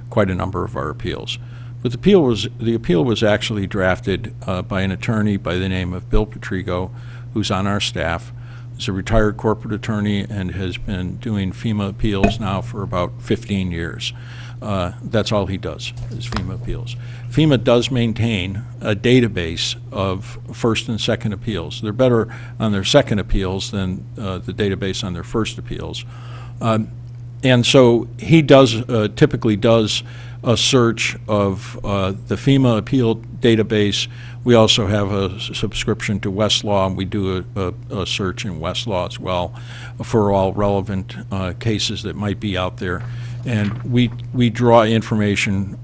Speaker 6: quite a number of our appeals. But the appeal was actually drafted by an attorney by the name of Bill Petrigo, who's on our staff. He's a retired corporate attorney and has been doing FEMA appeals now for about 15 years. That's all he does, is FEMA appeals. FEMA does maintain a database of first and second appeals. They're better on their second appeals than the database on their first appeals. And so he does, typically does a search of the FEMA appeal database. We also have a subscription to Westlaw, and we do a search in Westlaw as well for all relevant cases that might be out there. And we draw information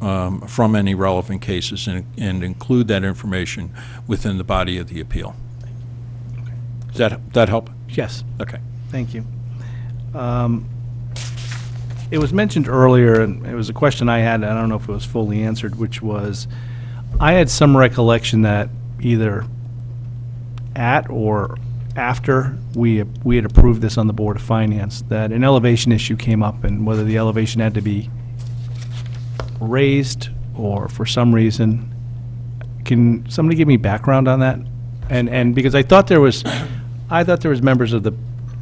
Speaker 6: from any relevant cases and include that information within the body of the appeal. Does that help?
Speaker 11: Yes.
Speaker 6: Okay.
Speaker 11: Thank you. It was mentioned earlier, and it was a question I had, I don't know if it was fully answered, which was, I had some recollection that either at or after we had approved this on the Board of Finance, that an elevation issue came up, and whether the elevation had to be raised or for some reason. Can somebody give me background on that? And because I thought there was members of the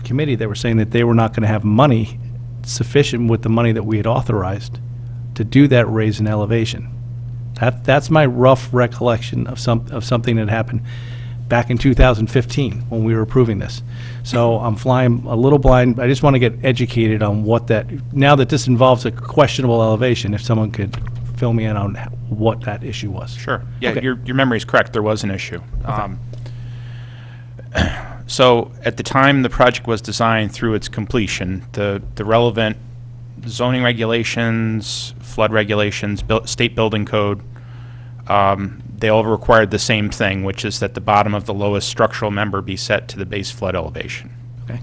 Speaker 11: committee that were saying that they were not going to have money sufficient with the money that we had authorized to do that raise in elevation. That's my rough recollection of something that happened back in 2015 when we were approving this. So I'm flying a little blind. I just want to get educated on what that, now that this involves a questionable elevation, if someone could fill me in on what that issue was.
Speaker 5: Sure. Yeah,
Speaker 11: Okay.
Speaker 5: your memory is correct. There was an issue. So at the time the project was designed through its completion, the relevant zoning regulations, flood regulations, state building code, they all required the same thing, which is that the bottom of the lowest structural member be set to the base flood elevation.
Speaker 11: Okay.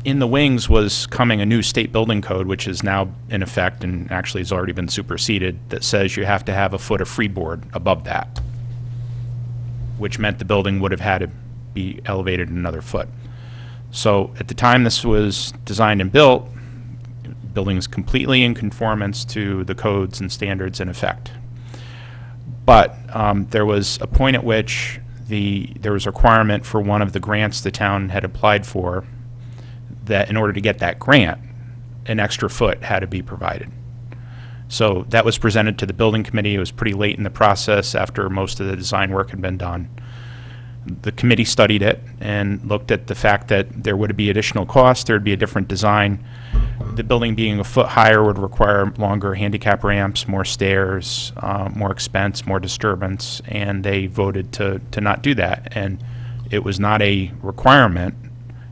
Speaker 5: In the wings was coming a new state building code, which is now in effect and actually has already been superseded, that says you have to have a foot of freeboard above that, which meant the building would have had to be elevated another foot. So at the time this was designed and built, the building is completely in conformance to the codes and standards in effect. But there was a point at which there was a requirement for one of the grants the town had applied for, that in order to get that grant, an extra foot had to be provided. So that was presented to the building committee. It was pretty late in the process after most of the design work had been done. The committee studied it and looked at the fact that there would be additional costs, there would be a different design. The building being a foot higher would require longer handicap ramps, more stairs, more expense, more disturbance, and they voted to not do that. And it was not a requirement.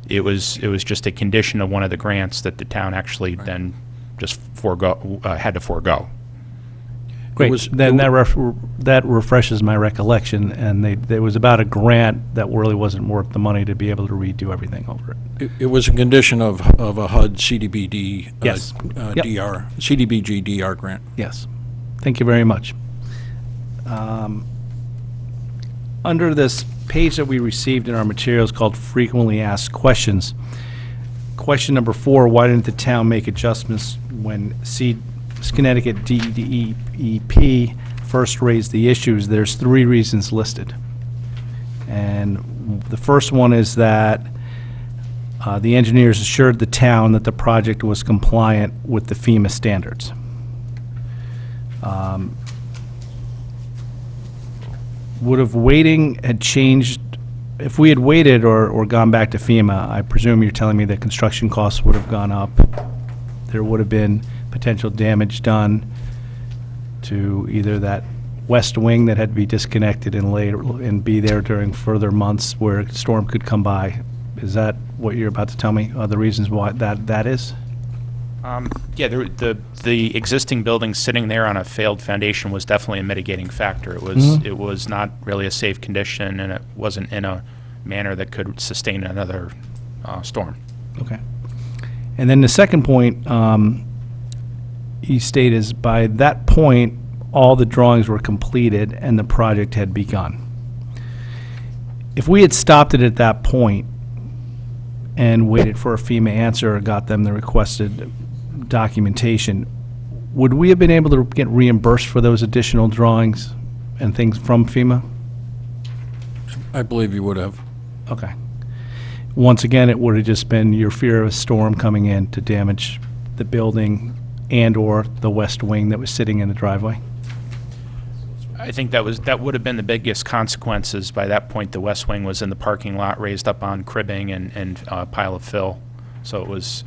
Speaker 5: It was just a condition of one of the grants that the town actually then just had to forego.
Speaker 11: Great. Then that refreshes my recollection, and there was about a grant that really wasn't worth the money to be able to redo everything over it.
Speaker 6: It was a condition of a HUD CDBD
Speaker 11: Yes. Yep.
Speaker 6: DR, CDBG DR grant.
Speaker 11: Yes. Thank you very much. Under this page that we received in our materials called Frequently Asked Questions, question number 4, why didn't the town make adjustments when Connecticut DEP first raised the issues? There's 3 reasons listed. And the first one is that the engineers assured the town that the project was compliant with the FEMA standards. Would have waiting had changed, if we had waited or gone back to FEMA, I presume you're telling me that construction costs would have gone up. There would have been potential damage done to either that west wing that had to be disconnected and be there during further months where a storm could come by. Is that what you're about to tell me, are the reasons why that is?
Speaker 5: Yeah, the existing building sitting there on a failed foundation was definitely a mitigating factor. It was not really a safe condition, and it wasn't in a manner that could sustain another storm.
Speaker 11: Okay. And then the second point you state is, by that point, all the drawings were completed and the project had begun. If we had stopped it at that point and waited for a FEMA answer or got them the requested documentation, would we have been able to get reimbursed for those additional drawings and things from FEMA?
Speaker 6: I believe you would have.
Speaker 11: Okay. Once again, it would have just been your fear of a storm coming in to damage the building and/or the west wing that was sitting in the driveway?
Speaker 5: I think that would have been the biggest consequences. By that point, the west wing was in the parking lot, raised up on cribbing and a pile of fill. So it was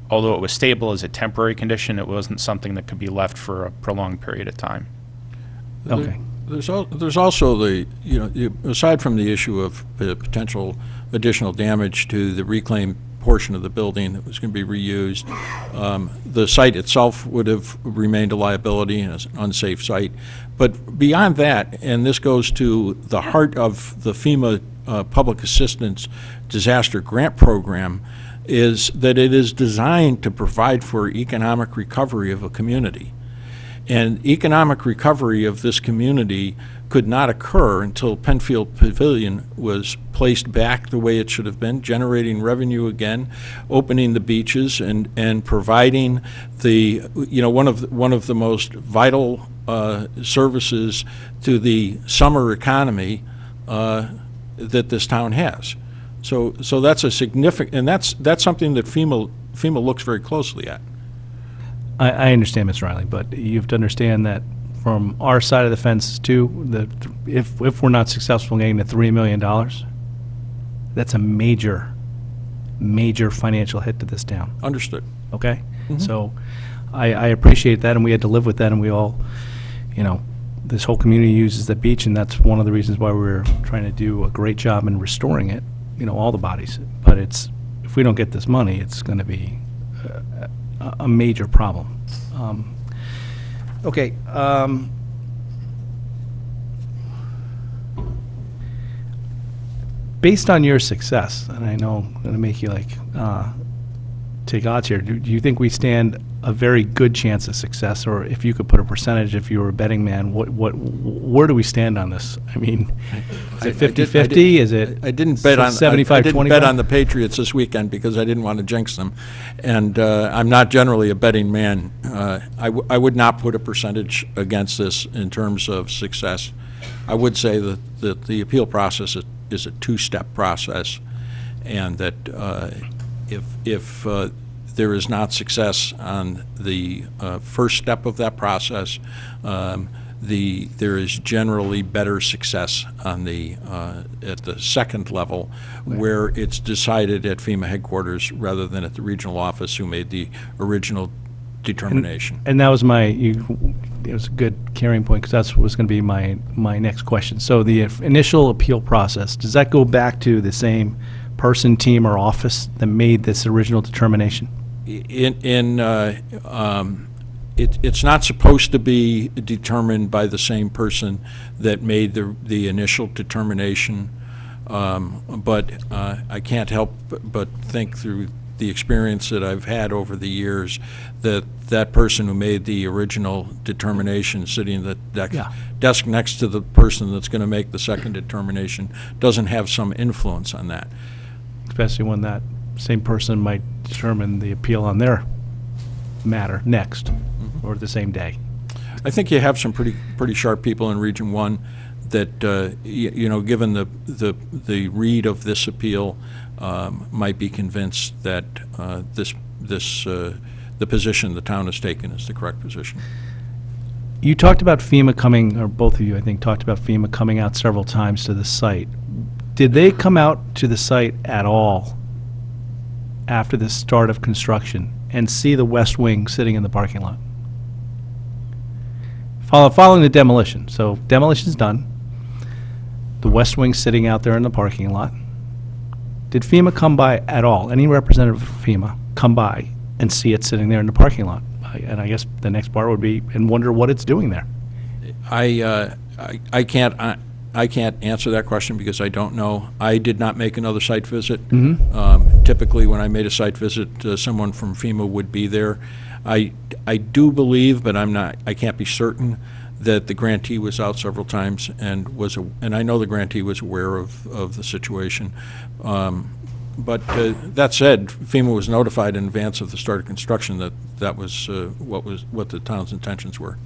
Speaker 5: although it was stable as a temporary condition, it wasn't something that could be left for a prolonged period of time.
Speaker 11: Okay.
Speaker 6: There's also aside from the issue of potential additional damage to the reclaimed portion of the building that was going to be reused, the site itself would have remained a liability and an unsafe site. But beyond that, and this goes to the heart of the FEMA Public Assistance Disaster Grant Program, is that it is designed to provide for economic recovery of a community. And economic recovery of this community could not occur until Penfield Pavilion was placed back the way it should have been, generating revenue again, opening the beaches, and providing the one of the most vital services to the summer economy that this town has. So that's a significant, and that's something that FEMA looks very closely at.
Speaker 11: I understand, Mr. Riley, but you have to understand that from our side of the fence too, that if we're not successful in getting the $3 million, that's a major financial hit to this town.
Speaker 6: Understood.
Speaker 11: Okay? So I appreciate that, and we had to live with that, and we all, this whole community uses the beach, and that's one of the reasons why we're trying to do a great job in restoring it, all the bodies. But if we don't get this money, it's going to be a major problem. Okay. Based on your success, and I know I'm going to make you take odds here, do you think we stand a very good chance of success, or if you could put a percentage, if you were a betting man, where do we stand on this? I mean, is it 50-50? Is it
Speaker 6: I didn't bet on
Speaker 11: 75-25?
Speaker 6: I didn't bet on the Patriots this weekend because I didn't want to jinx them, and I'm not generally a betting man. I would not put a percentage against this in terms of success. I would say that the appeal process is a two-step process, and that if there is not success on the first step of that process, there is generally better success on at the second level, where it's decided at FEMA headquarters rather than at the regional office who made the original determination.
Speaker 11: And that was it was a good carrying point, because that was going to be my next question. So the initial appeal process, does that go back to the same person, team, or office that made this original determination?
Speaker 6: It's not supposed to be determined by the same person that made the initial determination, but I can't help but think through the experience that I've had over the years that person who made the original determination, sitting at the desk next to the person that's going to make the second determination, doesn't have some influence on that.
Speaker 11: Especially when that same person might determine the appeal on their matter next, or the same day.
Speaker 6: I think you have some pretty sharp people in Region 1 that, given the read of this appeal, might be convinced that the position the town has taken is the correct position.
Speaker 11: You talked about FEMA coming, or both of you, I think, talked about FEMA coming out several times to the site. Did they come out to the site at all after the start of construction and see the west wing sitting in the parking lot? Following the demolition. So demolition's done. The west wing sitting out there in the parking lot. Did FEMA come by at all? Any representative of FEMA come by and see it sitting there in the parking lot? And I guess the next part would be, and wonder what it's doing there.
Speaker 6: I can't answer that question because I don't know. I did not make another site visit. Typically, when I made a site visit, someone from FEMA would be there. I do believe, but I can't be certain, that the grantee was out several times and I know the grantee was aware of the situation. But that said, FEMA was notified in advance of the start of construction that was what the town's intentions were.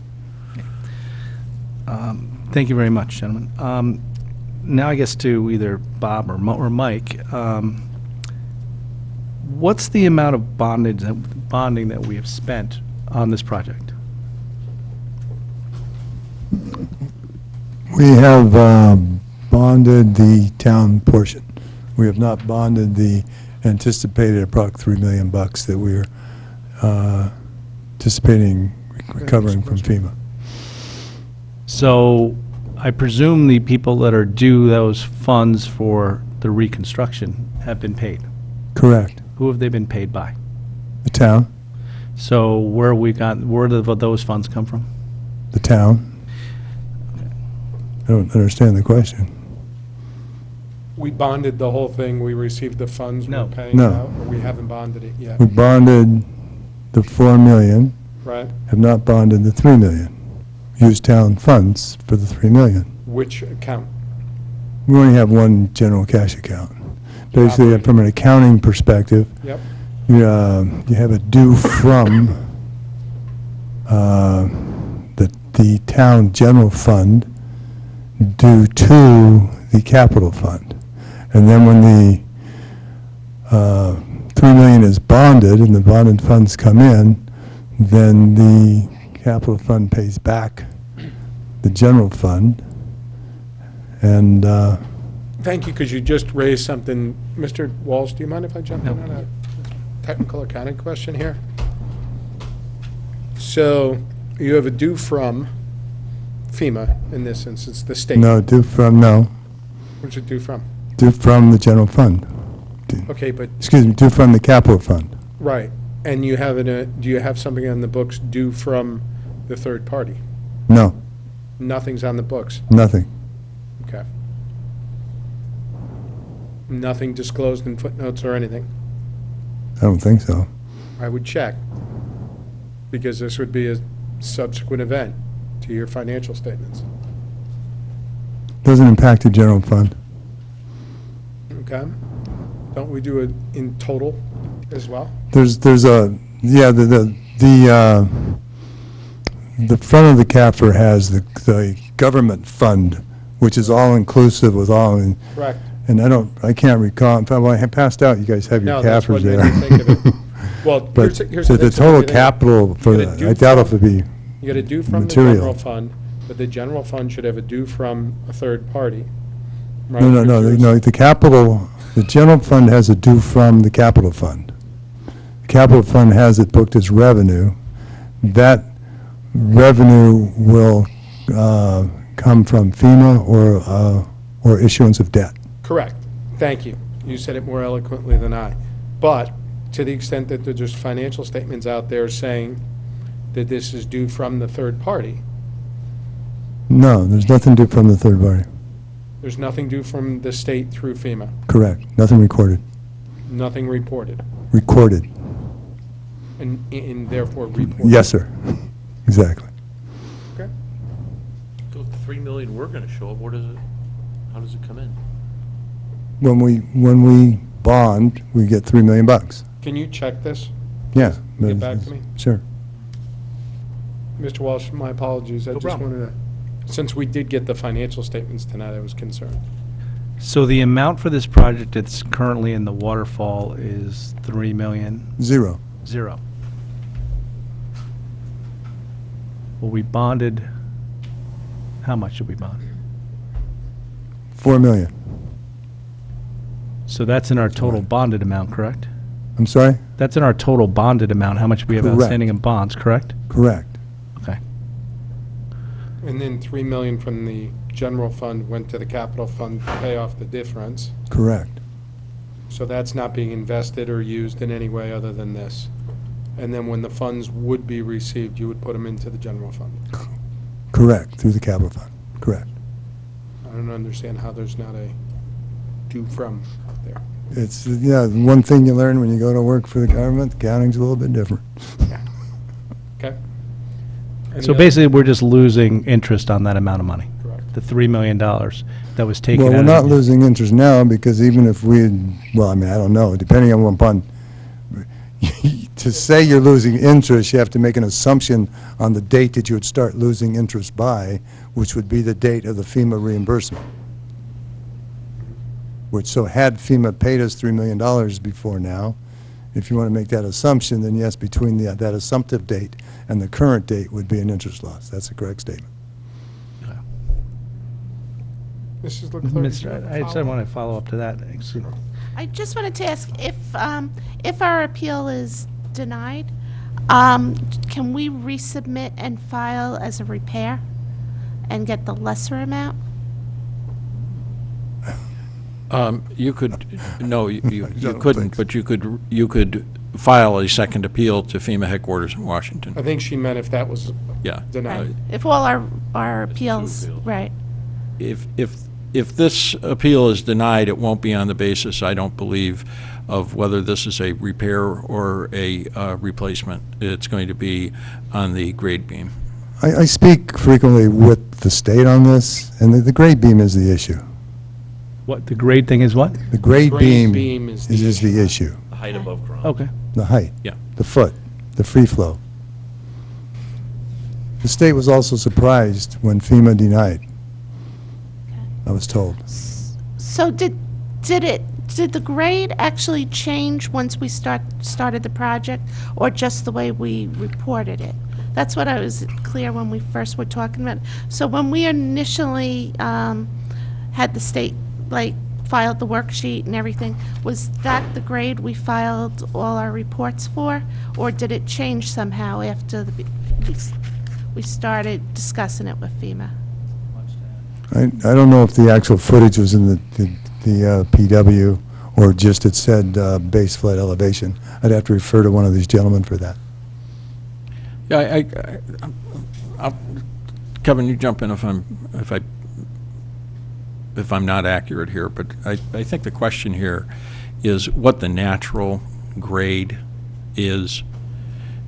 Speaker 11: Thank you very much, gentlemen. Now I guess to either Bob or Mike, what's the amount of bonding that we have spent on this project?
Speaker 3: We have bonded the town portion. We have not bonded the anticipated approx $3 million that we are anticipating recovering from FEMA.
Speaker 11: So I presume the people that are due those funds for the reconstruction have been paid.
Speaker 3: Correct.
Speaker 11: Who have they been paid by?
Speaker 3: The town,
Speaker 11: So where do those funds come from?
Speaker 3: the town. I don't understand the question.
Speaker 1: We bonded the whole thing, we received the funds, we're
Speaker 11: No.
Speaker 1: paying
Speaker 3: No.
Speaker 1: out, or we haven't bonded it yet,
Speaker 3: We bonded the 4 million,
Speaker 1: right?
Speaker 3: have not bonded the 3 million. Used town funds for the 3 million.
Speaker 1: Which account?
Speaker 3: We only have one general cash account. Basically, from an accounting perspective,
Speaker 1: Yep,
Speaker 3: you have a due from the town general fund due to the capital fund. And then when the 3 million is bonded and the bonded funds come in, then the capital fund pays back the general fund. And
Speaker 1: thank you, because you just raised something. Mr. Walsh, do you mind if I jump in on a technical accounting question here? So you have a due from FEMA, in this instance, the state.
Speaker 3: no, due from the general fund.
Speaker 1: Okay, but,
Speaker 3: Excuse me, due from the capital fund.
Speaker 1: right, and you have do you have something on the books due from the third party?
Speaker 3: No,
Speaker 1: Nothing's on the books,
Speaker 3: nothing.
Speaker 1: okay. Nothing disclosed in footnotes or anything?
Speaker 3: I don't think so.
Speaker 1: I would check, because this would be a subsequent event to your financial statements,
Speaker 3: Doesn't impact the general fund.
Speaker 1: okay? Don't we do it in total as well?
Speaker 3: There's yeah, the front of the CAFR has the government fund, which is all inclusive with all,
Speaker 1: Correct.
Speaker 3: and I can't recall, in fact, when I passed out, you guys have your
Speaker 1: No, that's what
Speaker 3: CAFRs
Speaker 1: made
Speaker 3: there.
Speaker 1: me think of it. Well,
Speaker 3: But
Speaker 1: here's
Speaker 3: the
Speaker 1: that's
Speaker 3: total
Speaker 1: what you
Speaker 3: capital for,
Speaker 1: You gotta do
Speaker 3: I doubt if
Speaker 1: from-
Speaker 3: it'd be,
Speaker 1: You got a due from the
Speaker 3: material.
Speaker 1: general fund, but the general fund should have a due from a third party. right?
Speaker 3: no,
Speaker 1: Which is-
Speaker 3: the capital, the general fund has a due from the capital fund. The capital fund has it booked as revenue. That revenue will come from FEMA or issuance of debt.
Speaker 1: Correct. Thank you. You said it more eloquently than I. But to the extent that there's just financial statements out there saying that this is due from the third party,
Speaker 3: No, there's nothing due from the third party.
Speaker 1: there's nothing due from the state through FEMA,
Speaker 3: Correct. Nothing recorded.
Speaker 1: nothing reported,
Speaker 3: Recorded.
Speaker 1: and therefore reported.
Speaker 3: Yes, sir. Exactly.
Speaker 1: Okay.
Speaker 2: The 3 million we're gonna show up, where does it, how does it come in?
Speaker 3: When we bond, we get $3 million.
Speaker 1: Can you check this?
Speaker 3: Yeah.
Speaker 1: Get back to me?
Speaker 3: Sure.
Speaker 1: Mr. Walsh, my apologies. I
Speaker 2: No
Speaker 1: just
Speaker 2: problem.
Speaker 1: wanted to, since we did get the financial statements tonight, I was concerned.
Speaker 11: So the amount for this project that's currently in the waterfall is 3 million,
Speaker 3: Zero.
Speaker 11: zero. Well, we bonded, how much did we bond?
Speaker 3: $4 million.
Speaker 11: So that's in our total bonded amount, correct?
Speaker 3: I'm sorry?
Speaker 11: That's in our total bonded amount, how much we have
Speaker 3: Correct.
Speaker 11: outstanding in bonds, correct?
Speaker 3: Correct.
Speaker 11: Okay.
Speaker 1: And then 3 million from the general fund went to the capital fund to pay off the difference.
Speaker 3: Correct.
Speaker 1: So that's not being invested or used in any way other than this. And then when the funds would be received, you would put them into the general fund.
Speaker 3: Correct. Through the capital fund. Correct.
Speaker 1: I don't understand how there's not a due from out there.
Speaker 3: It's, yeah, one thing you learn when you go to work for the government, accounting's a little bit different.
Speaker 1: Okay? Any
Speaker 11: So
Speaker 1: other-
Speaker 11: basically, we're just losing interest on that amount of money,
Speaker 1: Correct.
Speaker 11: the $3 million that was taken out
Speaker 3: Well, we're
Speaker 11: of
Speaker 3: not
Speaker 11: the-
Speaker 3: losing interest now because even if we, well, I mean, I don't know, depending on upon, to say you're losing interest, you have to make an assumption on the date that you would start losing interest by, which would be the date of the FEMA reimbursement. Which, so had FEMA paid us $3 million before now, if you want to make that assumption, then yes, between that assumptive date and the current date would be an interest loss. That's a correct statement.
Speaker 1: Mrs. Leclerc, do you have
Speaker 11: Mr.
Speaker 1: a
Speaker 11: I just
Speaker 1: follow-up?
Speaker 11: want to follow up to that.
Speaker 8: I just wanted to ask if our appeal is denied, Can we resubmit and file as a repair and get the lesser amount?
Speaker 6: You could, no, you couldn't, but you could file a second appeal to FEMA headquarters in Washington.
Speaker 1: I think she meant if that was
Speaker 6: Yeah.
Speaker 1: denied.
Speaker 8: If all our appeals, right.
Speaker 6: If this appeal is denied, it won't be on the basis, I don't believe, of whether this is a repair or a replacement. It's going to be on the grade beam.
Speaker 3: I speak frequently with the state on this, and the grade beam is the issue.
Speaker 11: What, the grade thing is what?
Speaker 3: The grade
Speaker 1: Grade
Speaker 3: beam
Speaker 1: beam is
Speaker 3: is
Speaker 1: the
Speaker 3: the issue.
Speaker 2: The height above ground.
Speaker 11: Okay.
Speaker 3: The height.
Speaker 6: Yeah.
Speaker 3: The foot, the free flow. The state was also surprised when FEMA denied, I was told.
Speaker 8: So did the grade actually change once we started the project, or just the way we reported it? That's what I was clear when we first were talking about. So when we initially had the state, filed the worksheet and everything, was that the grade we filed all our reports for? Or did it change somehow after we started discussing it with FEMA?
Speaker 3: I don't know if the actual footage was in the PW or just it said base flood elevation. I'd have to refer to one of these gentlemen for that.
Speaker 6: Yeah, Kevin, you jump in if I'm not accurate here, but I think the question here is what the natural grade is.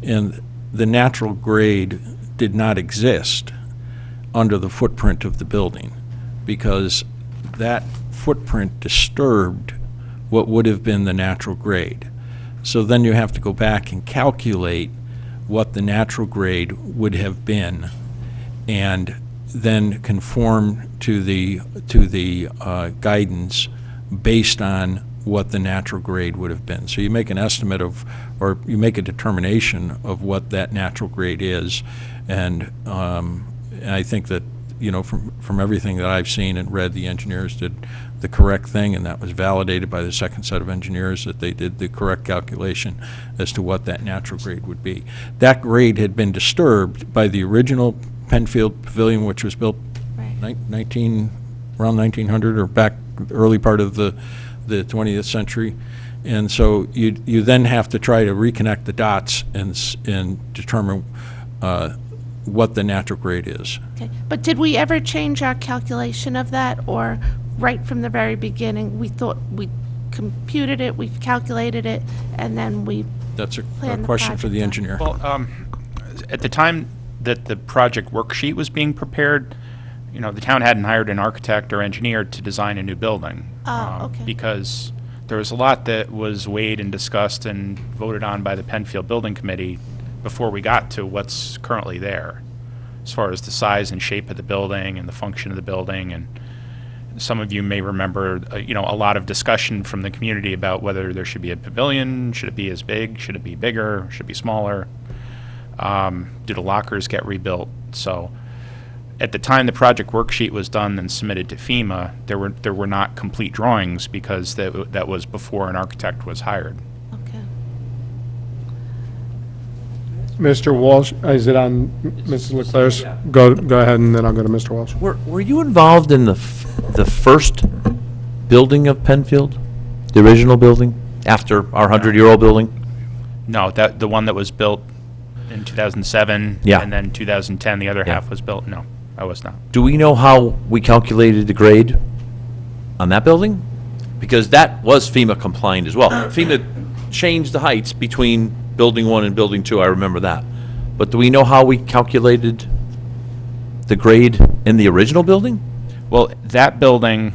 Speaker 6: And the natural grade did not exist under the footprint of the building, because that footprint disturbed what would have been the natural grade. So then you have to go back and calculate what the natural grade would have been, and then conform to the guidance based on what the natural grade would have been. So you make an estimate of, or you make a determination of what that natural grade is, and I think that, from everything that I've seen and read, the engineers did the correct thing, and that was validated by the second set of engineers, that they did the correct calculation as to what that natural grade would be. That grade had been disturbed by the original Penfield Pavilion, which was built
Speaker 8: Right.
Speaker 6: around 1900, or back early part of the 20th century. And so you then have to try to reconnect the dots and determine what the natural grade is.
Speaker 8: Okay, but did we ever change our calculation of that, or right from the very beginning, we thought we computed it, we calculated it, and then we
Speaker 6: That's a
Speaker 8: Plan the
Speaker 6: question for the
Speaker 8: project
Speaker 6: engineer.
Speaker 5: Well, at the time that the project worksheet was being prepared, the town hadn't hired an architect or engineer to design a new building.
Speaker 8: Okay.
Speaker 5: Because there was a lot that was weighed and discussed and voted on by the Penfield Building Committee before we got to what's currently there, as far as the size and shape of the building and the function of the building. And some of you may remember, a lot of discussion from the community about whether there should be a pavilion, should it be as big, should it be bigger, should it be smaller, do the lockers get rebuilt? So at the time the project worksheet was done and submitted to FEMA, there were not complete drawings, because that was before an architect was hired.
Speaker 8: okay.
Speaker 1: Mr. Walsh, is it on Mrs. Leclerc's? Go ahead, and then I'll go to Mr. Walsh.
Speaker 2: Were you involved in the first building of Penfield? The original building, after our 100-year-old building?
Speaker 5: No, the one that was built in 2007.
Speaker 2: Yeah.
Speaker 5: And then 2010, the other
Speaker 2: Yeah.
Speaker 5: half was built. No, I was not.
Speaker 2: Do we know how we calculated the grade on that building? Because that was FEMA compliant as well. FEMA changed the heights between Building 1 and Building 2, I remember that. But do we know how we calculated the grade in the original building?
Speaker 5: Well, that building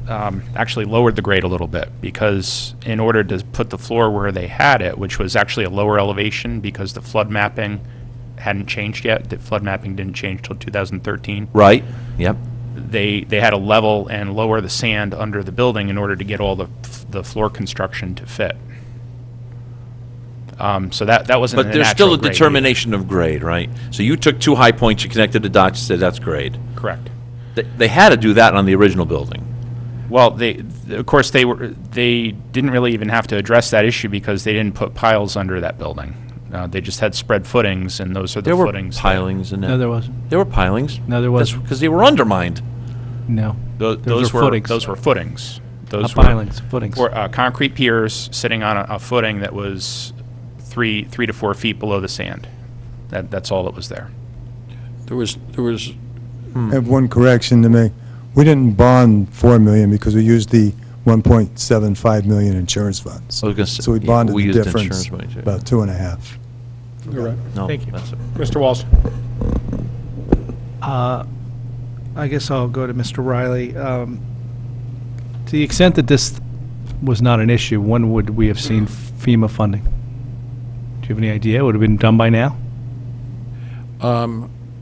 Speaker 5: actually lowered the grade a little bit, because in order to put the floor where they had it, which was actually a lower elevation because the flood mapping hadn't changed yet, the flood mapping didn't change till 2013.
Speaker 2: Right, yep.
Speaker 5: They had to level and lower the sand under the building in order to get all the floor construction to fit. So that wasn't
Speaker 2: But
Speaker 5: a
Speaker 2: there's still
Speaker 5: natural
Speaker 2: a
Speaker 5: grade.
Speaker 2: determination of grade, right? So you took two high points, you connected the dots, you said that's grade.
Speaker 5: Correct.
Speaker 2: They had to do that on the original building.
Speaker 5: Well, of course, they didn't really even have to address that issue, because they didn't put piles under that building. They just had spread footings, and those are the
Speaker 2: There were
Speaker 5: footings. that-
Speaker 2: pilings in it.
Speaker 11: No, there wasn't.
Speaker 2: There were pilings.
Speaker 11: No, there wasn't.
Speaker 2: Because they were undermined.
Speaker 11: No.
Speaker 5: Those
Speaker 11: were footings.
Speaker 5: Those were footings. Those
Speaker 11: Not pilings, footings.
Speaker 5: were concrete piers sitting on a footing that was 3 to 4 feet below the sand. That's all that was there.
Speaker 6: There was,
Speaker 3: I have one correction to make. We didn't bond $4 million because we used the $1.75 million insurance funds.
Speaker 2: I was gonna say,
Speaker 3: So we
Speaker 2: yeah,
Speaker 3: bonded
Speaker 2: we
Speaker 3: the
Speaker 2: used
Speaker 3: difference,
Speaker 2: insurance money, too.
Speaker 3: about 2.5.
Speaker 2: No,
Speaker 1: Thank you.
Speaker 2: that's it.
Speaker 1: Mr. Walsh?
Speaker 11: I guess I'll go to Mr. Riley. To the extent that this was not an issue, when would we have seen FEMA funding? Do you have any idea? Would it have been done by now?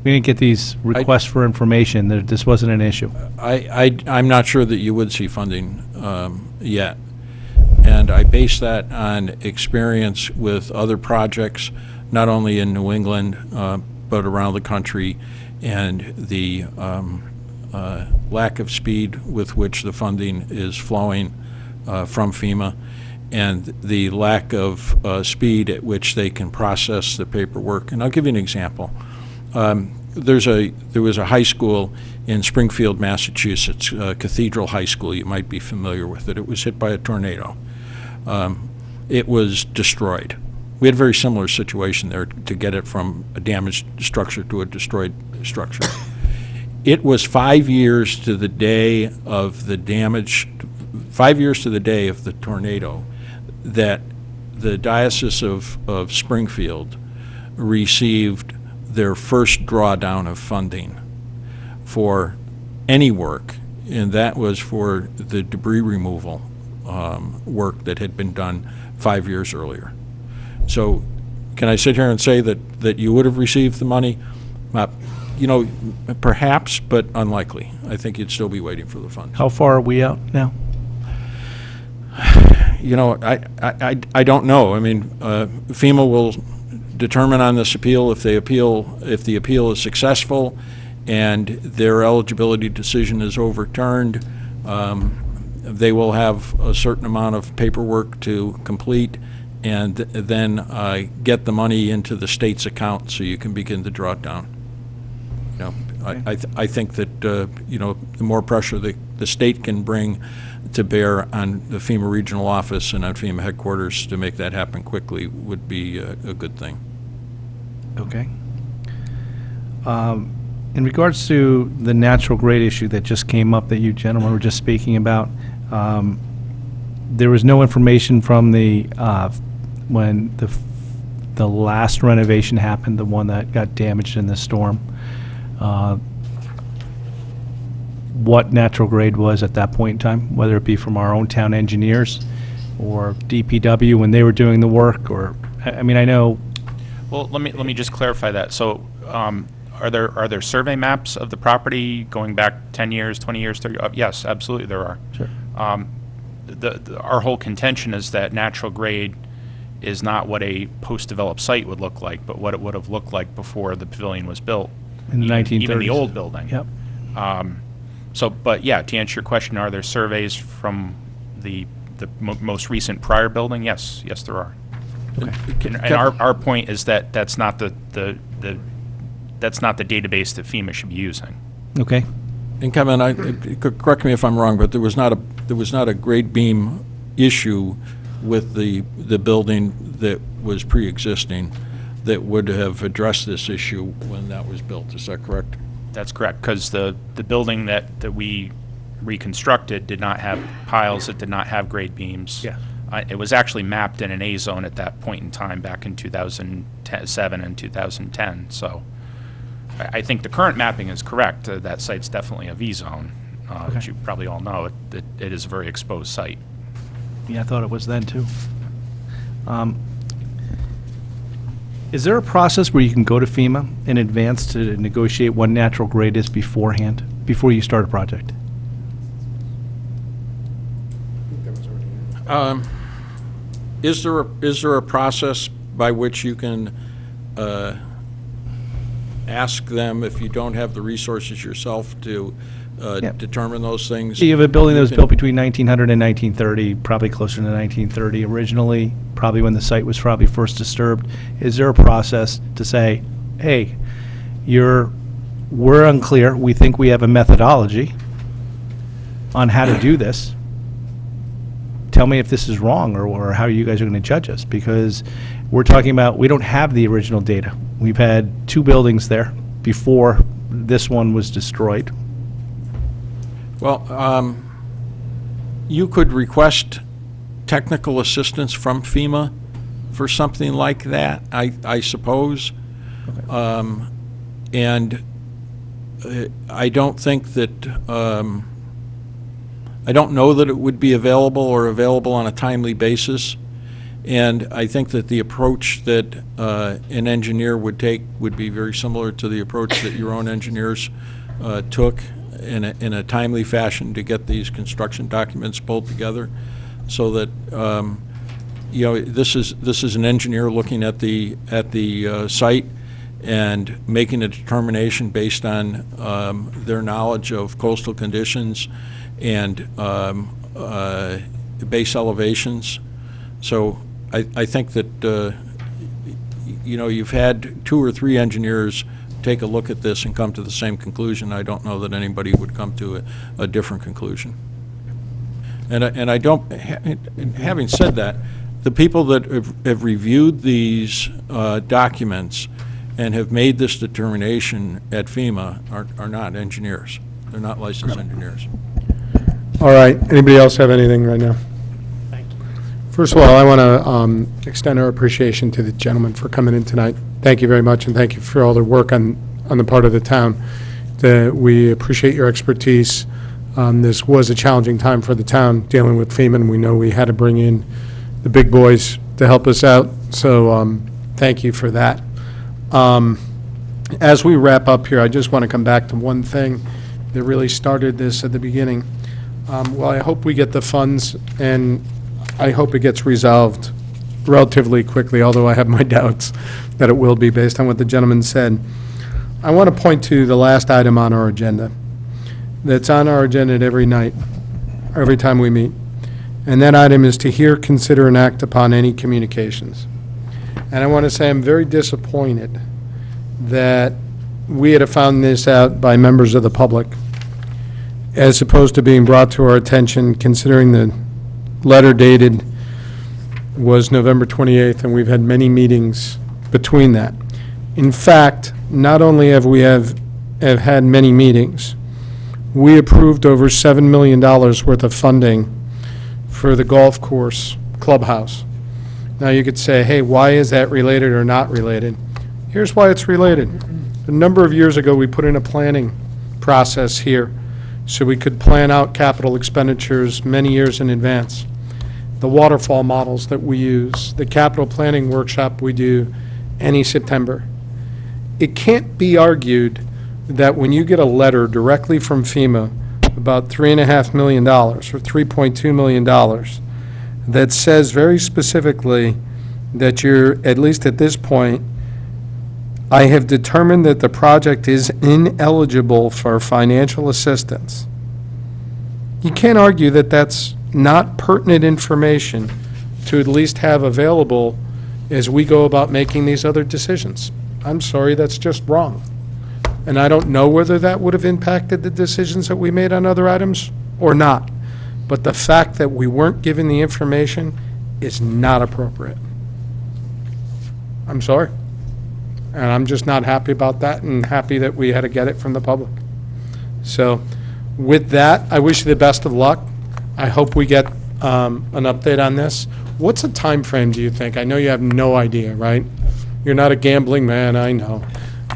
Speaker 11: We didn't get these requests for information, that this wasn't an issue.
Speaker 6: I'm not sure that you would see funding yet. And I base that on experience with other projects, not only in New England, but around the country, and the lack of speed with which the funding is flowing from FEMA, and the lack of speed at which they can process the paperwork. And I'll give you an example. There was a high school in Springfield, Massachusetts, Cathedral High School. You might be familiar with it. It was hit by a tornado. It was destroyed. We had a very similar situation there to get it from a damaged structure to a destroyed structure. It was 5 years to the day of the damage, 5 years to the day of the tornado, that the Diocese of Springfield received their first drawdown of funding for any work, and that was for the debris removal work that had been done 5 years earlier. So can I sit here and say that you would have received the money? Perhaps, but unlikely. I think you'd still be waiting for the funds.
Speaker 11: How far are we out now?
Speaker 6: I don't know. I mean, FEMA will determine on this appeal if the appeal is successful and their eligibility decision is overturned. They will have a certain amount of paperwork to complete, and then get the money into the state's account so you can begin to draw it down. I think that the more pressure the state can bring to bear on the FEMA regional office and on FEMA headquarters to make that happen quickly would be a good thing.
Speaker 11: Okay. In regards to the natural grade issue that just came up that you gentlemen were just speaking about, there was no information from when the last renovation happened, the one that got damaged in the storm, what natural grade was at that point in time, whether it be from our own town engineers or DPW when they were doing the work, or, I mean, I know.
Speaker 5: Well, let me just clarify that. So, are there survey maps of the property going back 10 years, 20 years, 30? Yes, absolutely there are.
Speaker 11: Sure.
Speaker 5: Our whole contention is that natural grade is not what a post-developed site would look like, but what it would have looked like before the pavilion was built.
Speaker 11: In the 1930s.
Speaker 5: Even the old building.
Speaker 11: Yep.
Speaker 5: But yeah, to answer your question, are there surveys from the most recent prior building? Yes, there are.
Speaker 11: Okay.
Speaker 5: And our point is that that's not the database that FEMA should be using.
Speaker 11: Okay.
Speaker 6: And Kevin, correct me if I'm wrong, but there was not a grade beam issue with the building that was pre-existing that would have addressed this issue when that was built. Is that correct?
Speaker 5: That's correct, because the building that we reconstructed did not have piles, it did not have grade beams.
Speaker 11: Yeah.
Speaker 5: It was actually mapped in an A zone at that point in time, back in 2007 and 2010. So I think the current mapping is correct. That site's definitely a V zone, which you probably all know. It is a very exposed site.
Speaker 11: Yeah, I thought it was then, too. Is there a process where you can go to FEMA in advance to negotiate what natural grade is beforehand, before you start a project?
Speaker 6: Is there a process by which you can ask them, if you don't have the resources yourself, to
Speaker 4: Yeah.
Speaker 6: determine those things.
Speaker 11: You have a building that was
Speaker 6: You can-
Speaker 11: built between 1900 and 1930, probably closer to 1930 originally, probably when the site was probably first disturbed. Is there a process to say, hey, we're unclear, we think we have a methodology on how to do this. Tell me if this is wrong, or how you guys are going to judge us, because we're talking about, we don't have the original data. We've had 2 buildings there before this one was destroyed.
Speaker 6: Well, you could request technical assistance from FEMA for something like that, I suppose. And I don't think that, I don't know that it would be available or available on a timely basis. And I think that the approach that an engineer would take would be very similar to the approach that your own engineers took in a timely fashion to get these construction documents pulled together, so that this is an engineer looking at the site and making a determination based on their knowledge of coastal conditions and base elevations. So I think that you've had 2 or 3 engineers take a look at this and come to the same conclusion. I don't know that anybody would come to a different conclusion. And I don't, having said that, the people that have reviewed these documents and have made this determination at FEMA are not engineers. They're not licensed engineers.
Speaker 1: All right, anybody else have anything right now?
Speaker 7: Thank you.
Speaker 1: First of all, I want to extend our appreciation to the gentleman for coming in tonight. Thank you very much, and thank you for all the work on the part of the town. We appreciate your expertise. This was a challenging time for the town dealing with FEMA, and we know we had to bring in the big boys to help us out, so thank you for that. As we wrap up here, I just want to come back to one thing that really started this at the beginning. Well, I hope we get the funds, and I hope it gets resolved relatively quickly, although I have my doubts that it will be based on what the gentleman said. I want to point to the last item on our agenda. That's on our agenda every night, every time we meet. And that item is to hear, consider, and act upon any communications. And I want to say I'm very disappointed that we had found this out by members of the public, as opposed to being brought to our attention, considering the letter dated was November 28th, and we've had many meetings between that. In fact, not only have we had many meetings, we approved over $7 million worth of funding for the golf course clubhouse. Now, you could say, hey, why is that related or not related? Here's why it's related. A number of years ago, we put in a planning process here so we could plan out capital expenditures many years in advance. The waterfall models that we use, the capital planning workshop we do any September. It can't be argued that when you get a letter directly from FEMA about $3.5 million or $3.2 million that says very specifically that you're, at least at this point, I have determined that the project is ineligible for financial assistance. You can't argue that that's not pertinent information to at least have available as we go about making these other decisions. I'm sorry, that's just wrong. And I don't know whether that would have impacted the decisions that we made on other items or not. But the fact that we weren't given the information is not appropriate. I'm sorry. And I'm just not happy about that, and happy that we had to get it from the public. So with that, I wish you the best of luck. I hope we get an update on this. What's a time frame, do you think? I know you have no idea, right? You're not a gambling man, I know.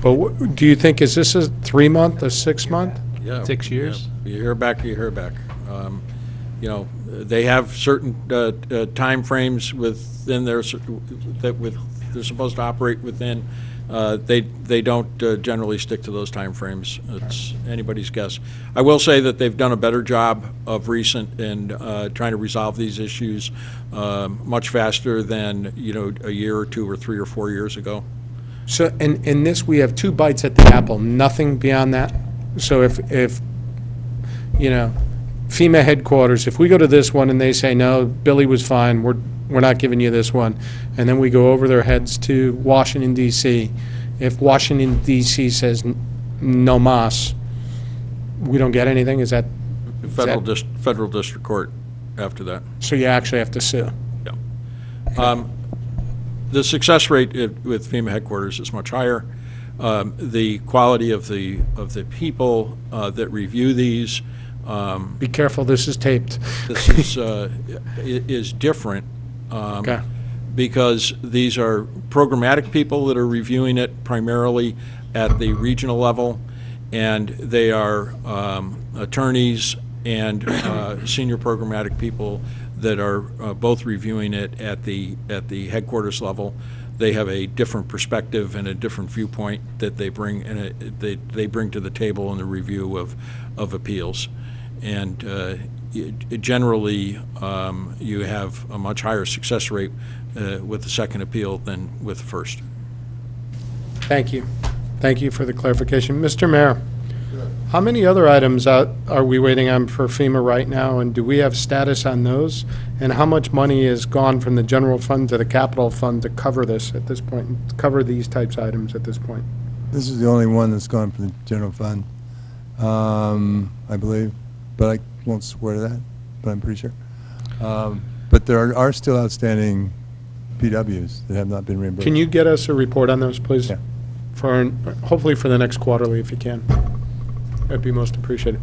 Speaker 1: But do you think, is this a 3-month, a 6-month?
Speaker 6: Yeah.
Speaker 11: 6 years?
Speaker 6: Yeah. You hear back, you hear back. They have certain timeframes within their, they're supposed to operate within. They don't generally stick to those timeframes. It's anybody's guess. I will say that they've done a better job of recent in trying to resolve these issues much faster than, a year or 2 or 3 or 4 years ago.
Speaker 1: So in this, we have 2 bites at the apple, nothing beyond that? So if you know, FEMA headquarters, if we go to this one and they say, no, Billy was fine, we're not giving you this one, and then we go over their heads to Washington DC, if Washington DC says no mas, we don't get anything, is that,
Speaker 6: Federal district court after that.
Speaker 1: so you actually have to sue?
Speaker 6: The success rate with FEMA headquarters is much higher. The quality of the people that review these,
Speaker 1: Be careful, this is taped.
Speaker 6: this is different.
Speaker 1: Okay.
Speaker 6: Because these are programmatic people that are reviewing it primarily at the regional level, and they are attorneys and senior programmatic people that are both reviewing it at the headquarters level. They have a different perspective and a different viewpoint that they bring, and they bring to the table in the review of appeals. And generally, you have a much higher success rate with the second appeal than with the first.
Speaker 1: Thank you. Thank you for the clarification. Mr. Mayor, how many other items are we waiting on for FEMA right now, and do we have status on those? And how much money has gone from the general fund to the capital fund to cover this at this point, to cover these types of items at this point?
Speaker 3: This is the only one that's gone from the general fund, I believe, but I won't swear to that, but I'm pretty sure. But there are still outstanding PWs that have not been reimbursed.
Speaker 1: Can you get us a report on those, please?
Speaker 3: Yeah.
Speaker 1: Hopefully for the next quarterly, if you can. That'd be most appreciated.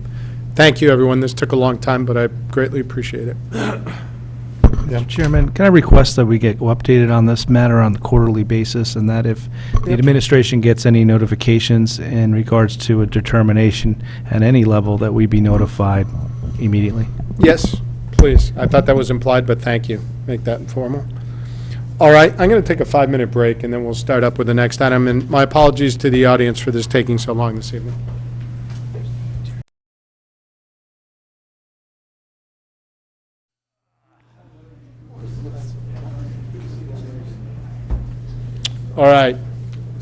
Speaker 1: Thank you, everyone. This took a long time, but I greatly appreciate it.
Speaker 11: Mr. Chairman, can I request that we get updated on this matter on the quarterly basis, and that if the administration gets any notifications in regards to a determination at any level, that we be notified immediately?
Speaker 1: Yes, please. I thought that was implied, but thank you. Make that informal. All right, I'm going to take a 5-minute break, and then we'll start up with the next item. And my apologies to the audience for this taking so long this evening. All right,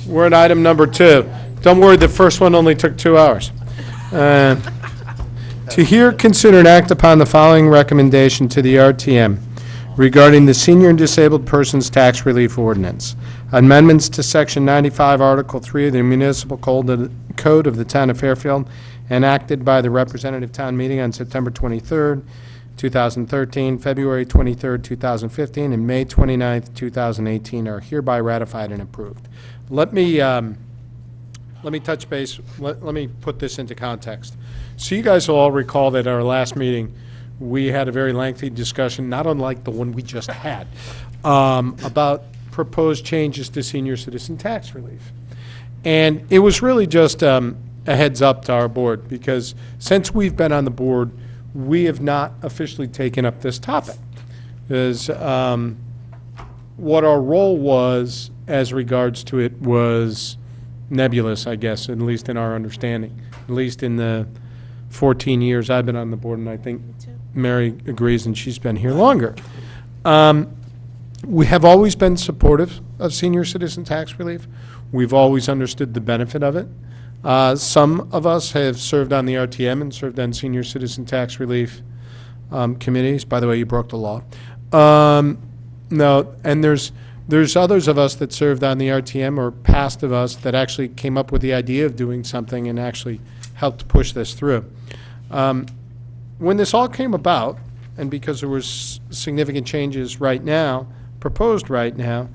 Speaker 1: we're at item number 2. Don't worry, the first one only took 2 hours. To hear, consider, and act upon the following recommendation to the RTM regarding the Senior and Disabled Persons Tax Relief Ordinance. Amendments to Section 95, Article 3 of the Municipal Code of the Town of Fairfield, enacted by the Representative Town Meeting on September 23rd, 2013, February 23rd, 2015, and May 29th, 2018 are hereby ratified and approved. Let me touch base, let me put this into context. So you guys will all recall that at our last meeting, we had a very lengthy discussion, not unlike the one we just had, about proposed changes to senior citizen tax relief. And it was really just a heads up to our board, because since we've been on the board, we have not officially taken up this topic. Because what our role was as regards to it was nebulous, I guess, at least in our understanding, at least in the 14 years I've been on the board, and I think Mary agrees, and she's been here longer. We have always been supportive of senior citizen tax relief. We've always understood the benefit of it. Some of us have served on the RTM and served on senior citizen tax relief committees. By the way, you broke the law. No, and there's others of us that served on the RTM, or past of us, that actually came up with the idea of doing something and actually helped push this through. When this all came about, and because there was significant changes right now, proposed right now,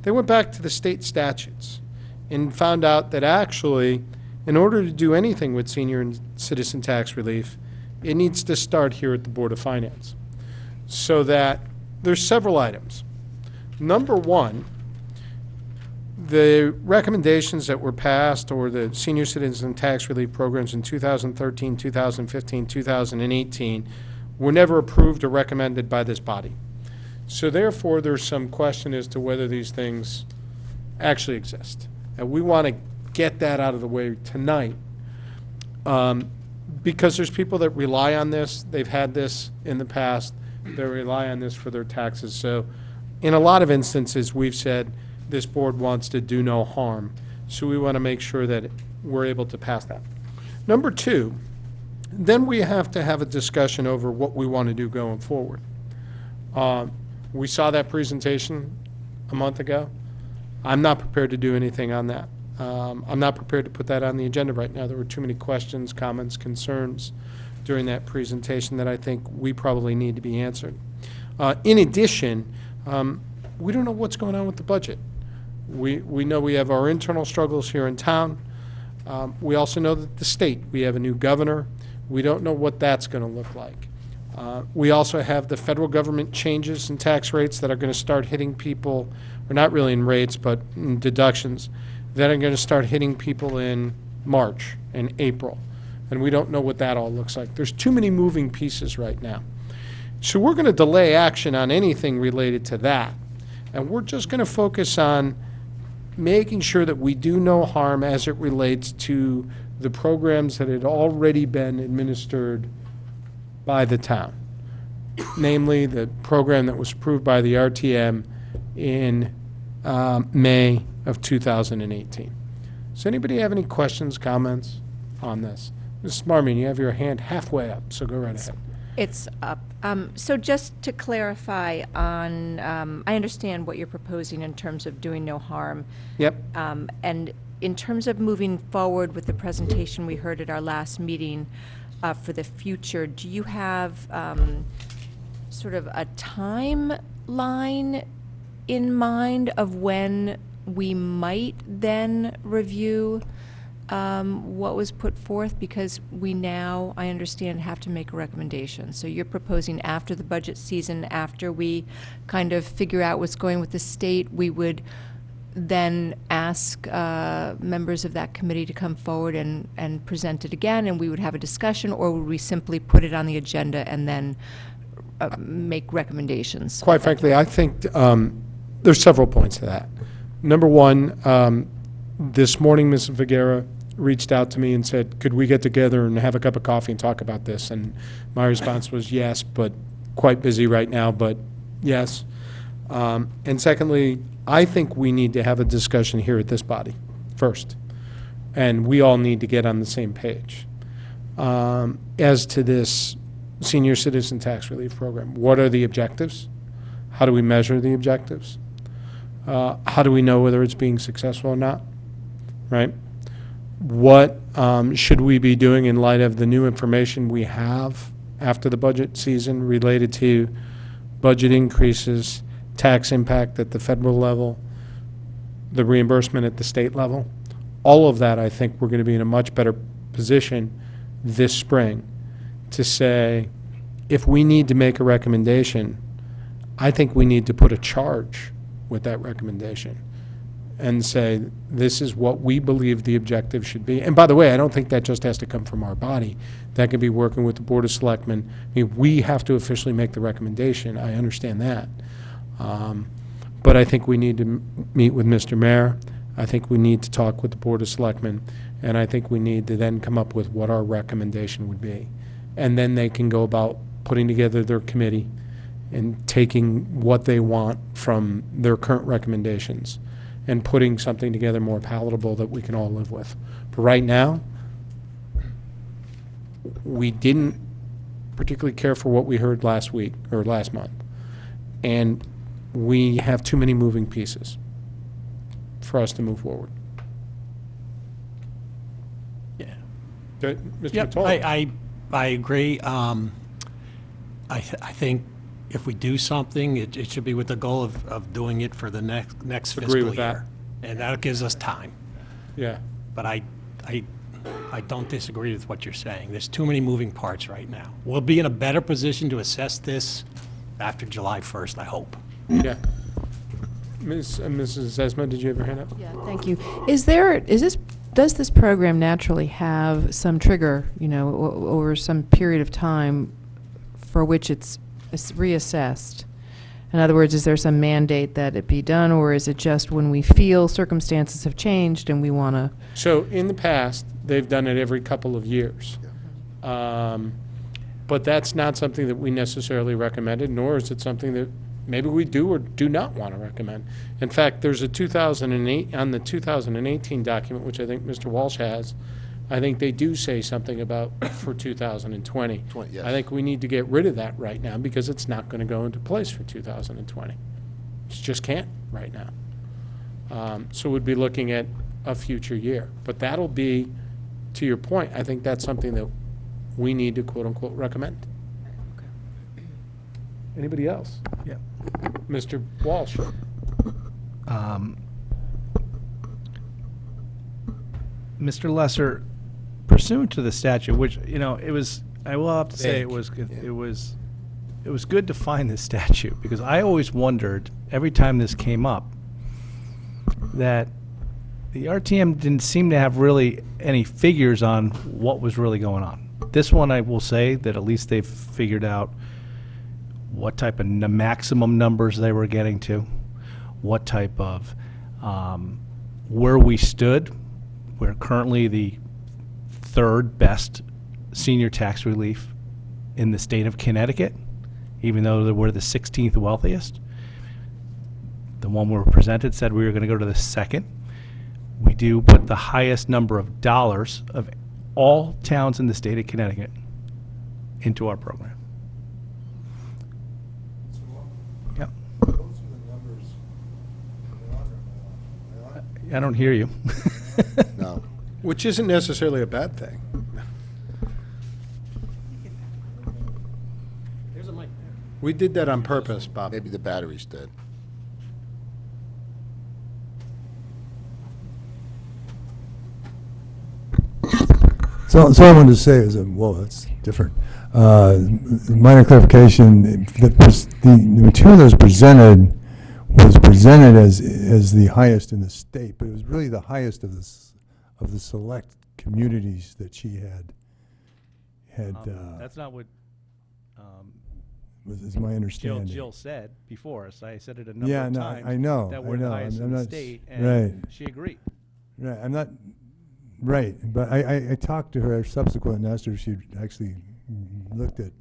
Speaker 1: they went back to the state statutes and found out that actually, in order to do anything with senior and citizen tax relief, it needs to start here at the Board of Finance. So that there's several items. Number one, the recommendations that were passed, or the senior citizen tax relief programs in 2013, 2015, 2018, were never approved or recommended by this body. So therefore, there's some question as to whether these things actually exist. And we want to get that out of the way tonight, because there's people that rely on this. They've had this in the past. They rely on this for their taxes. So in a lot of instances, we've said this board wants to do no harm. So we want to make sure that we're able to pass that. Number two, then we have to have a discussion over what we want to do going forward. We saw that presentation a month ago. I'm not prepared to do anything on that. I'm not prepared to put that on the agenda right now. There were too many questions, comments, concerns during that presentation that I think we probably need to be answered. In addition, we don't know what's going on with the budget. We know we have our internal struggles here in town. We also know that the state, we have a new governor. We don't know what that's going to look like. We also have the federal government changes in tax rates that are going to start hitting people, or not really in rates, but in deductions, that are going to start hitting people in March and April. And we don't know what that all looks like. There's too many moving pieces right now. So we're going to delay action on anything related to that. And we're just going to focus on making sure that we do no harm as it relates to the programs that had already been administered by the town. Namely, the program that was approved by the RTM in May of 2018. Does anybody have any questions, comments on this? Mrs. Marmion, you have your hand halfway up, so go right ahead.
Speaker 9: It's up. So just to clarify on, I understand what you're proposing in terms of doing no harm.
Speaker 1: Yep.
Speaker 9: And in terms of moving forward with the presentation we heard at our last meeting for the future, do you have sort of a timeline in mind of when we might then review what was put forth? Because we now, I understand, have to make a recommendation. So you're proposing after the budget season, after we kind of figure out what's going with the state, we would then ask members of that committee to come forward and present it again, and we would have a discussion, or would we simply put it on the agenda and then make recommendations?
Speaker 1: Quite frankly, I think there's several points to that. Number one, this morning, Ms. Vigera reached out to me and said, could we get together and have a cup of coffee and talk about this? And my response was yes, but quite busy right now, but yes. And secondly, I think we need to have a discussion here at this body first. And we all need to get on the same page. As to this senior citizen tax relief program, what are the objectives? How do we measure the objectives? How do we know whether it's being successful or not? Right? What should we be doing in light of the new information we have after the budget season related to budget increases, tax impact at the federal level, the reimbursement at the state level? All of that, I think we're going to be in a much better position this spring to say, if we need to make a recommendation, I think we need to put a charge with that recommendation and say, this is what we believe the objective should be. And by the way, I don't think that just has to come from our body. That could be working with the Board of Selectmen. I mean, we have to officially make the recommendation. I understand that. But I think we need to meet with Mr. Mayor. I think we need to talk with the Board of Selectmen. And I think we need to then come up with what our recommendation would be. And then they can go about putting together their committee and taking what they want from their current recommendations and putting something together more palatable that we can all live with. But right now, we didn't particularly care for what we heard last week or last month. And we have too many moving pieces for us to move forward.
Speaker 7: Yeah.
Speaker 1: Mr.
Speaker 7: Yep,
Speaker 1: Mottola?
Speaker 7: I agree. I think if we do something, it should be with the goal of doing it for the next
Speaker 1: Agree
Speaker 7: fiscal
Speaker 1: with that.
Speaker 7: year. And that gives us time.
Speaker 1: Yeah.
Speaker 7: But I don't disagree with what you're saying. There's too many moving parts right now. We'll be in a better position to assess this after July 1st, I hope.
Speaker 1: Yeah. Mrs. Esma, did you have your hand up?
Speaker 10: Yeah, thank you. Does this program naturally have some trigger, over some period of time for which it's reassessed? In other words, is there some mandate that it be done, or is it just when we feel circumstances have changed and we want to?
Speaker 1: So in the past, they've done it every couple of years. But that's not something that we necessarily recommended, nor is it something that maybe we do or do not want to recommend. In fact, there's a 2008, on the 2018 document, which I think Mr. Walsh has, I think they do say something about for 2020.
Speaker 12: Yes.
Speaker 1: I think we need to get rid of that right now because it's not going to go into place for 2020. It just can't right now. So we'd be looking at a future year. But that'll be, to your point, I think that's something that we need to quote-unquote recommend. Anybody else?
Speaker 11: Yeah.
Speaker 1: Mr. Walsh?
Speaker 11: Mr. Lesser, pursuant to the statute, which, you know, it was, I will have to say, it was, it was good to find this statute, because I always wondered, every time this came up, that the RTM didn't seem to have really any figures on what was really going on. This one, I will say that at least they've figured out what type of maximum numbers they were getting to, what type of, where we stood. We're currently the third best senior tax relief in the state of Connecticut, even though we're the 16th wealthiest. The one we were presented said we were going to go to the second. We do put the highest number of dollars of all towns in the state of Connecticut into our program. Yep. I don't hear you.
Speaker 12: No.
Speaker 1: Which isn't necessarily a bad thing.
Speaker 7: There's a mic there.
Speaker 1: We did that on purpose, Bob.
Speaker 12: Maybe the battery's dead.
Speaker 3: So I wanted to say is, whoa, that's different. Minor clarification, the material that was presented as the highest in the state, but it was really the highest of the select communities that she had.
Speaker 11: That's not what
Speaker 3: is my understanding.
Speaker 11: Jill said before us. I said it a number
Speaker 3: Yeah,
Speaker 11: of
Speaker 3: no,
Speaker 11: times.
Speaker 3: I know,
Speaker 11: That
Speaker 3: I
Speaker 11: we're the
Speaker 3: know.
Speaker 11: highest
Speaker 3: I'm
Speaker 11: in the
Speaker 3: not
Speaker 11: state,
Speaker 3: right.
Speaker 11: and she agreed.
Speaker 3: Right, I'm not, right, but I talked to her subsequent and asked her if she'd actually looked at,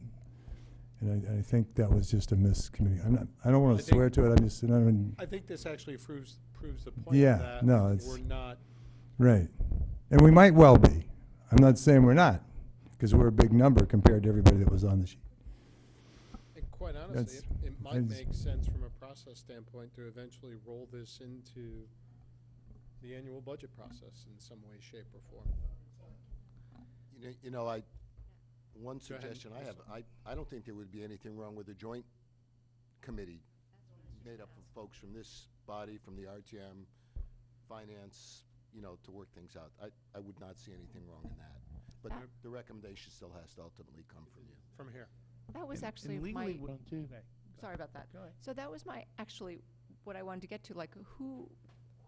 Speaker 3: and I think that was just a miscommunication. I don't want to swear to it,
Speaker 1: I think this actually proves the point
Speaker 3: Yeah,
Speaker 1: that
Speaker 3: no, it's-
Speaker 1: we're not.
Speaker 3: right. And we might well be. I'm not saying we're not, because we're a big number compared to everybody that was on the sheet.
Speaker 1: And quite honestly,
Speaker 3: That's-
Speaker 1: it might make sense from a process standpoint to eventually roll this into the annual budget process in some way, shape, or form.
Speaker 12: One
Speaker 1: Go ahead.
Speaker 12: suggestion I have, I don't think there would be anything wrong with a joint committee made up of folks from this body, from the RTM, finance, to work things out. I would not see anything wrong in that. But the recommendation still has to ultimately come from you.
Speaker 1: From here.
Speaker 9: That was actually
Speaker 11: And
Speaker 9: my,
Speaker 11: legally,
Speaker 9: sorry about that. So that was actually, what I wanted to get to, like,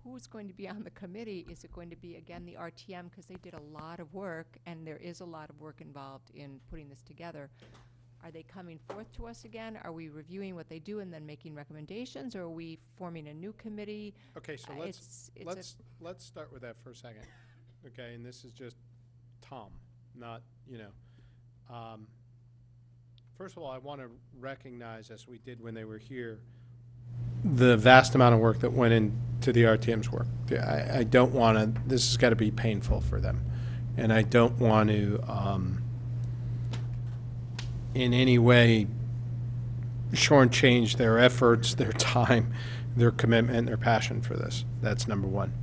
Speaker 9: who's going to be on the committee? Is it going to be, again, the RTM, because they did a lot of work, and there is a lot of work involved in putting this together. Are they coming forth to us again? Are we reviewing what they do and then making recommendations, or are we forming a new committee?
Speaker 1: Okay, so
Speaker 9: It's a-
Speaker 1: let's start with that for a second. Okay, and this is just Tom, not, first of all, I want to recognize, as we did when they were here, the vast amount of work that went into the RTM's work. I don't want to, this has got to be painful for them. And I don't want to, in any way, shortchange their efforts, their time, their commitment, their passion for this. That's number one.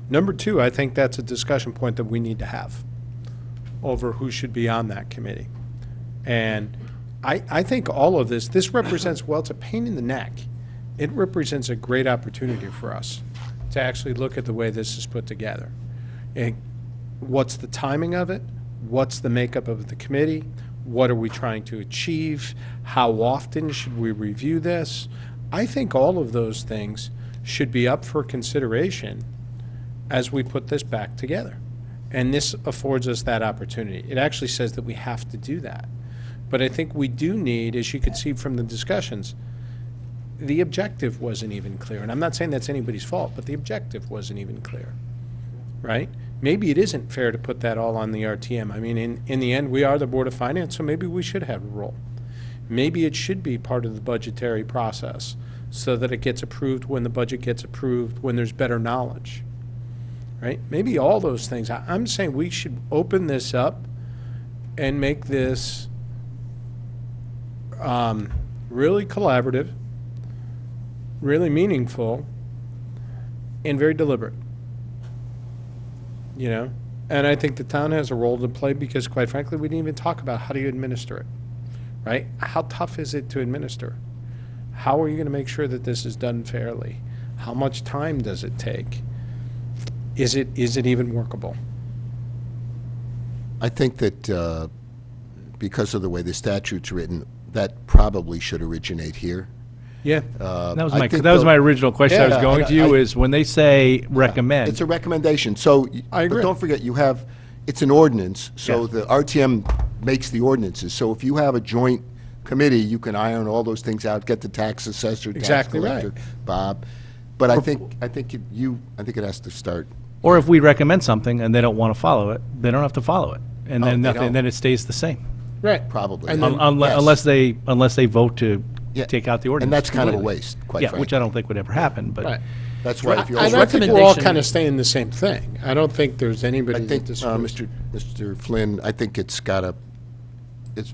Speaker 1: Number two, I think that's a discussion point that we need to have over who should be on that committee. And I think all of this represents, well, it's a pain in the neck. It represents a great opportunity for us to actually look at the way this is put together. And what's the timing of it? What's the makeup of the committee? What are we trying to achieve? How often should we review this? I think all of those things should be up for consideration as we put this back together. And this affords us that opportunity. It actually says that we have to do that. But I think we do need, as you could see from the discussions, the objective wasn't even clear. And I'm not saying that's anybody's fault, but the objective wasn't even clear, right? Maybe it isn't fair to put that all on the RTM. I mean, in the end, we are the Board of Finance, so maybe we should have a role. Maybe it should be part of the budgetary process so that it gets approved when the budget gets approved, when there's better knowledge. right? Maybe all those things. I'm saying we should open this up and make this really collaborative, really meaningful, and very deliberate. You know? And I think the town has a role to play because, quite frankly, we didn't even talk about how do you administer it, right? How tough is it to administer? How are you going to make sure that this is done fairly? How much time does it take? Is it even workable?
Speaker 12: I think that because of the way the statute's written, that probably should originate here.
Speaker 1: Yeah.
Speaker 11: That was
Speaker 12: I
Speaker 11: my,
Speaker 12: think
Speaker 11: that was
Speaker 12: the-
Speaker 11: my original question I was
Speaker 1: Yeah,
Speaker 11: going to you, is when they say recommend.
Speaker 12: It's a recommendation, so,
Speaker 1: I agree.
Speaker 12: but don't forget, it's an ordinance, so
Speaker 11: Yeah.
Speaker 12: the RTM makes the ordinances. So if you have a joint committee, you can iron all those things out, get the tax assessor, tax
Speaker 1: Exactly right.
Speaker 12: collector, Bob. But I think it has to start.
Speaker 11: Or if we recommend something and they don't want to follow it, they don't have to follow it. And
Speaker 12: Oh,
Speaker 11: then
Speaker 12: they
Speaker 11: nothing,
Speaker 12: don't.
Speaker 11: then it stays the same.
Speaker 1: Right.
Speaker 12: Probably.
Speaker 1: And then-
Speaker 12: Yes.
Speaker 11: Unless they vote to
Speaker 12: Yeah.
Speaker 11: take out the ordinance.
Speaker 12: And that's kind of a
Speaker 11: completely.
Speaker 12: waste, quite
Speaker 11: Yeah,
Speaker 12: frankly.
Speaker 11: which I don't think would ever happen, but.
Speaker 1: Right.
Speaker 12: That's why if you
Speaker 1: I
Speaker 12: also,
Speaker 1: think we're all
Speaker 2: recommendation-
Speaker 1: kind of saying the same thing. I don't think there's anybody
Speaker 12: I
Speaker 1: that
Speaker 12: think,
Speaker 1: disagrees.
Speaker 12: Mr. Flynn, I think it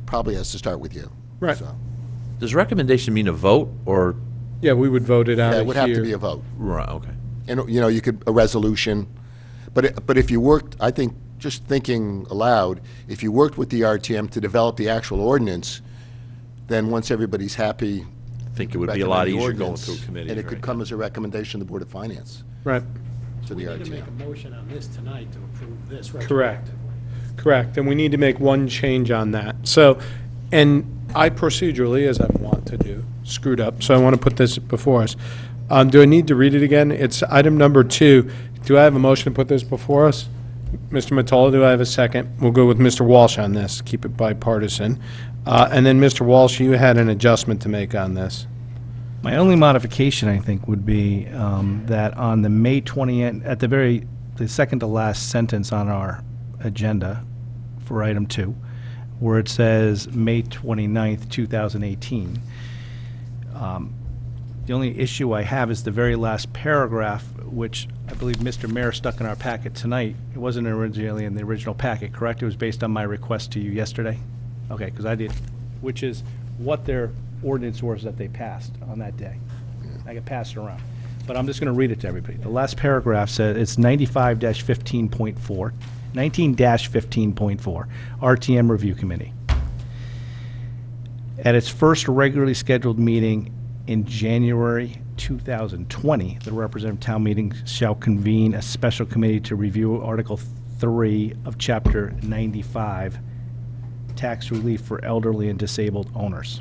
Speaker 12: probably has to start with you.
Speaker 1: Right.
Speaker 12: So,
Speaker 2: Does recommendation mean a vote, or,
Speaker 1: Yeah, we would vote it out
Speaker 12: yeah,
Speaker 1: of
Speaker 12: it would have to
Speaker 1: here.
Speaker 12: be a vote.
Speaker 2: right, okay.
Speaker 12: And, you could, a resolution, but if you worked, I think, just thinking aloud, if you worked with the RTM to develop the actual ordinance, then once everybody's happy.
Speaker 2: I think it would be a lot
Speaker 12: recommend the
Speaker 2: easier going
Speaker 12: ordinance,
Speaker 2: through committee.
Speaker 12: And it could come as a recommendation to the Board of Finance,
Speaker 1: Right.
Speaker 12: to the
Speaker 7: We need to make
Speaker 12: RTM.
Speaker 7: a motion on this tonight to approve this
Speaker 1: Correct.
Speaker 7: retroactively.
Speaker 1: Correct, and we need to make one change on that. So, and I procedurally, as I want to do, screwed up, so I want to put this before us. Do I need to read it again? It's item number 2. Do I have a motion to put this before us? Mr. Matola, do I have a second? We'll go with Mr. Walsh on this, keep it bipartisan. And then, Mr. Walsh, you had an adjustment to make on this.
Speaker 11: My only modification, I think, would be that on the May 20th, at the second to last sentence on our agenda for item 2, where it says May 29th, 2018, the only issue I have is the very last paragraph, which I believe Mr. Mayor stuck in our packet tonight. It wasn't originally in the original packet, correct? It was based on my request to you yesterday? Okay, because I did, which is what their ordinance was that they passed on that day. I could pass it around. But I'm just going to read it to everybody. The last paragraph says, it's 95-15.4, 19-15.4, RTM Review Committee. At its first regularly scheduled meeting in January 2020, the representative town meeting shall convene a special committee to review Article 3 of Chapter 95, tax relief for elderly and disabled owners.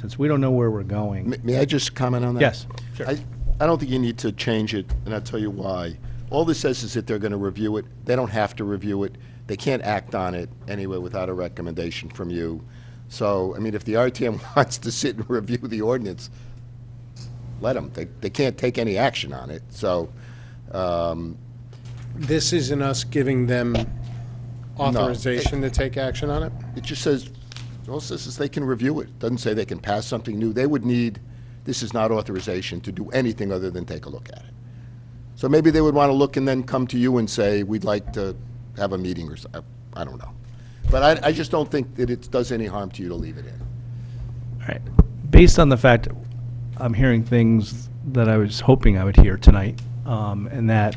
Speaker 11: Since we don't know where we're going.
Speaker 12: May I just comment on that?
Speaker 11: Yes, sure.
Speaker 12: I don't think you need to change it, and I'll tell you why. All this says is that they're going to review it. They don't have to review it. They can't act on it anyway without a recommendation from you. So, I mean, if the RTM wants to sit and review the ordinance, let them. They can't take any action on it. So,
Speaker 1: This isn't us giving them authorization to take action on it?
Speaker 12: it just says, all it says is they can review it. Doesn't say they can pass something new. They would need, this is not authorization to do anything other than take a look at it. So maybe they would want to look and then come to you and say, we'd like to have a meeting or something. I don't know. But I just don't think that it does any harm to you to leave it in.
Speaker 11: All right. Based on the fact I'm hearing things that I was hoping I would hear tonight, and that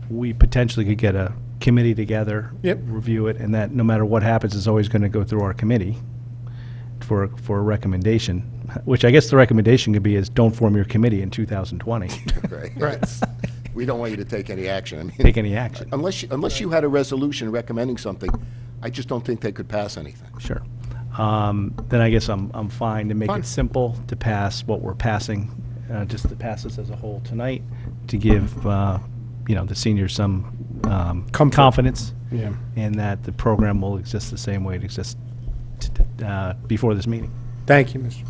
Speaker 11: we potentially could get a committee together,
Speaker 1: Yep.
Speaker 11: review it, and that no matter what happens, it's always going to go through our committee for a recommendation, which I guess the recommendation could be is don't form your committee in 2020.
Speaker 12: Right. We don't want you to take any action. I mean,
Speaker 11: Take any action.
Speaker 12: Unless you had a resolution recommending something, I just don't think they could pass anything.
Speaker 11: Sure. Then I guess I'm fine to make
Speaker 1: Fine.
Speaker 11: it simple, to pass what we're passing, just to pass this as a whole tonight, to give, the seniors some
Speaker 1: Comfort.
Speaker 11: confidence
Speaker 1: Yeah.
Speaker 11: in that the program will exist the same way it exists before this meeting.
Speaker 1: Thank you, Mr.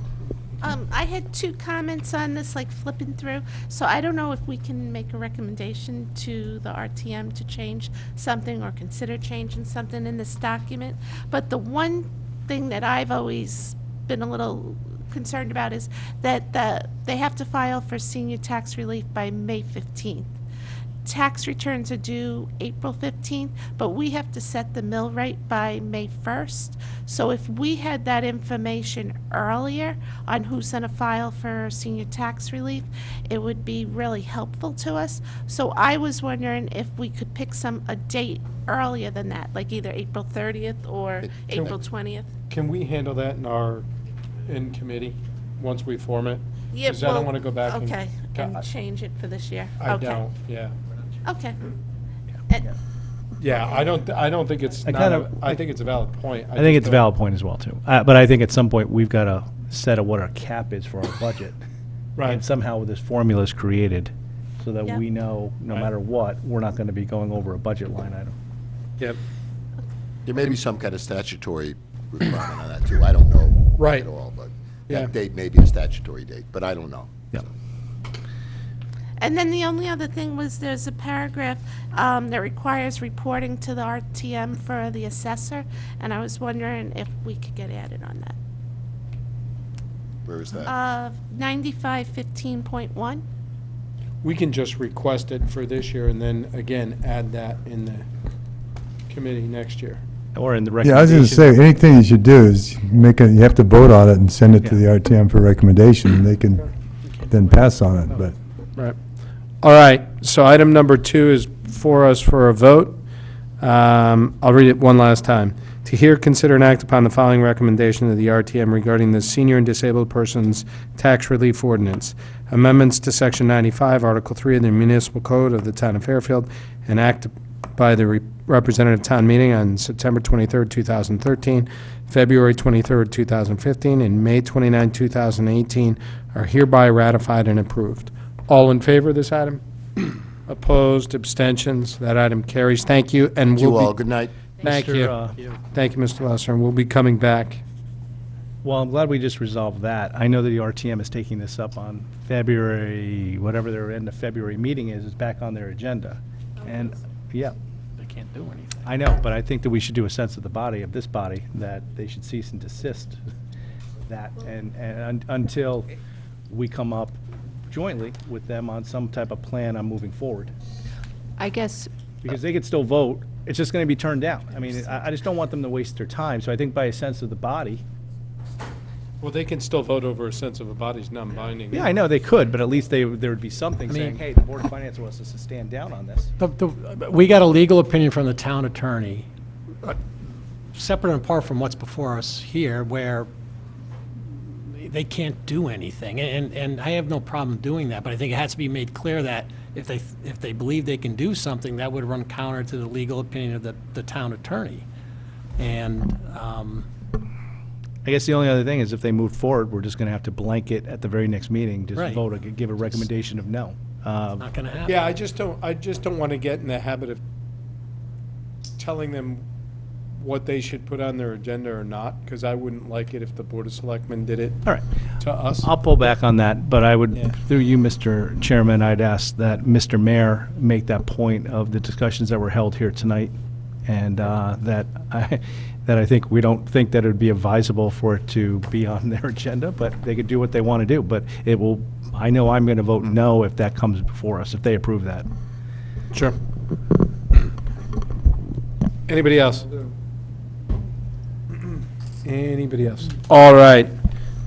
Speaker 8: I had 2 comments on this, like flipping through. So I don't know if we can make a recommendation to the RTM to change something or consider changing something in this document. But the one thing that I've always been a little concerned about is that they have to file for senior tax relief by May 15th. tax returns are due April 15th, but we have to set the mill rate by May 1st. So if we had that information earlier on who's going to file for senior tax relief, it would be really helpful to us. So I was wondering if we could pick a date earlier than that, like either April 30th or
Speaker 1: Can-
Speaker 8: April 20th.
Speaker 1: Can we handle that in committee, once we form it?
Speaker 8: Yeah,
Speaker 1: 'Cause I don't
Speaker 8: well,
Speaker 1: want to go back and...
Speaker 8: Okay, and change it for this year?
Speaker 1: I
Speaker 8: Okay.
Speaker 1: don't, yeah.
Speaker 8: Okay.
Speaker 1: Yeah, I don't think it's
Speaker 11: I
Speaker 1: not,
Speaker 11: kind
Speaker 1: a-
Speaker 11: of-
Speaker 1: I think it's a valid point.
Speaker 11: I think
Speaker 1: just
Speaker 11: it's a
Speaker 1: don't-
Speaker 11: valid point as well, too. But I think at some point, we've got to set what our cap is for our budget.
Speaker 1: Right.
Speaker 11: And somehow this formula is created so that
Speaker 8: Yep.
Speaker 11: we know, no
Speaker 1: Right.
Speaker 11: matter what, we're not going to be going over a budget line item.
Speaker 1: Yep,
Speaker 12: There may be some kind of statutory requirement on that, too. I don't know
Speaker 1: Right.
Speaker 12: at all, but
Speaker 1: Yeah.
Speaker 12: that date may be a statutory date, but I don't know.
Speaker 11: Yep.
Speaker 8: And then the only other thing was there's a paragraph that requires reporting to the RTM for the assessor, and I was wondering if we could get added on that.
Speaker 12: Where is that?
Speaker 8: 9515.1?
Speaker 1: we can just request it for this year and then, again, add that in the committee next year.
Speaker 11: Or in the
Speaker 3: Yeah, I was going to
Speaker 11: recommendation.
Speaker 3: say, anything you should do is you have to vote on it and send it to the
Speaker 11: Yeah.
Speaker 3: RTM for recommendation, and they can then pass on it, but.
Speaker 1: Right. All right, so item number 2 is for us for a vote. I'll read it one last time. To hear, consider, and act upon the following recommendation of the RTM regarding the Senior and Disabled Persons Tax Relief Ordinance. Amendments to Section 95, Article 3 of the Municipal Code of the Town of Fairfield, and act by the representative town meeting on September 23rd, 2013, February 23rd, 2015, and May 29, 2018 are hereby ratified and approved. All in favor of this item? Opposed, abstentions, that item carries. Thank you, and
Speaker 12: Thank you
Speaker 1: we'll
Speaker 12: all.
Speaker 1: be...
Speaker 12: Good night.
Speaker 1: Thank
Speaker 11: Mr.,
Speaker 1: you. Thank you, Mr. Lesser, and we'll be coming back.
Speaker 11: Well, I'm glad we just resolved that. I know that the RTM is taking this up on February, whatever their end of February meeting is back on their agenda. And, yeah. They can't do anything. I know, but I think that we should do a sense of the body, of this body, that they should cease and desist that, and until we come up jointly with them on some type of plan on moving forward.
Speaker 9: I guess,
Speaker 11: Because they could still vote, it's just going to be turned down. I mean, I just don't want them to waste their time, so I think by a sense of the body,
Speaker 1: Well, they can still vote over a sense of a body's non-binding.
Speaker 11: yeah, I know they could, but at least there would be something
Speaker 7: I mean-
Speaker 11: saying, hey, the Board of Finance wants us to stand down on this.
Speaker 7: We got a legal opinion from the town attorney, separate and apart from what's before us here, where they can't do anything. And I have no problem doing that, but I think it has to be made clear that if they believe they can do something, that would run counter to the legal opinion of the town attorney. And,
Speaker 11: I guess the only other thing is if they move forward, we're just going to have to blanket at the very next meeting, just
Speaker 7: Right.
Speaker 11: vote, give a recommendation of no.
Speaker 7: not gonna happen.
Speaker 1: Yeah, I just don't want to get in the habit of telling them what they should put on their agenda or not, because I wouldn't like it if the Board of Selectmen did it
Speaker 11: All right.
Speaker 1: to us.
Speaker 11: I'll pull back on that, but I would,
Speaker 1: Yeah.
Speaker 11: through you, Mr. Chairman, I'd ask that Mr. Mayor make that point of the discussions that were held here tonight, and that I think, we don't think that it would be advisable for it to be on their agenda, but they could do what they want to do. But it will, I know I'm going to vote no if that comes before us, if they approve that.
Speaker 1: Sure. Anybody else? Anybody else? All right,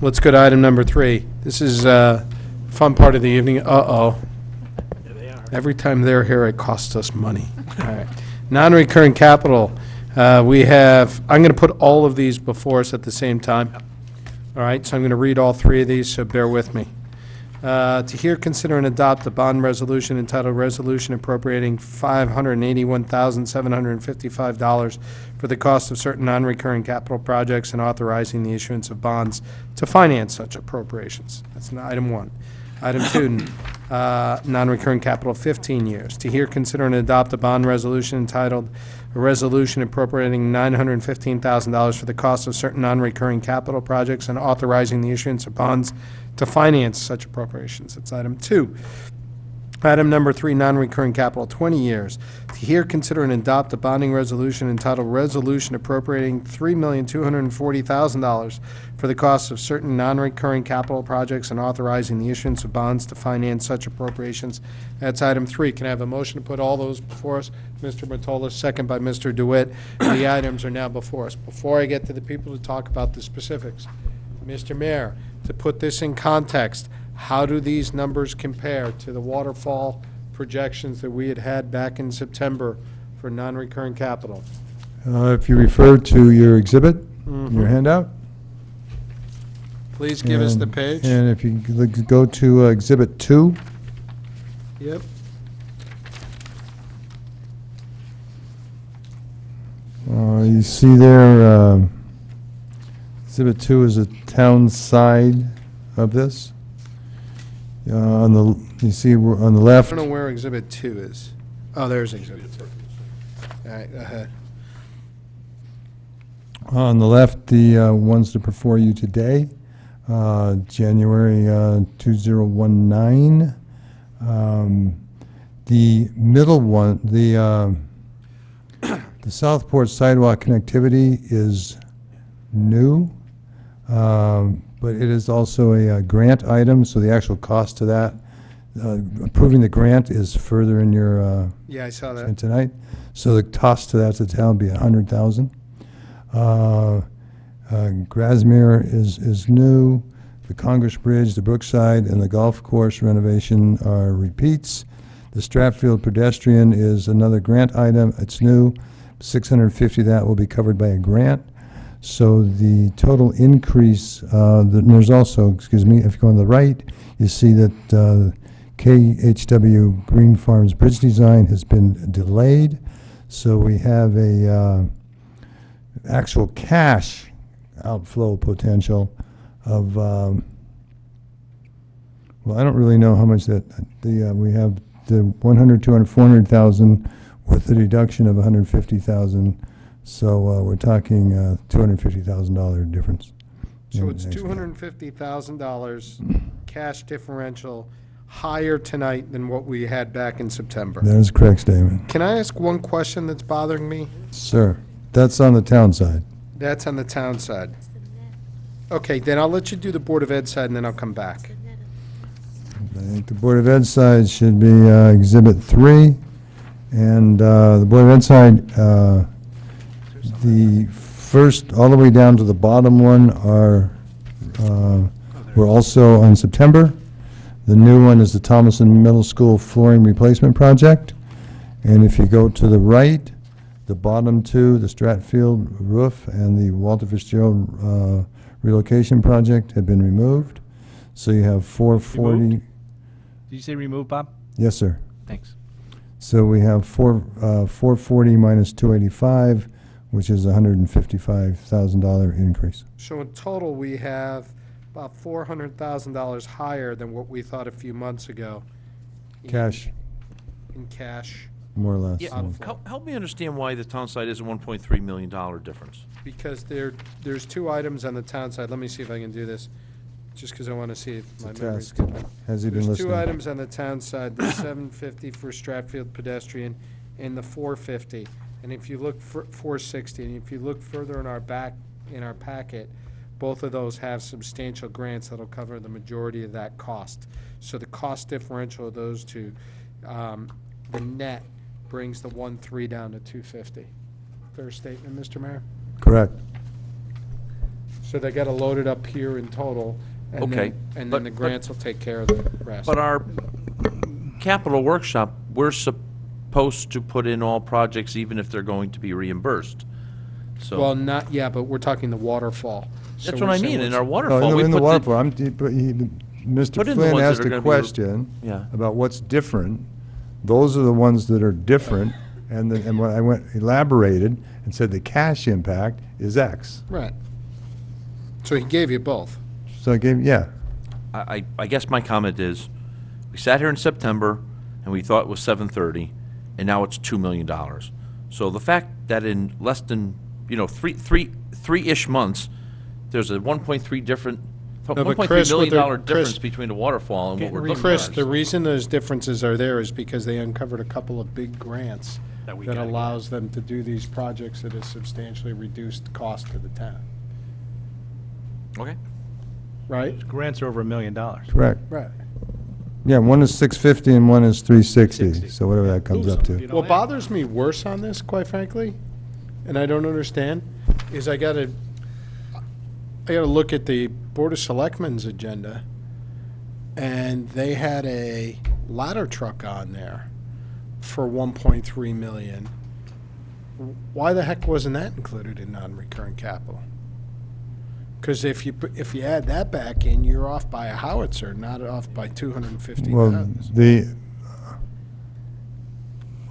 Speaker 1: let's go to item number 3. This is a fun part of the evening. Uh-oh. Every time they're here, it costs us money. All right. Non-recurring capital. We have, I'm going to put all of these before us at the same time. All right, so I'm going to read all 3 of these, so bear with me. To hear, consider, and adopt a bond resolution entitled Resolution Appropriating $581,755 for the cost of certain non-recurring capital projects and authorizing the issuance of bonds to finance such appropriations. That's item 1. Item 2, non-recurring capital, 15 years. To hear, consider, and adopt a bond resolution entitled A Resolution Appropriating $915,000 for the cost of certain non-recurring capital projects and authorizing the issuance of bonds to finance such appropriations. That's item 2. Item number 3, non-recurring capital, 20 years. To hear, consider, and adopt a bonding resolution entitled Resolution Appropriating $3,240,000 for the cost of certain non-recurring capital projects and authorizing the issuance of bonds to finance such appropriations. That's item 3. Can I have a motion to put all those before us? Mr. Mottola, second by Mr. DeWitt. The items are now before us. Before I get to the people to talk about the specifics, Mr. Mayor, to put this in context, how do these numbers compare to the waterfall projections that we had back in September for non-recurring capital?
Speaker 3: If you refer to your exhibit, your handout.
Speaker 1: Please give us the
Speaker 3: and-
Speaker 1: page.
Speaker 3: And if you go to Exhibit 2,
Speaker 1: Yep.
Speaker 3: you see there, Exhibit 2 is a town side of this. You see on the
Speaker 1: I
Speaker 3: left,
Speaker 1: don't know where Exhibit 2 is. Oh, there's Exhibit 2. All right, go ahead.
Speaker 3: on the left, the ones that are before you today, January 2019. The middle one, the Southport sidewalk connectivity is new, but it is also a grant item, so the actual cost to that, approving the grant is further in your
Speaker 1: Yeah, I saw
Speaker 3: and
Speaker 1: that.
Speaker 3: tonight. So the cost to that to the town would be $100,000. Grasmere is new. The Congress Bridge, the Brookside, and the golf course renovation are repeats. The Stratfield pedestrian is another grant item. It's new. 650 of that will be covered by a grant. So the total increase, there's also, excuse me, if you go on the right, you see that KHW Green Farms Bridge design has been delayed. So we have a actual cash outflow potential of, well, I don't really know how much that, we have the 100, 200, 400,000 with the deduction of 150,000. So we're talking $250,000 difference.
Speaker 1: So
Speaker 3: in
Speaker 1: it's
Speaker 3: next year.
Speaker 1: $250,000 cash differential higher tonight than what we had back in September.
Speaker 3: That is a correct statement.
Speaker 1: Can I ask one question that's bothering me?
Speaker 3: Sir, that's on the town side.
Speaker 1: That's on the town side. Okay, then I'll let you do the Board of Ed side, and then I'll come back.
Speaker 3: I think the Board of Ed side should be Exhibit 3. And the Board of Ed side, the first, all the way down to the bottom one are, were also on September. The new one is the Thomason Middle School flooring replacement project. And if you go to the right, the bottom two, the Stratfield roof and the Walter Fitzgerald relocation project have been removed. So you have 440.
Speaker 11: Removed? Did you say remove, Bob?
Speaker 3: Yes, sir.
Speaker 11: Thanks.
Speaker 3: So we have 440 minus 285, which is a $155,000 increase.
Speaker 1: So in total, we have about $400,000 higher than what we thought a few months ago.
Speaker 3: Cash,
Speaker 1: In cash,
Speaker 3: more or less.
Speaker 2: Yeah,
Speaker 3: so.
Speaker 2: help me understand why the town side is a $1.3 million difference.
Speaker 1: because there's two items on the town side. Let me see if I can do this, just because I want to see if my
Speaker 3: It's a
Speaker 1: memory's
Speaker 3: test.
Speaker 1: good.
Speaker 3: Has he been
Speaker 1: There's
Speaker 3: listening?
Speaker 1: two items on the town side, the 750 for Stratfield pedestrian and the 450. And if you look for 460, and if you look further in our packet, both of those have substantial grants that'll cover the majority of that cost. So the cost differential of those two, the net brings the 1.3 down to 250. Fair statement, Mr. Mayor?
Speaker 3: Correct.
Speaker 1: So they got to load it up here in total. And
Speaker 2: Okay,
Speaker 1: And
Speaker 2: but-
Speaker 1: then the grants will take care of the rest.
Speaker 2: But our capital workshop, we're supposed to put in all projects even if they're going to be reimbursed.
Speaker 1: Well,
Speaker 2: So,
Speaker 1: not, yeah, but we're talking the waterfall. So
Speaker 2: that's
Speaker 1: we're
Speaker 2: what I
Speaker 1: saying
Speaker 2: mean, in
Speaker 1: what's-
Speaker 2: our waterfall,
Speaker 3: Oh,
Speaker 2: we
Speaker 3: in the
Speaker 2: put
Speaker 3: waterfall, Mr.
Speaker 2: Put in the
Speaker 3: Flynn
Speaker 2: ones that
Speaker 3: asked
Speaker 2: are
Speaker 3: a
Speaker 2: gonna be-
Speaker 3: question
Speaker 2: Yeah.
Speaker 3: about what's different. Those are the ones that are different, and then, and when I went elaborated and said the cash impact is X.
Speaker 1: Right. So he gave you both.
Speaker 3: So I gave, yeah,
Speaker 2: I guess my comment is, we sat here in September and we thought it was 730, and now it's $2 million. So the fact that in less than, three-ish months, there's a 1.3
Speaker 1: No, but
Speaker 2: $1.3
Speaker 1: Chris,
Speaker 2: million
Speaker 1: with the-
Speaker 2: dollar
Speaker 1: Chris-
Speaker 2: difference between the waterfall and what we're looking at.
Speaker 1: Chris, the reason those differences are there is because they uncovered a couple of big grants
Speaker 11: That we
Speaker 1: that
Speaker 11: gotta get.
Speaker 1: allows them to do these projects at a substantially reduced cost to the town,
Speaker 2: Okay.
Speaker 1: right?
Speaker 11: Grants are over $1 million.
Speaker 3: Correct.
Speaker 1: Right.
Speaker 3: Yeah, one is 650 and one is 360, so whatever that comes up to.
Speaker 1: What bothers me worse on this, quite frankly, and I don't understand, is I gotta look at the Board of Selectmen's agenda, and they had a ladder truck on there for 1.3 million. Why the heck wasn't that included in non-recurring capital? Because if you add that back in, you're off by a howitzer, not off by 250,000.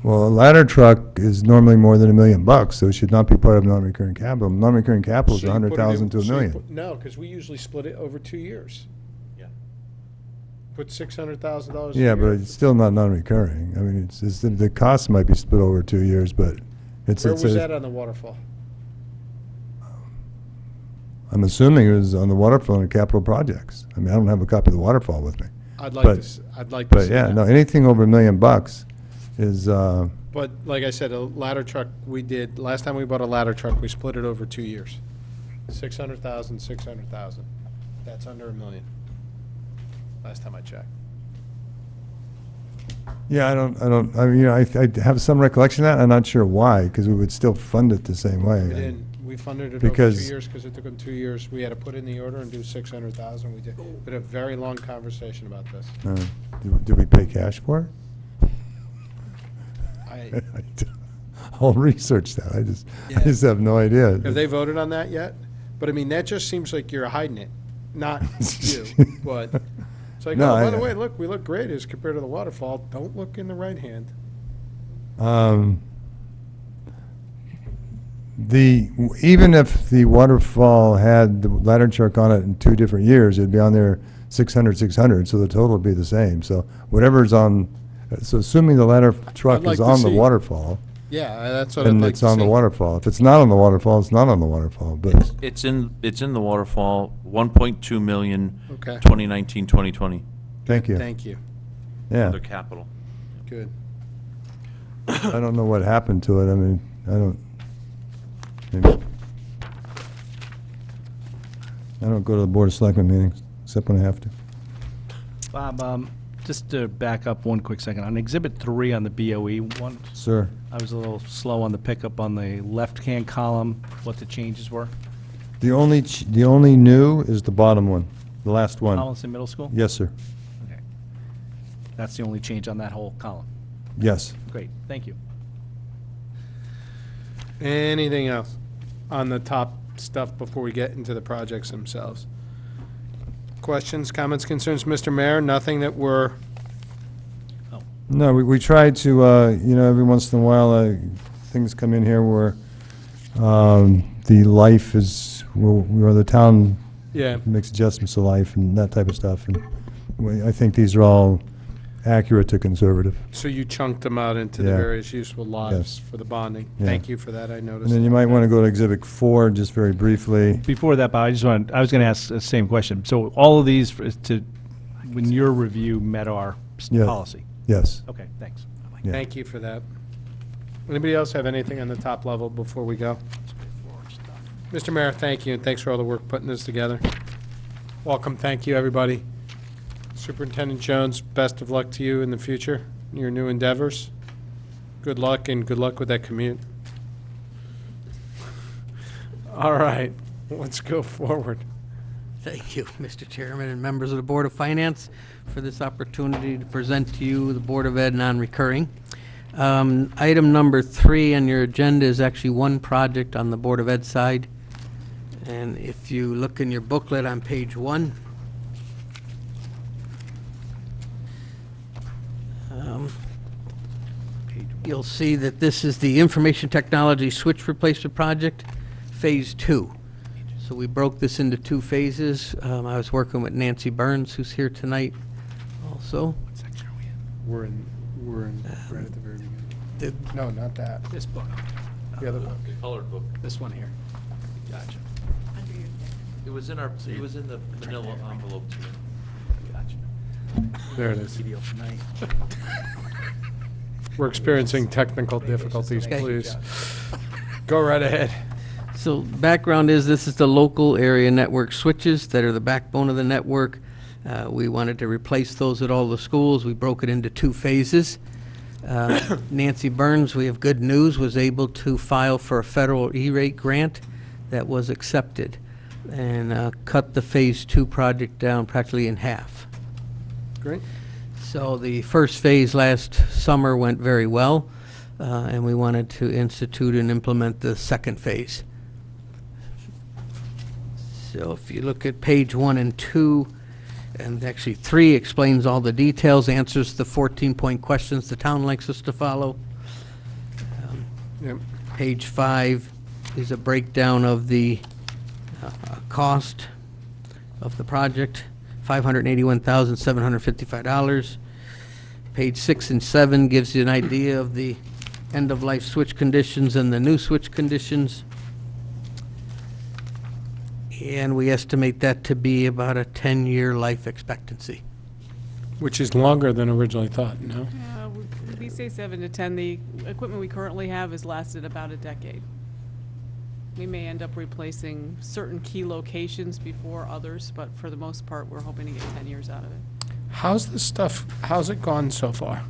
Speaker 3: Well, a ladder truck is normally more than $1 million, so it should not be part of non-recurring capital. Non-recurring capital is
Speaker 1: So you put it in-
Speaker 3: 100,000 to $1
Speaker 1: so you
Speaker 3: million.
Speaker 1: put- No, because we usually split it over 2 years.
Speaker 2: Yeah.
Speaker 1: Put $600,000.
Speaker 3: Yeah,
Speaker 1: a
Speaker 3: but
Speaker 1: year.
Speaker 3: it's still not non-recurring. I mean, the cost might be split over 2 years, but it's.
Speaker 1: Where
Speaker 3: it's
Speaker 1: was
Speaker 3: a-
Speaker 1: that on the waterfall?
Speaker 3: I'm assuming it was on the waterfall and capital projects. I mean, I don't have a copy of the waterfall with me.
Speaker 1: I'd like
Speaker 3: But-
Speaker 1: to, I'd like to
Speaker 3: But
Speaker 1: see
Speaker 3: yeah,
Speaker 1: that.
Speaker 3: no, anything over $1 million is,
Speaker 1: But like I said, a ladder truck, we did, last time we bought a ladder truck, we split it over 2 years. 600,000, 600,000. That's under $1 million. Last time I checked.
Speaker 3: yeah, I mean, I have some recollection of that. I'm not sure why, because we would still fund it the same way.
Speaker 1: We didn't, we funded it over 2
Speaker 3: Because-
Speaker 1: years because it took them 2 years. We had to put in the order and do 600,000. We had a very long conversation about this.
Speaker 3: Did we pay cash for it?
Speaker 1: I,
Speaker 3: I'll research that. I
Speaker 1: Yeah.
Speaker 3: just have no idea.
Speaker 1: have they voted on that yet? But I mean, that just seems like you're hiding it. Not you, but it's like,
Speaker 3: No,
Speaker 1: oh, by
Speaker 3: I-
Speaker 1: the way, look, we look great as compared to the waterfall. Don't look in the right hand.
Speaker 3: Even if the waterfall had the ladder truck on it in 2 different years, it'd be on there 600, 600, so the total would be the same. So whatever's on, so assuming the ladder truck
Speaker 1: like
Speaker 3: is
Speaker 1: to
Speaker 3: on the
Speaker 1: see-
Speaker 3: waterfall,
Speaker 1: Yeah, that's what I'd
Speaker 3: then
Speaker 1: like
Speaker 3: it's
Speaker 1: to
Speaker 3: on the
Speaker 1: see.
Speaker 3: waterfall. If it's not on the waterfall, it's not on the waterfall, but,
Speaker 2: It's in the waterfall, 1.2 million,
Speaker 1: Okay.
Speaker 2: 2019, 2020,
Speaker 3: thank you.
Speaker 1: Thank you.
Speaker 3: Yeah,
Speaker 2: under capital.
Speaker 1: Good.
Speaker 3: I don't know what happened to it. I mean, maybe- I don't go to the Board of Selectmen meetings, except when I have to.
Speaker 11: Bob, just to back up one quick second, on Exhibit 3 on the BOE one,
Speaker 3: Sir?
Speaker 11: I was a little slow on the pickup on the left-hand column, what the changes were.
Speaker 3: The only new is the bottom one, the last one.
Speaker 11: Collinson Middle School?
Speaker 3: Yes, sir.
Speaker 11: Okay. That's the only change on that whole column.
Speaker 3: Yes.
Speaker 11: Great, thank you.
Speaker 1: Anything else on the top stuff before we get into the projects themselves? Questions, comments, concerns, Mr. Mayor? Nothing that we're,
Speaker 3: No, we tried to, every once in a while, things come in here where the life is, where the town
Speaker 1: yeah,
Speaker 3: makes adjustments to life and that type of stuff. And I think these are all accurate to conservative.
Speaker 1: so you chunked them out into the
Speaker 3: Yeah.
Speaker 1: various useful lives
Speaker 3: Yes.
Speaker 1: for the bonding.
Speaker 3: Yeah.
Speaker 1: Thank you for that, I noticed.
Speaker 3: And then you might want to go to Exhibit 4, just very briefly.
Speaker 11: Before that, Bob, I was going to ask the same question. So all of these, when your review met our
Speaker 3: Yeah.
Speaker 11: policy?
Speaker 3: Yes.
Speaker 11: Okay, thanks.
Speaker 3: Yeah.
Speaker 1: Thank you for that. Anybody else have anything on the top level before we go? Mr. Mayor, thank you, and thanks for all the work putting this together. Welcome, thank you, everybody. Superintendent Jones, best of luck to you in the future, in your new endeavors. Good luck, and good luck with that commute. All right, let's go forward.
Speaker 13: Thank you, Mr. Chairman and members of the Board of Finance, for this opportunity to present to you the Board of Ed non-recurring. Item number 3 on your agenda is actually one project on the Board of Ed side. And if you look in your booklet on page 1, you'll see that this is the Information Technology Switch Replacement Project, Phase 2. So we broke this into 2 phases. I was working with Nancy Burns, who's here tonight also.
Speaker 1: We're in right at the very beginning. No, not that.
Speaker 4: This book,
Speaker 1: The other one.
Speaker 2: Colored book.
Speaker 4: this one here. Gotcha.
Speaker 2: It was in the manila envelope too.
Speaker 1: There it is. We're experiencing technical difficulties,
Speaker 13: Okay.
Speaker 1: please. Go right ahead.
Speaker 13: So background is, this is the local area network switches that are the backbone of the network. We wanted to replace those at all the schools. We broke it into 2 phases. Nancy Burns, we have good news, was able to file for a federal E-rate grant that was accepted and cut the Phase 2 project down practically in half.
Speaker 1: Great.
Speaker 13: So the first phase last summer went very well, and we wanted to institute and implement the second phase. So if you look at page 1 and 2, and actually 3 explains all the details, answers the 14-point questions the town likes us to follow.
Speaker 1: Yep.
Speaker 13: Page 5 is a breakdown of the cost of the project, $581,755. Page 6 and 7 gives you an idea of the end-of-life switch conditions and the new switch conditions. And we estimate that to be about a 10-year life expectancy.
Speaker 1: Which is longer than originally thought, no?
Speaker 14: We say 7 to 10. The equipment we currently have has lasted about a decade. We may end up replacing certain key locations before others, but for the most part, we're hoping to get 10 years out of it.
Speaker 1: How's it gone so far?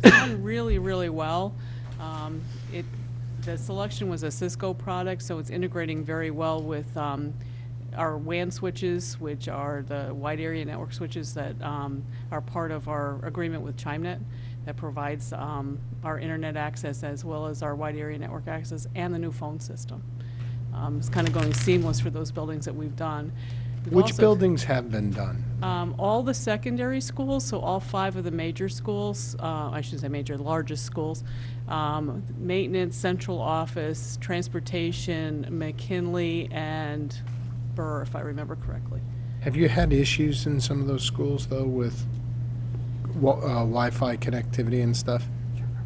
Speaker 14: It's gone really, really well. The selection was a Cisco product, so it's integrating very well with our WAN switches, which are the wide area network switches that are part of our agreement with ChimeNet that provides our internet access as well as our wide area network access and the new phone system. It's kind of going seamless for those buildings that we've done. We've
Speaker 1: Which
Speaker 14: also-
Speaker 1: buildings have been done?
Speaker 14: all the secondary schools, so all 5 of the major schools, I shouldn't say major, largest schools, maintenance, central office, transportation, McKinley, and Burr, if I remember correctly.
Speaker 1: Have you had issues in some of those schools, though, with Wi-Fi connectivity and stuff?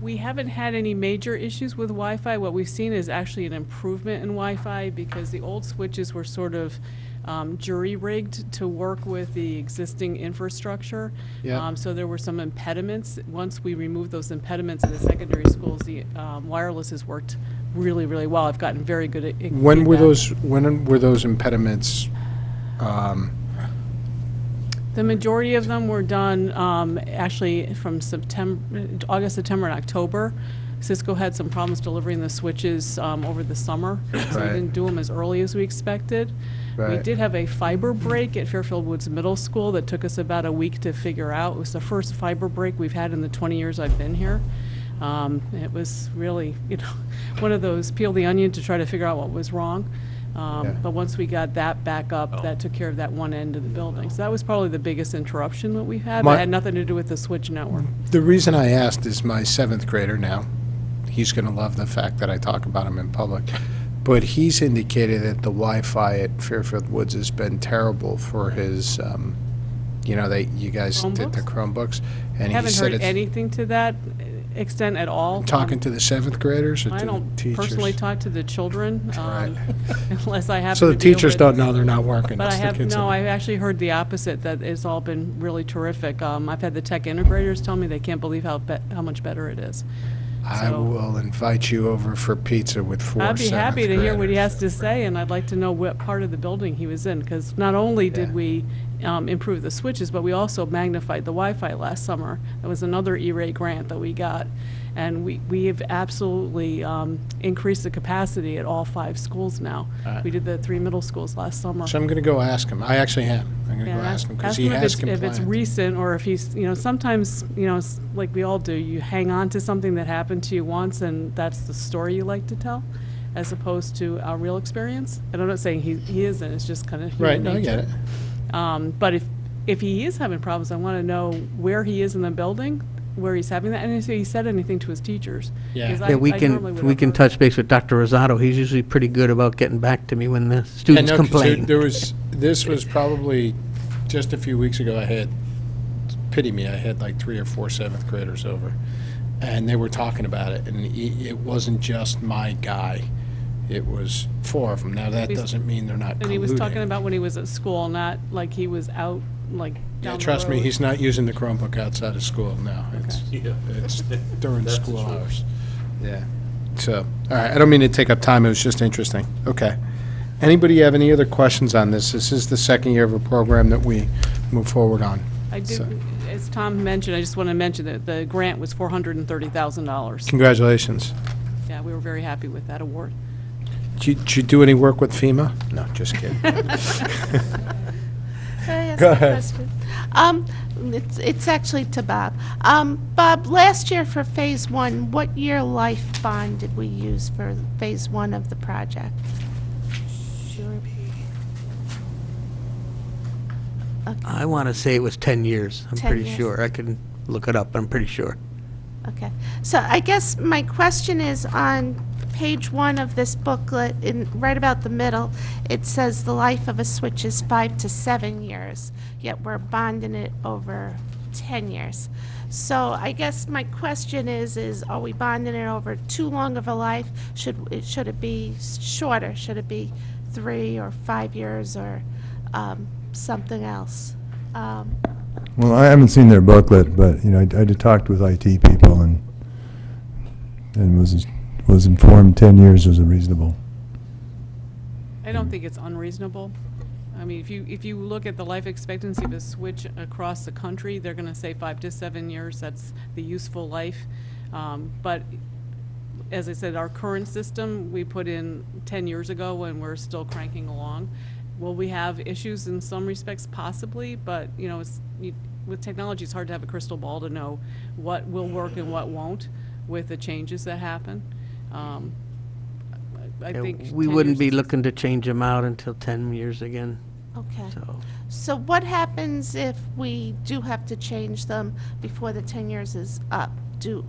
Speaker 14: We haven't had any major issues with Wi-Fi. What we've seen is actually an improvement in Wi-Fi because the old switches were sort of jury-rigged to work with the existing infrastructure.
Speaker 1: Yeah.
Speaker 14: So there were some impediments. Once we removed those impediments in the secondary schools, the wireless has worked really, really well. I've gotten very good at
Speaker 1: When were
Speaker 14: feedback.
Speaker 1: those impediments?
Speaker 14: The majority of them were done actually from August, September, and October. Cisco had some problems delivering the switches over the summer, so we
Speaker 1: Right.
Speaker 14: didn't do them as early as we expected. We
Speaker 1: Right.
Speaker 14: did have a fiber break at Fairfield Woods Middle School that took us about a week to figure out. It was the first fiber break we've had in the 20 years I've been here. It was really, one of those peel the onion to try to figure out what was wrong. But once we got that back up, that took care of that one end of the building. So that was probably the biggest interruption that we had, but it had nothing to do with the switch network.
Speaker 1: The reason I asked is my 7th grader now. He's going to love the fact that I talk about him in public. But he's indicated that the Wi-Fi at Fairfield Woods has been terrible for his, you guys did the Chromebooks. And he
Speaker 14: Haven't
Speaker 1: said
Speaker 14: heard
Speaker 1: it's
Speaker 14: anything to that extent at all.
Speaker 1: talking to the 7th graders or to
Speaker 14: I
Speaker 1: the
Speaker 14: don't
Speaker 1: teachers?
Speaker 14: personally talk to the children,
Speaker 1: Right.
Speaker 14: unless I happen
Speaker 1: So
Speaker 14: to
Speaker 1: the
Speaker 14: deal
Speaker 1: teachers
Speaker 14: with-
Speaker 1: don't know they're not working.
Speaker 14: But
Speaker 1: it's
Speaker 14: I
Speaker 1: the
Speaker 14: have,
Speaker 1: kids
Speaker 14: no,
Speaker 1: that-
Speaker 14: I've actually heard the opposite, that it's all been really terrific. I've had the tech integrators tell me they can't believe how much better it is.
Speaker 1: I
Speaker 14: So-
Speaker 1: will invite you over for pizza with 4
Speaker 14: I'd be happy to hear what he
Speaker 1: graders.
Speaker 14: has to say, and I'd like to know what part of the building he was in, because not only did
Speaker 1: Yeah.
Speaker 14: we improve the switches, but we also magnified the Wi-Fi last summer. That was another E-rate grant that we got, and we have absolutely increased the capacity at all 5 schools now. We did the 3 middle schools last summer.
Speaker 1: So I'm going to go ask him. I actually am. I'm going to
Speaker 14: Yeah,
Speaker 1: go ask him because
Speaker 14: ask
Speaker 1: he
Speaker 14: him
Speaker 1: has
Speaker 14: if it's
Speaker 1: compliant.
Speaker 14: recent, or if he's, sometimes, it's like we all do, you hang on to something that happened to you once, and that's the story you like to tell, as opposed to a real experience. And I'm not saying he isn't, it's just kind of human
Speaker 1: Right, no, I get
Speaker 14: nature. But if he is having problems, I want to know where he is in the building, where he's having that, and if he said anything to his teachers.
Speaker 1: Yeah.
Speaker 14: 'Cause
Speaker 13: Yeah, we
Speaker 14: I normally
Speaker 13: can,
Speaker 14: would
Speaker 13: we
Speaker 14: have
Speaker 13: can
Speaker 14: heard.
Speaker 13: touch base with Dr. Rosato. He's usually pretty good about getting back to me when the
Speaker 1: I
Speaker 13: students
Speaker 1: know, 'cause
Speaker 13: complain.
Speaker 1: this was probably just a few weeks ago. I had, pity me, I had like 3 or 4 7th graders over, and they were talking about it, and it wasn't just my guy. it was 4 of them. Now, that
Speaker 14: He's-
Speaker 1: doesn't mean they're not colluding.
Speaker 14: And he was talking about when he was at school, not like he was out, like,
Speaker 1: Yeah,
Speaker 14: down the
Speaker 1: trust me,
Speaker 14: road.
Speaker 1: he's not using the Chromebook outside of school, no. It's during school hours. Yeah. So, all right, I don't mean to take up time, it was just interesting. Okay. Anybody have any other questions on this? This is the second year of a program that we move forward on.
Speaker 14: I
Speaker 1: So,
Speaker 14: did, as Tom mentioned, I just want to mention that the grant was $430,000.
Speaker 1: Congratulations.
Speaker 14: Yeah, we were very happy with that award.
Speaker 1: Did you do any work with FEMA? No, just kidding.
Speaker 8: Can I ask
Speaker 1: Go
Speaker 8: a
Speaker 1: ahead.
Speaker 8: question? It's actually to Bob. Bob, last year for Phase 1, what year life bond did we use for Phase 1 of the project?
Speaker 13: I want to say it was 10 years. I'm
Speaker 8: 10
Speaker 13: pretty
Speaker 8: years.
Speaker 13: sure. I can look it up, but I'm pretty sure.
Speaker 8: Okay. So I guess my question is on page 1 of this booklet, right about the middle, it says the life of a switch is 5 to 7 years, yet we're bonding it over 10 years. So I guess my question is are we bonding it over too long of a life? Should it be shorter? Should it be 3 or 5 years or something else?
Speaker 3: Well, I haven't seen their booklet, but, you know, I did talk with IT people and was informed 10 years was reasonable.
Speaker 14: I don't think it's unreasonable. I mean, if you look at the life expectancy of a switch across the country, they're going to say 5 to 7 years. That's the useful life. But as I said, our current system, we put in 10 years ago, and we're still cranking along. Will we have issues in some respects? Possibly, but, you know, with technology, it's hard to have a crystal ball to know what will work and what won't with the changes that happen. I think
Speaker 13: We
Speaker 14: 10
Speaker 13: wouldn't
Speaker 14: years
Speaker 13: be
Speaker 14: is-
Speaker 13: looking to change them out until 10 years again.
Speaker 8: Okay.
Speaker 13: So
Speaker 8: So what happens if we do have to change them before the 10 years is up? Do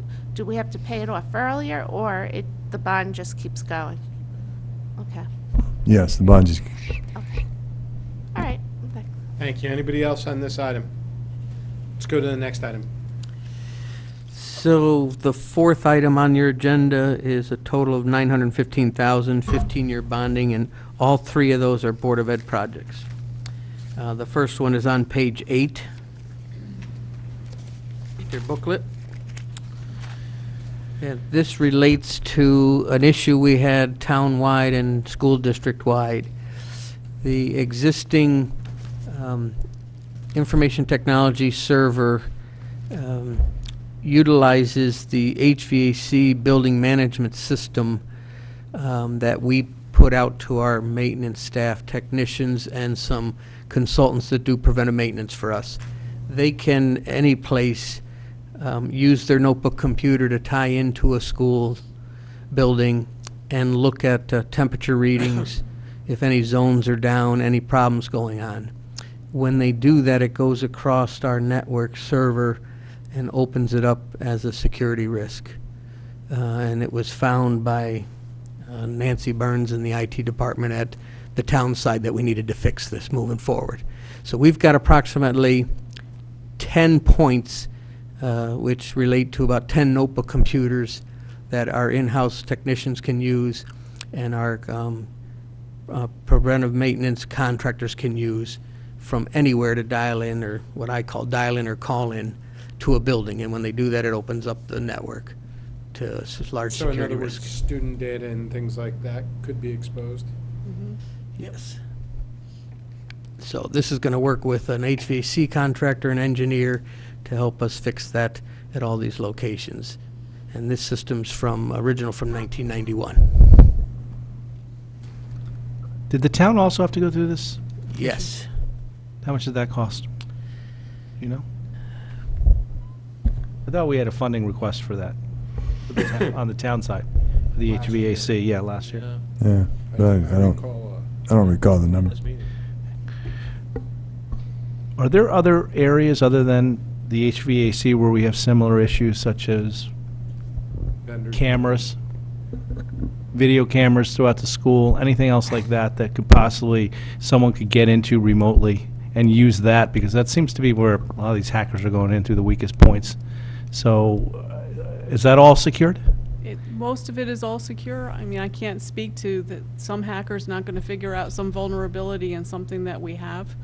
Speaker 8: we have to pay it off earlier, or the bond just keeps going? Okay,
Speaker 3: Yes, the bond just,
Speaker 8: okay. All right. Okay.
Speaker 1: Thank you. Anybody else on this item? Let's go to the next item.
Speaker 13: So the fourth item on your agenda is a total of $915,000, 15-year bonding, and all three of those are Board of Ed projects. The first one is on page 8, your booklet. And this relates to an issue we had town-wide and school district-wide. The existing information technology server utilizes the HVAC building management system that we put out to our maintenance staff, technicians, and some consultants that do preventive maintenance for us. They can, any place, use their notebook computer to tie into a school building and look at temperature readings, if any zones are down, any problems going on. When they do that, it goes across our network server and opens it up as a security risk. And it was found by Nancy Burns in the IT department at the town side that we needed to fix this moving forward. So we've got approximately 10 points which relate to about 10 notebook computers that our in-house technicians can use and our preventive maintenance contractors can use from anywhere to dial in, or what I call dial in or call in, to a building. And when they do that, it opens up the network to large
Speaker 1: So in
Speaker 13: security
Speaker 1: other words,
Speaker 13: risks.
Speaker 1: student data and things like that could be exposed?
Speaker 13: Yes. So this is going to work with an HVAC contractor and engineer to help us fix that at all these locations. And this system's original from 1991.
Speaker 11: Did the town also have to go through this?
Speaker 13: Yes.
Speaker 11: How much did that cost? You know? I thought we had a funding request for that, for the on the town side, for the HVAC, yeah, last year.
Speaker 3: yeah, but I don't recall the number.
Speaker 11: Are there other areas other than the HVAC where we have similar issues such as
Speaker 1: Vendors.
Speaker 11: cameras, video cameras throughout the school, anything else like that that could possibly, someone could get into remotely and use that? Because that seems to be where a lot of these hackers are going in through the weakest points. So is that all secured?
Speaker 14: Most of it is all secure. I mean, I can't speak to that some hacker's not going to figure out some vulnerability in something that we have.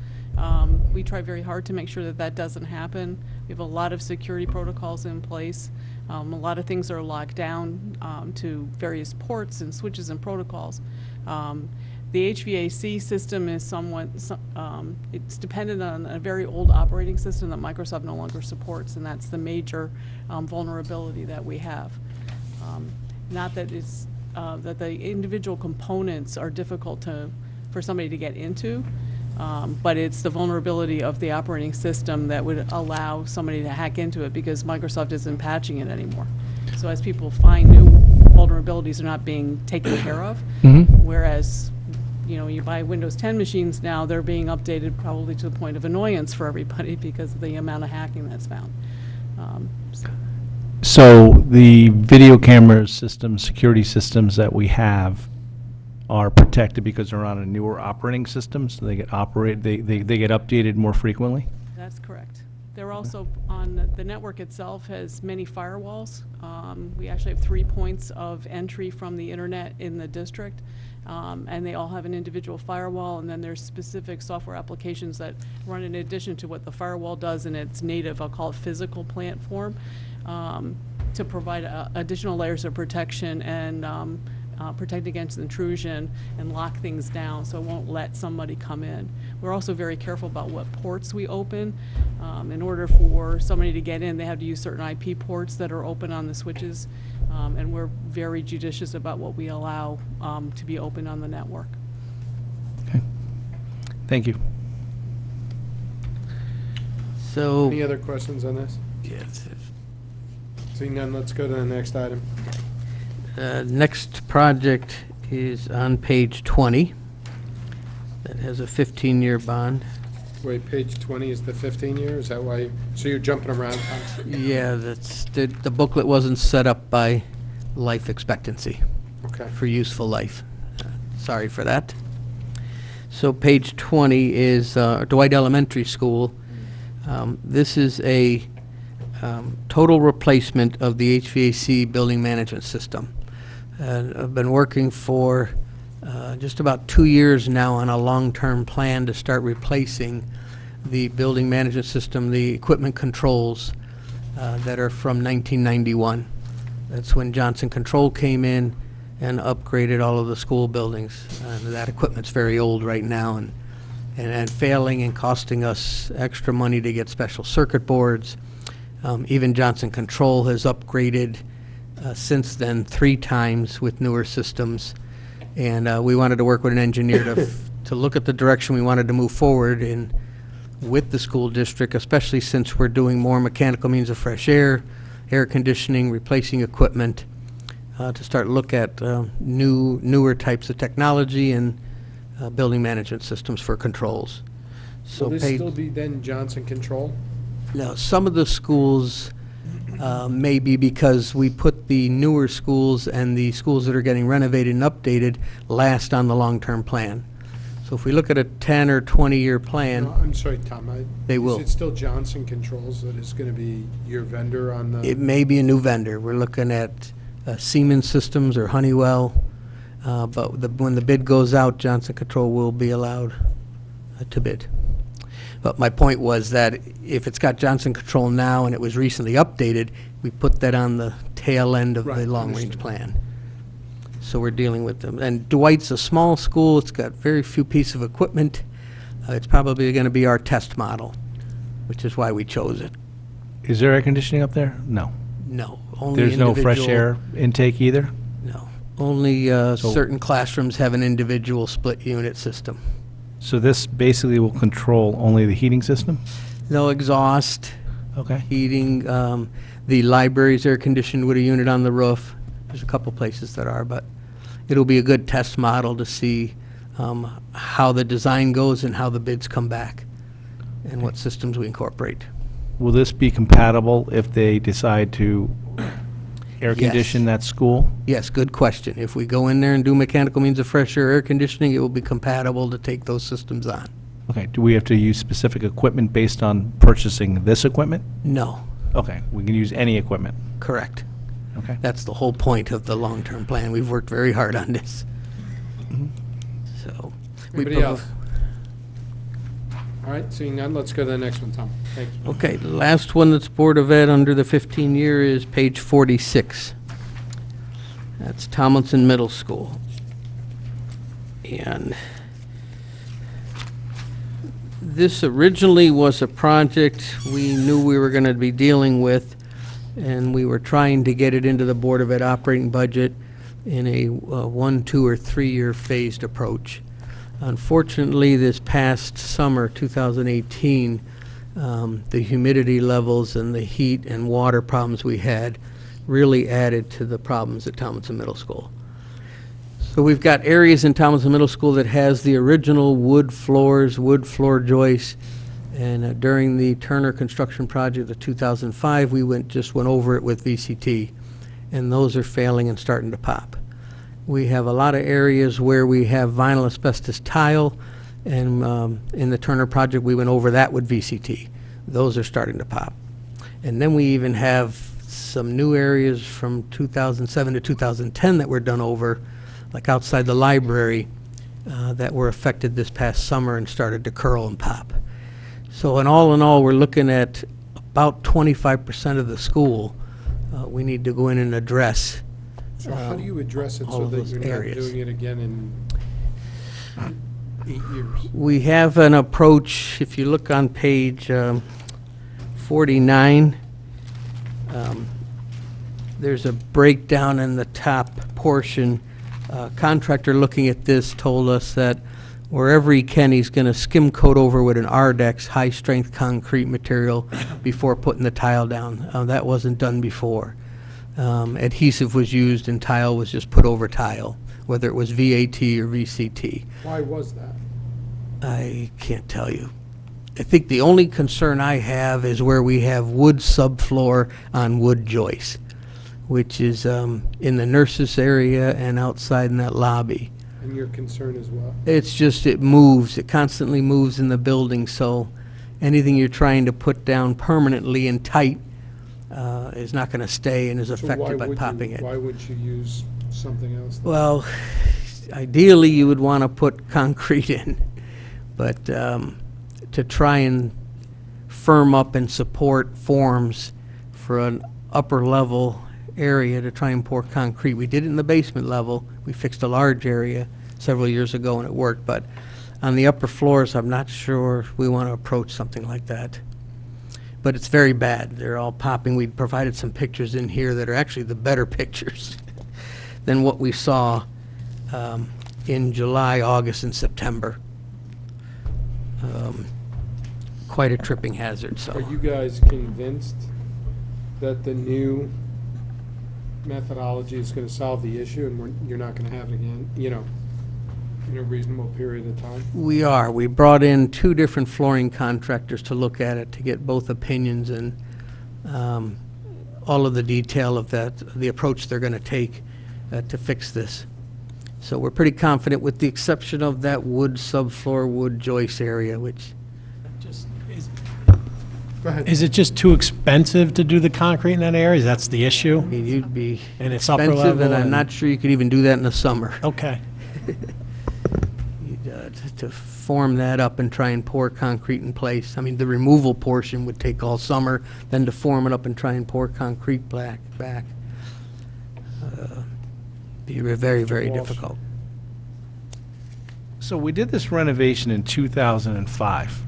Speaker 14: We try very hard to make sure that that doesn't happen. We have a lot of security protocols in place. A lot of things are locked down to various ports and switches and protocols. The HVAC system is somewhat, it's dependent on a very old operating system that Microsoft no longer supports, and that's the major vulnerability that we have. Not that it's, that the individual components are difficult for somebody to get into, but it's the vulnerability of the operating system that would allow somebody to hack into it because Microsoft isn't patching it anymore. So as people find new vulnerabilities, they're not being taken care of, whereas you buy Windows 10 machines now, they're being updated probably to the point of annoyance for everybody because of the amount of hacking that's found.
Speaker 11: So the video camera systems, security systems that we have are protected because they're on a newer operating system, so they get they get updated more frequently?
Speaker 14: That's correct. They're also on, the network itself has many firewalls. We actually have 3 points of entry from the internet in the district, and they all have an individual firewall, and then there's specific software applications that run in addition to what the firewall does in its native, I'll call it physical platform, to provide additional layers of protection and protect against intrusion and lock things down so it won't let somebody come in. We're also very careful about what ports we open. In order for somebody to get in, they have to use certain IP ports that are open on the switches, and we're very judicious about what we allow to be open on the network.
Speaker 11: Okay. Thank you.
Speaker 13: So,
Speaker 1: Any other questions on this?
Speaker 13: yes,
Speaker 1: Seeing none, let's go to the next item.
Speaker 13: next project is on page 20. That has a 15-year bond.
Speaker 1: Wait, page 20 is the 15 year? Is that why? So you're jumping around, Tom?
Speaker 13: Yeah, that's, the booklet wasn't set up by life expectancy
Speaker 1: Okay.
Speaker 13: for useful life. Sorry for that. So page 20 is Dwight Elementary School. This is a total replacement of the HVAC building management system. And I've been working for just about 2 years now on a long-term plan to start replacing the building management system, the equipment controls that are from 1991. That's when Johnson Control came in and upgraded all of the school buildings. That equipment's very old right now and failing and costing us extra money to get special circuit boards. Even Johnson Control has upgraded since then 3 times with newer systems. And we wanted to work with an engineer to look at the direction we wanted to move forward in with the school district, especially since we're doing more mechanical means of fresh air, air conditioning, replacing equipment, to start look at newer types of technology and building management systems for controls.
Speaker 1: So will this still be then Johnson Control?
Speaker 13: Now, some of the schools may be because we put the newer schools and the schools that are getting renovated and updated last on the long-term plan. So if we look at a 10 or 20-year plan,
Speaker 1: No, I'm sorry, Tom.
Speaker 13: They will.
Speaker 1: Is it still Johnson Controls that is going to be your vendor on the?
Speaker 13: it may be a new vendor. We're looking at Siemens Systems or Honeywell, but when the bid goes out, Johnson Control will be allowed to bid. But my point was that if it's got Johnson Control now and it was recently updated, we put that on the tail end of the
Speaker 1: Right,
Speaker 13: long-range
Speaker 1: understood.
Speaker 13: plan. So we're dealing with them. And Dwight's a small school. It's got very few pieces of equipment. It's probably going to be our test model, which is why we chose it.
Speaker 11: Is there air conditioning up there? No.
Speaker 13: No, only
Speaker 11: There's no fresh
Speaker 13: individual-
Speaker 11: air intake either?
Speaker 13: No, only certain classrooms have an individual split unit system.
Speaker 11: So this basically will control only the heating system?
Speaker 13: No exhaust,
Speaker 11: Okay.
Speaker 13: heating. The library's air conditioned with a unit on the roof. There's a couple places that are, but it'll be a good test model to see how the design goes and how the bids come back and what systems we incorporate.
Speaker 11: Will this be compatible if they decide to air
Speaker 13: Yes.
Speaker 11: condition that school?
Speaker 13: Yes, good question. If we go in there and do mechanical means of fresh air conditioning, it will be compatible to take those systems on.
Speaker 11: Okay, do we have to use specific equipment based on purchasing this equipment?
Speaker 13: No,
Speaker 11: Okay, we can use any equipment.
Speaker 13: correct.
Speaker 11: Okay.
Speaker 13: That's the whole point of the long-term plan. We've worked very hard on this. So. we
Speaker 1: Anybody
Speaker 13: prov-
Speaker 1: else? All right, seeing none, let's go to the next one, Tom. Thank you.
Speaker 13: Okay, the last one that's Board of Ed under the 15-year is page 46. That's Tomlinson Middle School. And this originally was a project we knew we were going to be dealing with, and we were trying to get it into the Board of Ed operating budget in a 1, 2, or 3-year phased approach. Unfortunately, this past summer, 2018, the humidity levels and the heat and water problems we had really added to the problems at Tomlinson Middle School. So we've got areas in Tomlinson Middle School that has the original wood floors, wood floor joists, and during the Turner construction project of 2005, we just went over it with VCT, and those are failing and starting to pop. We have a lot of areas where we have vinyl asbestos tile, and in the Turner project, we went over that with VCT. Those are starting to pop. And then we even have some new areas from 2007 to 2010 that were done over, like outside the library, that were affected this past summer and started to curl and pop. So in all, we're looking at about 25% of the school we need to go in and address.
Speaker 1: So how do you address it
Speaker 13: all
Speaker 1: so
Speaker 13: of
Speaker 1: that
Speaker 13: those
Speaker 1: you're not
Speaker 13: areas.
Speaker 1: doing it again in 8 years?
Speaker 13: We have an approach, if you look on page 49, there's a breakdown in the top portion. Contractor looking at this told us that wherever he can, he's going to skim coat over with an Ardex high-strength concrete material before putting the tile down. That wasn't done before. Adhesive was used and tile was just put over tile, whether it was VAT or VCT.
Speaker 1: Why was that?
Speaker 13: I can't tell you. I think the only concern I have is where we have wood subfloor on wood joists, which is in the nurses area and outside in that lobby.
Speaker 1: And your concern as well?
Speaker 13: It's just, it moves, it constantly moves in the building, so anything you're trying to put down permanently and tight is not going to stay and is
Speaker 1: So why
Speaker 13: affected by
Speaker 1: would
Speaker 13: popping it.
Speaker 1: Why wouldn't you use something else? then?
Speaker 13: Well, ideally, you would want to put concrete in, but to try and firm up and support forms for an upper level area to try and pour concrete. We did it in the basement level. We fixed a large area several years ago and it worked, but on the upper floors, I'm not sure we want to approach something like that. But it's very bad. They're all popping. We provided some pictures in here that are actually the better pictures than what we saw in July, August, and September. Quite a tripping hazard, so.
Speaker 1: Are you guys convinced that the new methodology is going to solve the issue and you're not going to have it again, in a reasonable period of time?
Speaker 13: We are. We brought in 2 different flooring contractors to look at it, to get both opinions and all of the detail of that, the approach they're going to take to fix this. So we're pretty confident, with the exception of that wood subfloor, wood joist area, which,
Speaker 1: Go ahead.
Speaker 7: Is it just too expensive to do the concrete in that area? That's the issue?
Speaker 13: I mean, you'd be
Speaker 7: And it's upper
Speaker 13: expensive,
Speaker 7: level
Speaker 13: and I'm
Speaker 7: and-
Speaker 13: not sure you could even do that in the summer.
Speaker 7: Okay.
Speaker 13: To form that up and try and pour concrete in place. I mean, the removal portion would take all summer, then to form it up and try and pour concrete back. Be very, very
Speaker 1: Walsh.
Speaker 13: difficult.
Speaker 11: So we did this renovation in 2005,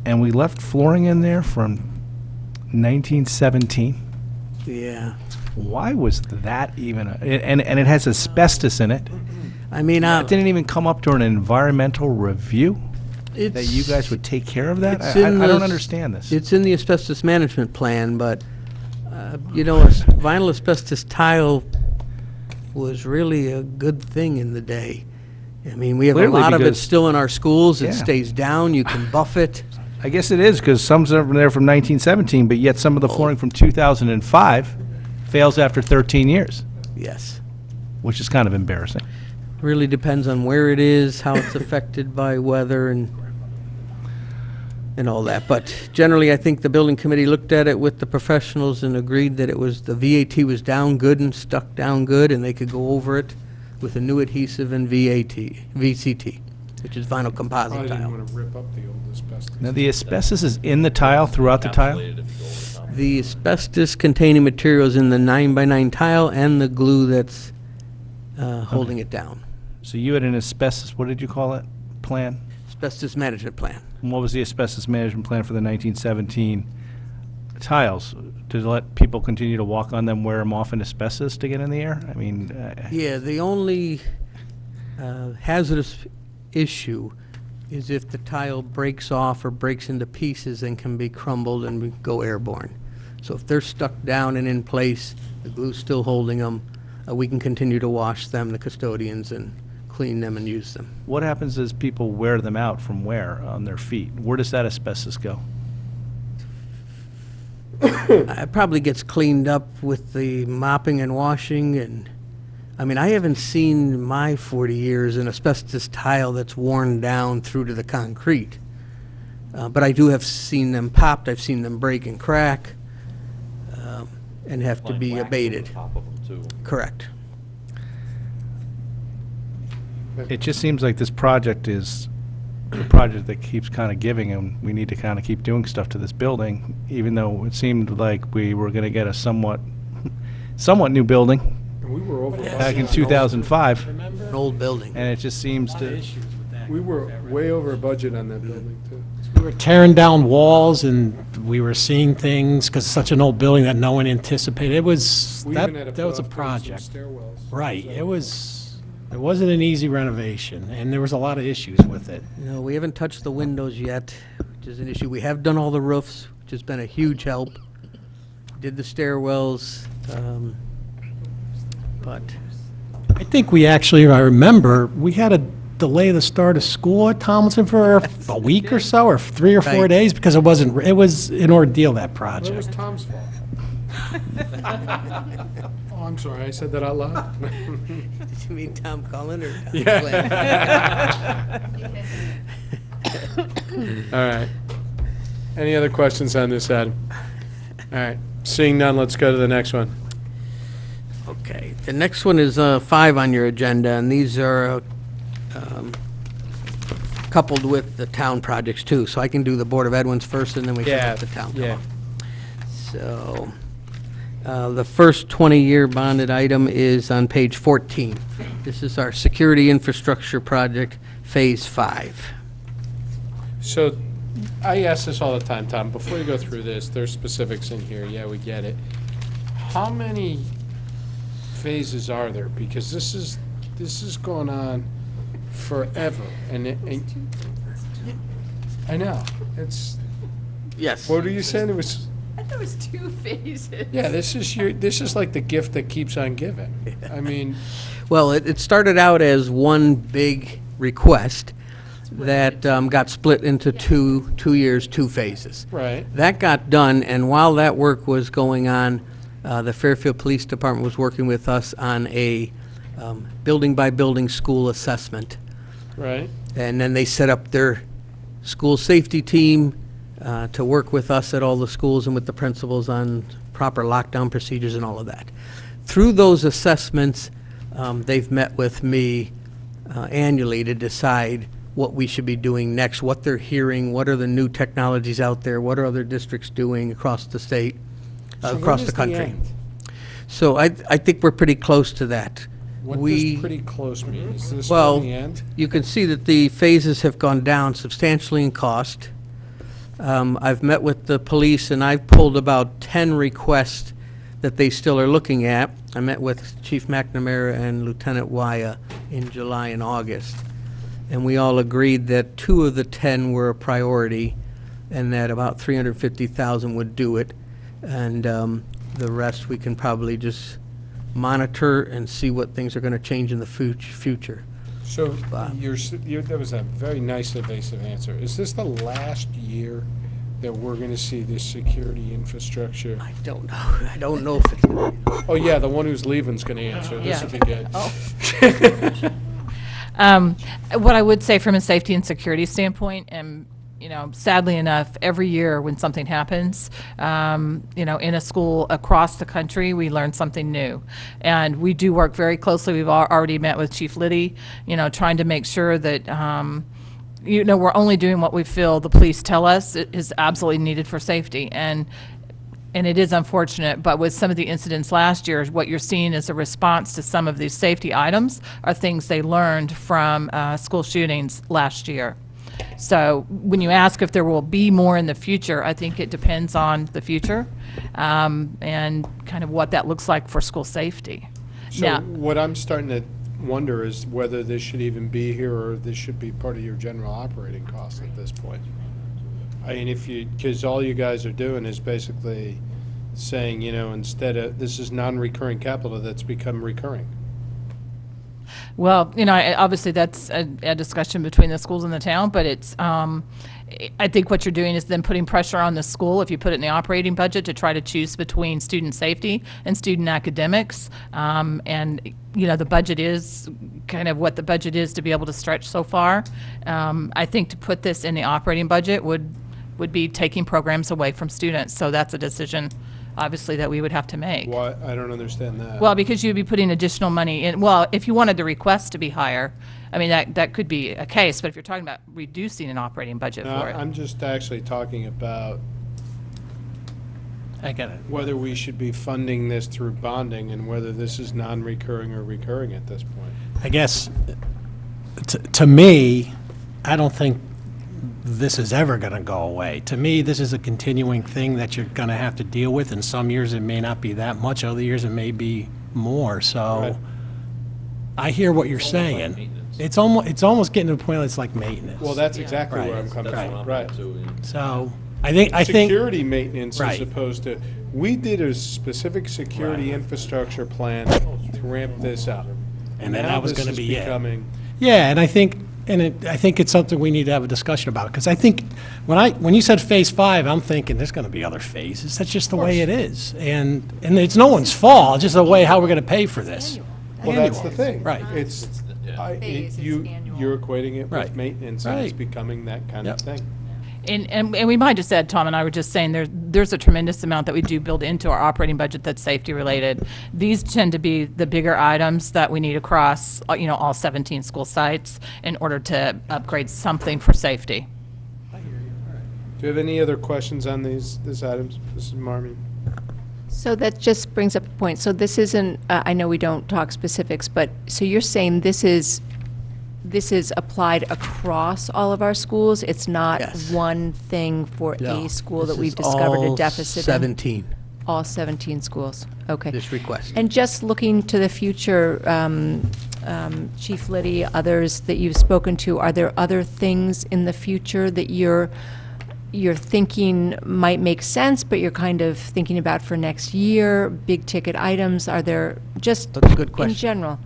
Speaker 11: and we left flooring in there from 1917.
Speaker 13: Yeah.
Speaker 11: Why was that even, and it has asbestos in it?
Speaker 13: I mean,
Speaker 11: It didn't even come up during an environmental review? That you guys would take care of that?
Speaker 13: It's
Speaker 11: I
Speaker 13: in
Speaker 11: don't
Speaker 13: the-
Speaker 11: understand this.
Speaker 13: It's in the asbestos management plan, but, vinyl asbestos tile was really a good thing in the day. I mean, we have a
Speaker 11: Clearly,
Speaker 13: lot of it
Speaker 11: because-
Speaker 13: still in our schools. It
Speaker 11: Yeah.
Speaker 13: stays down, you can buff it.
Speaker 11: I guess it is, because some of them are there from 1917, but yet some of the flooring from 2005 fails after 13 years,
Speaker 13: Yes.
Speaker 11: which is kind of embarrassing.
Speaker 13: Really depends on where it is, how it's affected by weather, and and all that. But generally, I think the building committee looked at it with the professionals and agreed that it was, the VAT was down good and stuck down good, and they could go over it with a new adhesive and VCT, which is vinyl composite
Speaker 1: Probably didn't
Speaker 13: tile.
Speaker 1: want to rip up the old asbestos.
Speaker 11: Now, the asbestos is in the tile, throughout the tile?
Speaker 13: The asbestos-containing materials in the 9x9 tile and the glue that's holding it down.
Speaker 11: So you had an asbestos, what did you call it, plan?
Speaker 13: Asbestos management plan.
Speaker 11: And what was the asbestos management plan for the 1917 tiles? To let people continue to walk on them, wear them off in asbestos to get in the air? I mean,
Speaker 13: Yeah, the only hazardous issue is if the tile breaks off or breaks into pieces and can be crumbled and go airborne. So if they're stuck down and in place, the glue's still holding them, we can continue to wash them, the custodians, and clean them and use them.
Speaker 11: what happens as people wear them out from where on their feet? Where does that asbestos go?
Speaker 13: It probably gets cleaned up with the mopping and washing, and, I mean, I haven't seen in my 40 years an asbestos tile that's worn down through to the concrete. But I do have seen them popped, I've seen them break and crack, and have to be abated. Correct.
Speaker 11: It just seems like this project is a project that keeps kind of giving, and we need to kind of keep doing stuff to this building, even though it seemed like we were going to get a somewhat new building
Speaker 1: And we were over.
Speaker 11: back in 2005,
Speaker 13: An old building.
Speaker 11: and it just seems to,
Speaker 1: We were way over budget on that building, too.
Speaker 7: We were tearing down walls, and we were seeing things, because it's such an old building that no one anticipated. It was,
Speaker 1: We
Speaker 7: that
Speaker 1: even had to
Speaker 7: that was a
Speaker 1: put up some
Speaker 7: project.
Speaker 1: stairwells.
Speaker 7: Right, it wasn't an easy renovation, and there was a lot of issues with it.
Speaker 13: No, we haven't touched the windows yet, which is an issue. We have done all the roofs, which has been a huge help. Did the stairwells, but
Speaker 7: I think we actually, if I remember, we had to delay the start of school at Tomlinson for a week or so, or 3 or 4
Speaker 13: Right.
Speaker 7: days, because it was an ordeal, that
Speaker 1: Well, it was
Speaker 7: project.
Speaker 1: Tom's fault. Oh, I'm sorry, I said that out loud.
Speaker 13: did you mean Tom Cullen or Tom
Speaker 1: Yeah. All right. Any other questions on this item? All right, seeing none, let's go to the next one.
Speaker 13: Okay, the next one is 5 on your agenda, and these are coupled with the town projects too. So I can do the Board of Ed ones first, and then we can
Speaker 1: Yeah,
Speaker 13: let the town come
Speaker 1: yeah.
Speaker 13: up. So, the first 20-year bonded item is on page 14. This is our security infrastructure project, Phase 5.
Speaker 1: So, I ask this all the time, Tom, before you go through this, there's specifics in here, yeah, we get it. How many phases are there? Because this is going on forever, and I know, it's,
Speaker 13: Yes.
Speaker 1: what were you saying, it was,
Speaker 9: I thought it was 2 phases.
Speaker 1: yeah, this is like the gift that keeps on giving. I mean,
Speaker 13: Well, it started out as one big request that got split into 2 years, 2 phases.
Speaker 1: right,
Speaker 13: That got done, and while that work was going on, the Fairfield Police Department was working with us on a building-by-building school assessment.
Speaker 1: right,
Speaker 13: And then they set up their school safety team to work with us at all the schools and with the principals on proper lockdown procedures and all of that. Through those assessments, they've met with me annually to decide what we should be doing next, what they're hearing, what are the new technologies out there, what are other districts doing across the state,
Speaker 1: So
Speaker 13: across
Speaker 1: when
Speaker 13: the
Speaker 1: is
Speaker 13: country.
Speaker 1: end?
Speaker 13: So I think we're pretty close to that.
Speaker 1: What
Speaker 13: We-
Speaker 1: does pretty close mean? Is this
Speaker 13: Well,
Speaker 1: the end?
Speaker 13: you can see that the phases have gone down substantially in cost. I've met with the police, and I've pulled about 10 requests that they still are looking at. I met with Chief McNamara and Lieutenant Waya in July and August, and we all agreed that 2 of the 10 were a priority, and that about 350,000 would do it, and the rest we can probably just monitor and see what things are going to change in the future.
Speaker 1: So,
Speaker 13: Wow.
Speaker 1: that was a very nice evasive answer. Is this the last year that we're gonna see this security infrastructure?
Speaker 13: I don't know. I don't know if it's,
Speaker 1: Oh, yeah, the one who's leaving's gonna answer. This
Speaker 15: Yeah.
Speaker 1: would be good.
Speaker 15: What I would say from a safety and security standpoint, and sadly enough, every year when something happens, in a school across the country, we learn something new. And we do work very closely. We've already met with Chief Liddy, trying to make sure that, we're only doing what we feel the police tell us is absolutely needed for safety. And it is unfortunate, but with some of the incidents last year, what you're seeing is a response to some of these safety items are things they learned from school shootings last year. So when you ask if there will be more in the future, I think it depends on the future and kind of what that looks like for school safety.
Speaker 1: So
Speaker 15: Now,
Speaker 1: what I'm starting to wonder is whether this should even be here or this should be part of your general operating costs at this point. I mean, because all you guys are doing is basically saying, instead of, this is non-recurring capital that's become recurring.
Speaker 15: well, obviously that's a discussion between the schools and the town, but it's, I think what you're doing is then putting pressure on the school, if you put it in the operating budget, to try to choose between student safety and student academics. And, the budget is kind of what the budget is to be able to stretch so far. I think to put this in the operating budget would be taking programs away from students. So that's a decision, obviously, that we would have to make.
Speaker 1: Why, I don't understand that.
Speaker 15: Well, because you'd be putting additional money in, well, if you wanted the request to be higher, I mean, that could be a case, but if you're talking about reducing an operating budget
Speaker 1: No,
Speaker 15: for it.
Speaker 1: I'm just actually talking about
Speaker 7: I get it.
Speaker 1: whether we should be funding this through bonding and whether this is non-recurring or recurring at this point.
Speaker 7: I guess, to me, I don't think this is ever going to go away. To me, this is a continuing thing that you're going to have to deal with, and some years it may not be that much, other years it may be more, so
Speaker 1: Right.
Speaker 7: I hear what you're saying. It's almost getting to the point where it's like maintenance.
Speaker 1: Well, that's exactly where I'm coming
Speaker 7: Right.
Speaker 1: from, right.
Speaker 7: So, I think.
Speaker 1: Security maintenance as
Speaker 7: Right.
Speaker 1: opposed to, we did a specific security infrastructure plan to ramp this up.
Speaker 7: And then
Speaker 1: now
Speaker 7: that was
Speaker 1: this
Speaker 7: gonna
Speaker 1: is
Speaker 7: be it.
Speaker 1: becoming-
Speaker 7: Yeah, and I think it's something we need to have a discussion about, because I think, when you said Phase 5, I'm thinking there's going to be other phases. That's just the way it is. And it's no one's fault, it's just the way how we're going to pay for this.
Speaker 1: Well, that's the
Speaker 7: Annual.
Speaker 1: thing.
Speaker 7: Right.
Speaker 1: It's, you're equating it with
Speaker 7: Right.
Speaker 1: maintenance, and it's
Speaker 7: Right.
Speaker 1: becoming that kind of
Speaker 7: Yep.
Speaker 1: thing.
Speaker 15: And we might just add, Tom and I were just saying, there's a tremendous amount that we do build into our operating budget that's safety related. These tend to be the bigger items that we need across, all 17 school sites in order to upgrade something for safety.
Speaker 1: Do you have any other questions on these items, Mrs. Marmee?
Speaker 9: So that just brings up a point. So this isn't, I know we don't talk specifics, but, so you're saying this is applied across all of our schools? It's not
Speaker 13: Yes.
Speaker 9: one thing for
Speaker 13: No,
Speaker 9: a school
Speaker 13: this
Speaker 9: that we've
Speaker 13: is
Speaker 9: discovered a
Speaker 13: all
Speaker 9: deficit in?
Speaker 13: 17,
Speaker 9: All 17 schools, okay.
Speaker 13: this request.
Speaker 9: And just looking to the future, Chief Liddy, others that you've spoken to, are there other things in the future that you're thinking might make sense, but you're kind of thinking about for next year, big-ticket items? Are there, just
Speaker 13: That's a good
Speaker 9: in
Speaker 13: question.
Speaker 9: general?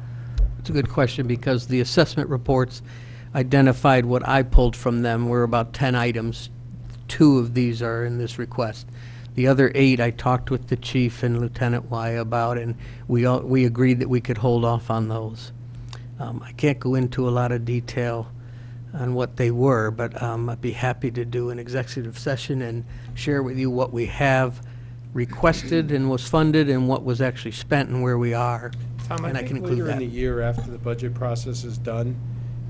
Speaker 13: It's a good question, because the assessment reports identified what I pulled from them were about 10 items. 2 of these are in this request. The other 8, I talked with the chief and Lieutenant Y about, and we agreed that we could hold off on those. I can't go into a lot of detail on what they were, but I'd be happy to do an executive session and share with you what we have requested and was funded and what was actually spent and where we are.
Speaker 1: Tom,
Speaker 13: And
Speaker 1: I
Speaker 13: can
Speaker 1: think
Speaker 13: include
Speaker 1: later in
Speaker 13: that.
Speaker 1: the year, after the budget process is done,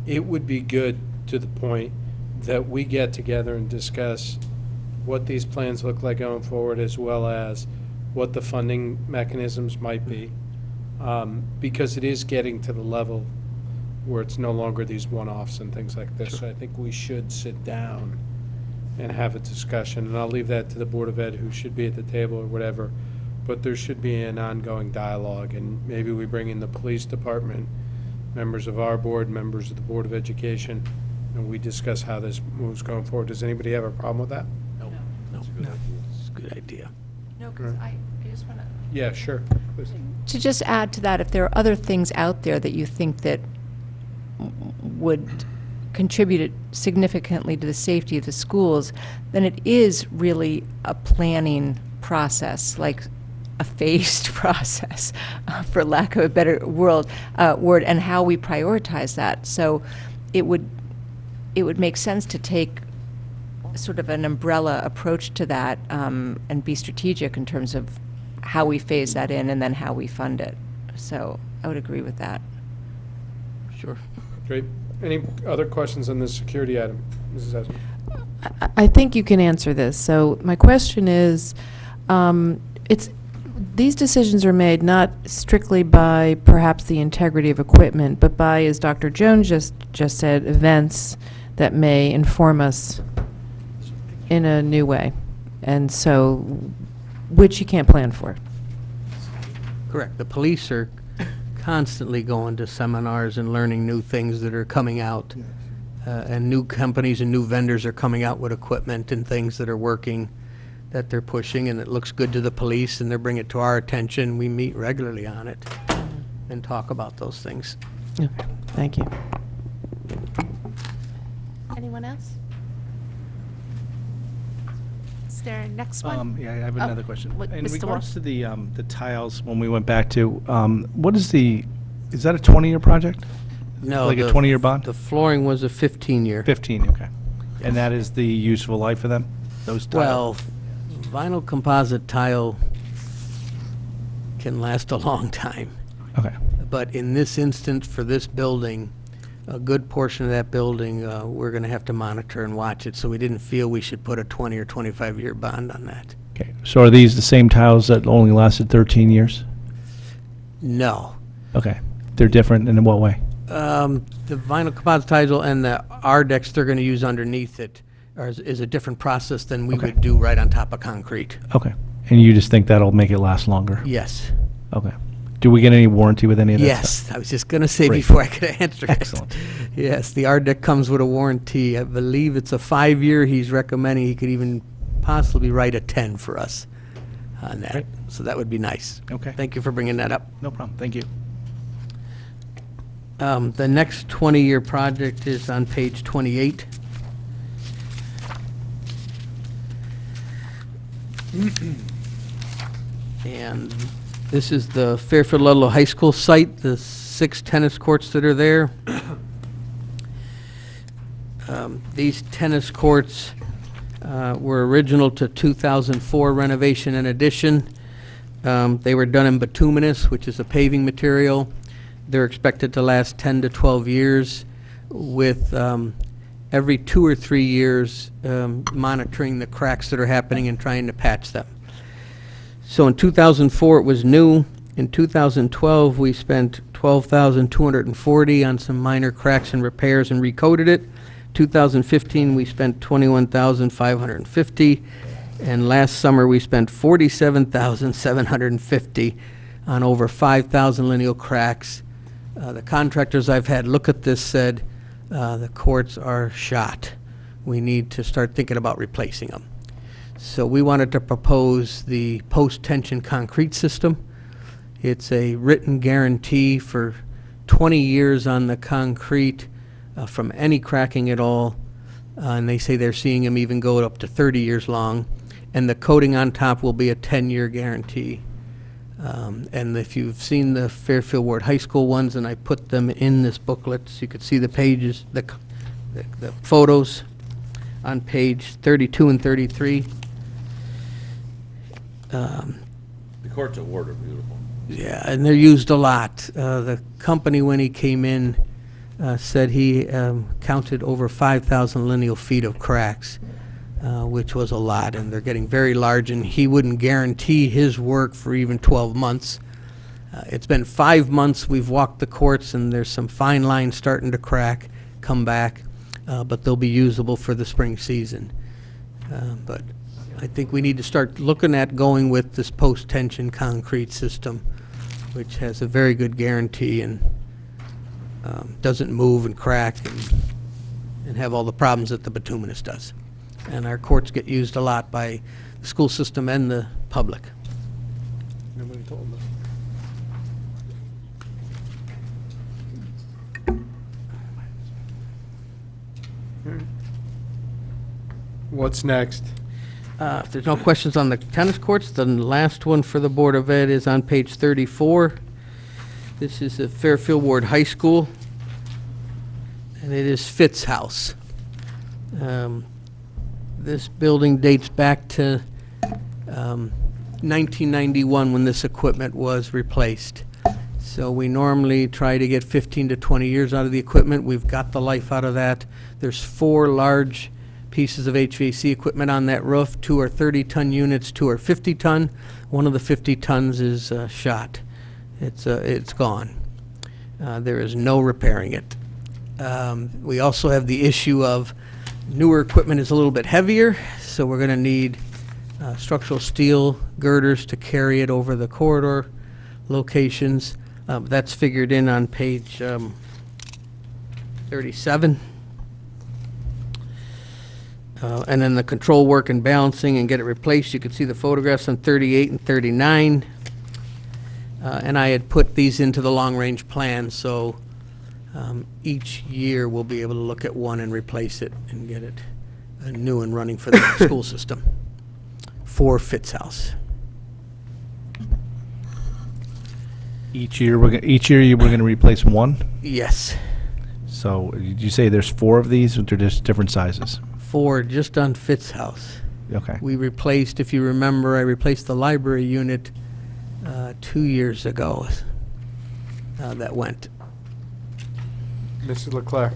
Speaker 1: it would be good to the point that we get together and discuss what these plans look like going forward, as well as what the funding mechanisms might be. Because it is getting to the level where it's no longer these one-offs and things like this. So I think we should sit down and have a discussion, and I'll leave that to the Board of Ed, who should be at the table or whatever. But there should be an ongoing dialogue, and maybe we bring in the police department, members of our board, members of the Board of Education, and we discuss how this moves going forward. Does anybody have a problem with that?
Speaker 13: No, it's a good idea.
Speaker 9: No, because I just want to...
Speaker 1: Yeah, sure. Please.
Speaker 9: To just add to that, if there are other things out there that you think that would contribute significantly to the safety of the schools, then it is really a planning process, like a phased process, for lack of a better word, and how we prioritize that. So it would make sense to take sort of an umbrella approach to that, and be strategic in terms of how we phase that in and then how we fund it. So I would agree with that.
Speaker 13: Sure.
Speaker 1: Great. Any other questions on this security item? Mrs. Esmond?
Speaker 10: I think you can answer this. So my question is, these decisions are made not strictly by perhaps the integrity of equipment, but by, as Dr. Jones just said, events that may inform us in a new way. And so, which you can't plan for.
Speaker 13: Correct. The police are constantly going to seminars and learning new things that are coming out. And new companies and new vendors are coming out with equipment and things that are working, that they're pushing, and it looks good to the police, and they bring it to our attention. We meet regularly on it and talk about those things.
Speaker 10: Okay, thank you.
Speaker 8: Anyone else? Is there a next one?
Speaker 11: Yeah, I have another question.
Speaker 8: what-
Speaker 11: In
Speaker 8: Mr.
Speaker 11: regards
Speaker 8: Walsh?
Speaker 11: to the tiles, when we went back to, what is is that a 20-year project?
Speaker 13: No.
Speaker 11: Like a
Speaker 13: the-
Speaker 11: 20-year bond?
Speaker 13: The flooring was a 15-year.
Speaker 11: 15, okay. And that is the useful life of them, those tiles?
Speaker 13: Well, vinyl composite tile can last a long time.
Speaker 11: Okay.
Speaker 13: But in this instance, for this building, a good portion of that building, we're going to have to monitor and watch it, so we didn't feel we should put a 20 or 25-year bond on that.
Speaker 11: Okay, so are these the same tiles that only lasted 13 years?
Speaker 13: No.
Speaker 11: Okay, they're different, and in what way?
Speaker 13: The vinyl composite tile and the Ardex they're going to use underneath it is a different process than we
Speaker 11: Okay.
Speaker 13: would do right on top of concrete.
Speaker 11: Okay, and you just think that'll make it last longer?
Speaker 13: Yes.
Speaker 11: Okay. Do we get any warranty with any of that
Speaker 13: Yes,
Speaker 11: stuff?
Speaker 13: I was just going to say
Speaker 11: Great.
Speaker 13: before I could answer that.
Speaker 11: Excellent.
Speaker 13: Yes, the Ardex comes with a warranty. I believe it's a 5-year. He's recommending he could even possibly write a 10 for us on that.
Speaker 11: Great.
Speaker 13: So that would be nice.
Speaker 11: Okay.
Speaker 13: Thank you for bringing that up.
Speaker 11: No problem, thank you.
Speaker 13: The next 20-year project is on page 28. And this is the Fairfield Ludlow High School site, the 6 tennis courts that are there. These tennis courts were original to 2004 renovation and addition. They were done in bituminous, which is a paving material. They're expected to last 10 to 12 years with every 2 or 3 years monitoring the cracks that are happening and trying to patch them. So in 2004, it was new. In 2012, we spent $12,240 on some minor cracks and repairs and recoated it. 2015, we spent $21,550. And last summer, we spent $47,750 on over 5,000 lineal cracks. The contractors I've had look at this said, the courts are shot. We need to start thinking about replacing them. So we wanted to propose the post-tension concrete system. It's a written guarantee for 20 years on the concrete from any cracking at all. And they say they're seeing them even go up to 30 years long. And the coating on top will be a 10-year guarantee. And if you've seen the Fairfield Ward High School ones, and I put them in this booklet so you could see the pages, the photos on page 32 and 33.
Speaker 2: The courts at Ward are beautiful.
Speaker 13: Yeah, and they're used a lot. The company, when he came in, said he counted over 5,000 lineal feet of cracks, which was a lot, and they're getting very large, and he wouldn't guarantee his work for even 12 months. It's been 5 months we've walked the courts, and there's some fine lines starting to crack, come back, but they'll be usable for the spring season. But I think we need to start looking at going with this post-tension concrete system, which has a very good guarantee and doesn't move and crack and have all the problems that the bituminous does. And our courts get used a lot by the school system and the public.
Speaker 1: Nobody told us. What's next?
Speaker 13: If there's no questions on the tennis courts, then the last one for the Board of Ed is on page 34. This is the Fairfield Ward High School, and it is Fitz House. This building dates back to 1991 when this equipment was replaced. So we normally try to get 15 to 20 years out of the equipment. We've got the life out of that. There's 4 large pieces of HVAC equipment on that roof. 2 are 30-ton units, 2 are 50-ton. One of the 50 tons is shot. It's gone. There is no repairing it. We also have the issue of newer equipment is a little bit heavier, so we're going to need structural steel girders to carry it over the corridor locations. That's figured in on page 37. And then the control work and balancing and get it replaced. You can see the photographs on 38 and 39. And I had put these into the long-range plan, so each year we'll be able to look at one and replace it and get it new and running for the school system for Fitz House.
Speaker 11: Each year, we're going to replace one?
Speaker 13: Yes,
Speaker 11: So did you say there's 4 of these, or they're just different sizes?
Speaker 13: 4 just on Fitz House.
Speaker 11: Okay.
Speaker 13: We replaced, if you remember, I replaced the library unit 2 years ago. That went.
Speaker 1: Mrs. Leclerc?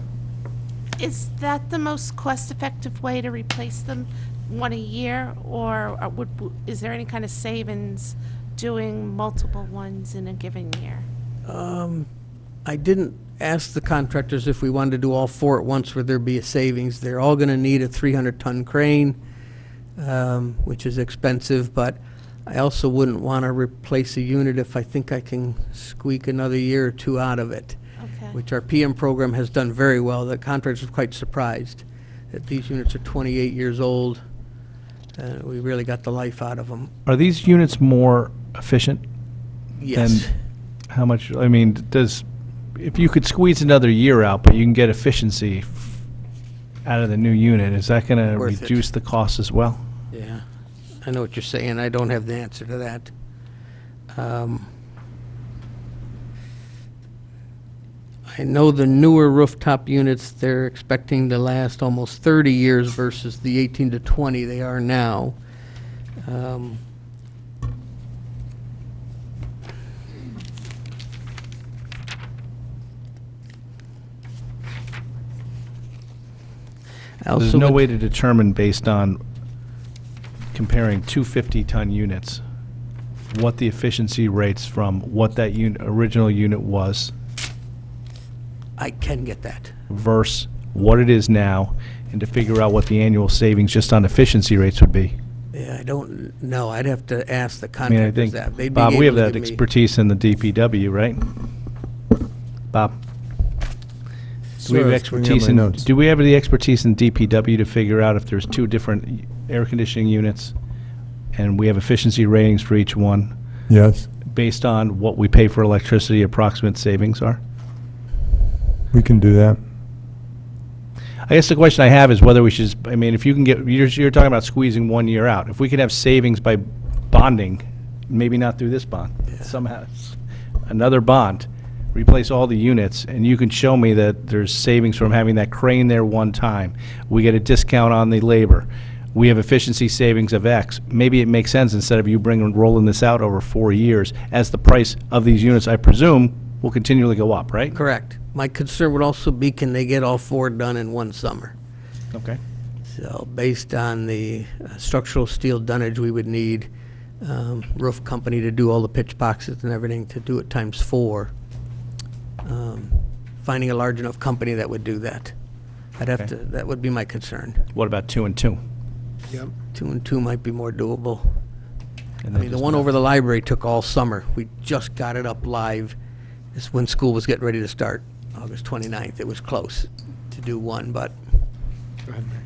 Speaker 8: Is that the most cost-effective way to replace them, one a year? Or is there any kind of savings doing multiple ones in a given year?
Speaker 13: I didn't ask the contractors if we wanted to do all 4 at once, would there be a savings. They're all going to need a 300-ton crane, which is expensive, but I also wouldn't want to replace a unit if I think I can squeak another year or 2 out of it,
Speaker 8: Okay.
Speaker 13: which our PM program has done very well. The contractors were quite surprised that these units are 28 years old. We really got the life out of them.
Speaker 11: Are these units more efficient?
Speaker 13: Yes.
Speaker 11: than how much, I mean, if you could squeeze another year out, but you can get efficiency out of the new unit, is that going to
Speaker 13: Worth it.
Speaker 11: reduce the cost as well?
Speaker 13: Yeah, I know what you're saying. I don't have the answer to that. I know the newer rooftop units, they're expecting to last almost 30 years versus the 18 to 20 they are now. I
Speaker 11: There's
Speaker 13: also
Speaker 11: no
Speaker 13: would-
Speaker 11: way to determine based on comparing two 50-ton units, what the efficiency rates from what that original unit was
Speaker 13: I can get that.
Speaker 11: versus what it is now, and to figure out what the annual savings just on efficiency rates would be.
Speaker 13: Yeah, I don't know. I'd have to ask the
Speaker 11: I mean, I
Speaker 13: contractors
Speaker 11: think,
Speaker 13: that. They'd be
Speaker 11: Bob, we have
Speaker 13: able to
Speaker 11: that
Speaker 13: give me-
Speaker 11: expertise in the DPW, right? Bob? Do we have
Speaker 3: Sorry, I was bringing up
Speaker 11: expertise
Speaker 3: my
Speaker 11: in,
Speaker 3: notes.
Speaker 11: do we have the expertise in DPW to figure out if there's 2 different air conditioning units, and we have efficiency ratings for each one,
Speaker 3: Yes,
Speaker 11: based on what we pay for electricity, approximate savings are?
Speaker 3: we can do that.
Speaker 11: I guess the question I have is whether we should, I mean, if you can get, you're talking about squeezing 1 year out. If we could have savings by bonding, maybe not through this bond, somehow, another bond, replace all the units, and you can show me that there's savings from having that crane there one time. We get a discount on the labor. We have efficiency savings of X. Maybe it makes sense instead of you rolling this out over 4 years, as the price of these units, I presume, will continually go up, right?
Speaker 13: Correct. My concern would also be, can they get all 4 done in one summer?
Speaker 11: Okay.
Speaker 13: So based on the structural steel dunnage, we would need roof company to do all the pitch boxes and everything, to do it times 4. Finding a large enough company that would do that. I'd have
Speaker 11: Okay.
Speaker 13: to, that would be my concern.
Speaker 11: What about 2 and 2?
Speaker 1: Yep.
Speaker 13: 2 and 2 might be more doable.
Speaker 11: And
Speaker 13: I
Speaker 11: then
Speaker 13: mean, the
Speaker 11: just
Speaker 13: one
Speaker 11: not-
Speaker 13: over the library took all summer. We just got it up live. It's when school was getting ready to start, August 29th. It was close to do one, but
Speaker 1: Go ahead, Mary.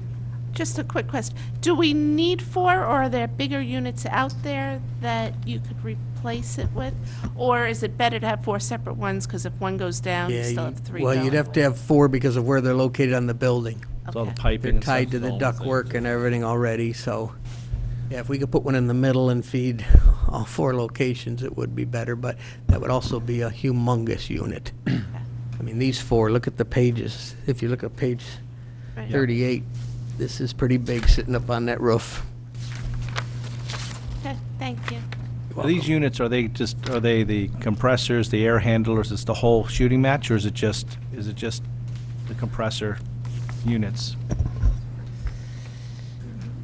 Speaker 8: Just a quick question. Do we need 4, or are there bigger units out there that you could replace it with? Or is it better to have 4 separate ones, because if one goes down, you
Speaker 13: yeah,
Speaker 8: still have 3
Speaker 13: well,
Speaker 8: going?
Speaker 13: you'd have to have 4 because of where they're located on the building.
Speaker 11: It's all the
Speaker 8: Okay.
Speaker 11: piping
Speaker 13: They're
Speaker 11: and stuff.
Speaker 13: tied to the ductwork and everything already, so, yeah, if we could put one in the middle and feed all 4 locations, it would be better, but that would also be a humongous unit. I mean, these 4, look at the pages. If you look at page
Speaker 8: Right.
Speaker 13: 38, This is pretty big, sitting up on that roof.
Speaker 8: Okay, thank you.
Speaker 11: Are these units, are they the compressors, the air handlers, is the whole shooting match, or is it just the compressor units?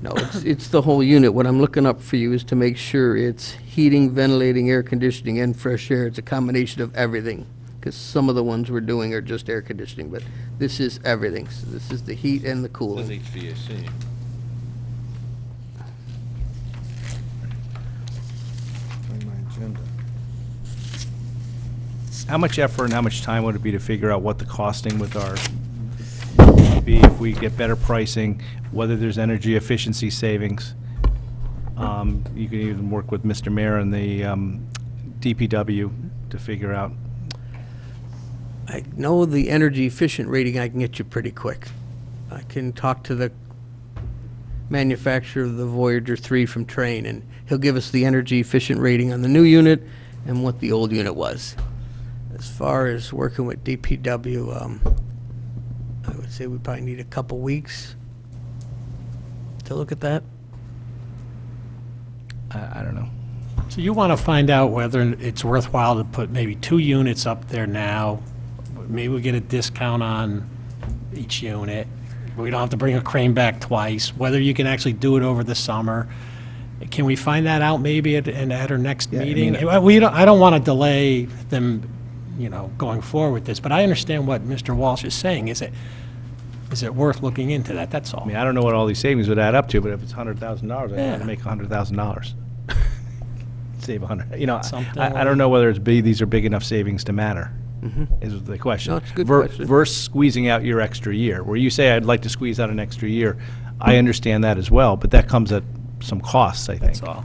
Speaker 13: No, it's the whole unit. What I'm looking up for you is to make sure it's heating, ventilating, air conditioning, and fresh air. It's a combination of everything, because some of the ones we're doing are just air conditioning, but this is everything. So this is the heat and the cooling.
Speaker 6: HVAC.
Speaker 11: How much effort and how much time would it be to figure out what the costing with our, be if we get better pricing, whether there's energy efficiency savings? You can even work with Mr. Mayor and the DPW to figure out.
Speaker 13: I know the energy efficient rating I can get you pretty quick. I can talk to the manufacturer of the Voyager 3 from Trane, and he'll give us the energy efficient rating on the new unit and what the old unit was. As far as working with DPW, I would say we probably need a couple weeks to look at that.
Speaker 11: I don't know.
Speaker 7: So you want to find out whether it's worthwhile to put maybe 2 units up there now. Maybe we get a discount on each unit. We don't have to bring a crane back twice. Whether you can actually do it over the summer. Can we find that out maybe at our next meeting? I don't want to delay them, going forward with this, but I understand what Mr. Walsh is saying. Is it worth looking into that? That's all.
Speaker 11: I mean, I don't know what all these savings would add up to, but if it's $100,000, I
Speaker 7: Yeah.
Speaker 11: want to make $100,000. Save 100.
Speaker 7: Something
Speaker 11: I don't know whether these are big enough savings to matter. Is the question.
Speaker 13: No, it's a good question.
Speaker 11: Versus squeezing out your extra year. Where you say, I'd like to squeeze out an extra year, I understand that as well, but that comes at some costs, I think.
Speaker 7: That's all.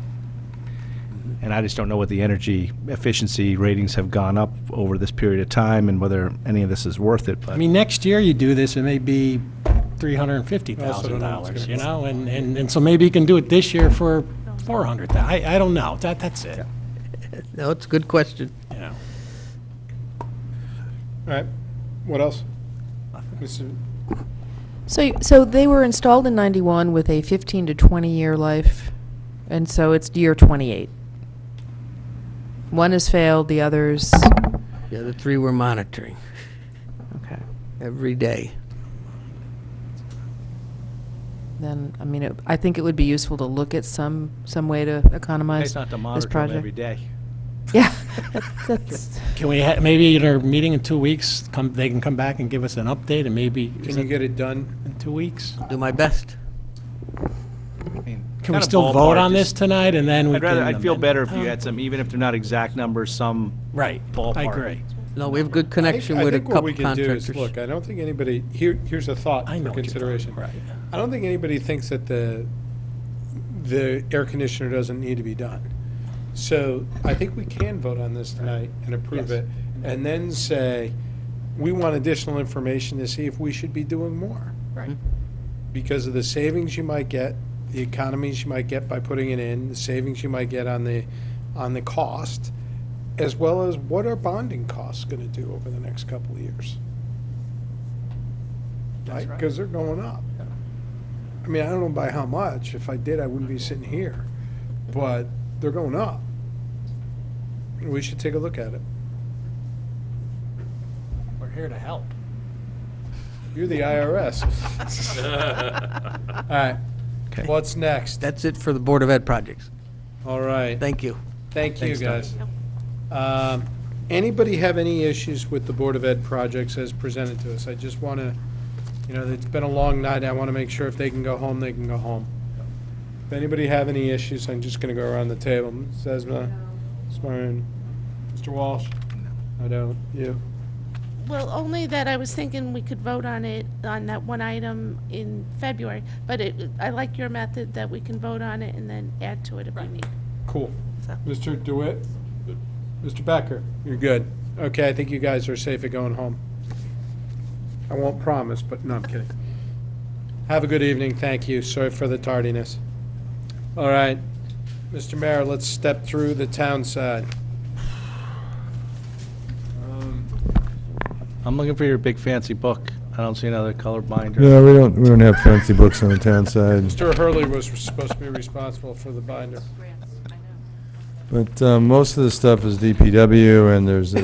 Speaker 11: And I just don't know what the energy efficiency ratings have gone up over this period of time and whether any of this is worth it. But
Speaker 7: I mean, next year you do this, it may be $350,000,
Speaker 1: Also don't know.
Speaker 7: and so maybe you can do it this year for $400,000. I don't know. That's it.
Speaker 13: No, it's a good question.
Speaker 1: All right, what else? Mr.
Speaker 10: So they were installed in 91 with a 15 to 20-year life, and so it's year 28. One has failed, the others,
Speaker 13: Yeah, the 3 we're monitoring
Speaker 10: okay.
Speaker 13: every day.
Speaker 10: Then, I mean, I think it would be useful to look at some way to economize
Speaker 11: it's not to
Speaker 10: this
Speaker 11: monitor them
Speaker 10: project.
Speaker 11: every day.
Speaker 10: Yeah, that's,
Speaker 7: Can we, maybe in our meeting in 2 weeks, they can come back and give us an update, and maybe,
Speaker 1: Can you get it done?
Speaker 7: in 2 weeks?
Speaker 13: Do my best.
Speaker 11: I mean,
Speaker 7: Can we
Speaker 11: kinda
Speaker 7: still vote
Speaker 11: ballpark,
Speaker 7: on this
Speaker 11: just-
Speaker 7: tonight, and then we can...
Speaker 11: I'd feel
Speaker 7: amend?
Speaker 11: better if you had some, even if they're not exact numbers, some
Speaker 7: Right,
Speaker 11: ballpark.
Speaker 7: I agree.
Speaker 13: No, we have good connection
Speaker 1: I
Speaker 13: with a
Speaker 1: think what
Speaker 13: couple
Speaker 1: we can do is,
Speaker 13: contractors.
Speaker 1: look, I don't think anybody, here's a thought
Speaker 7: I know
Speaker 1: for
Speaker 7: what you're talking-
Speaker 1: consideration.
Speaker 7: right.
Speaker 1: I don't think anybody thinks that the air conditioner doesn't need to be done. So I think we can vote on this tonight and approve
Speaker 7: Yes.
Speaker 1: it, and then say, we want additional information to see if we should be doing more.
Speaker 7: Right.
Speaker 1: Because of the savings you might get, the economies you might get by putting it in, the savings you might get on the cost, as well as what are bonding costs gonna do over the next couple of years? Right, because they're going up. I mean, I don't know by how much. If I did, I wouldn't be sitting here. But they're going up. We should take a look at it.
Speaker 7: We're here to help.
Speaker 1: You're the IRS. All right,
Speaker 13: Okay.
Speaker 1: what's next?
Speaker 13: That's it for the Board of Ed projects.
Speaker 1: All right,
Speaker 13: Thank you.
Speaker 1: thank you,
Speaker 13: Thanks,
Speaker 1: guys. Anybody have any issues with the Board of Ed projects as presented to us? I just want to, it's been a long night. I want to make sure if they can go home, they can go home. If anybody have any issues, I'm just going to go around the table. Ms. Esma, Ms. Marin, Mr. Walsh? I don't. You?
Speaker 8: Well, only that I was thinking we could vote on it, on that one item in February, but I like your method that we can vote on it and then add to it if we need.
Speaker 1: Cool.
Speaker 8: So-
Speaker 1: Mr. DeWitt? Mr. Becker? You're good. Okay, I think you guys are safe at going home. I won't promise, but no, I'm kidding. Have a good evening, thank you. Sorry for the tardiness. All right, Mr. Mayor, let's step through the town side.
Speaker 11: I'm looking for your big fancy book. I don't see another color binder.
Speaker 3: No, we don't have fancy books on the town side.
Speaker 1: Mr. Hurley was supposed to be responsible for the binder.
Speaker 3: But most of the stuff is DPW, and there's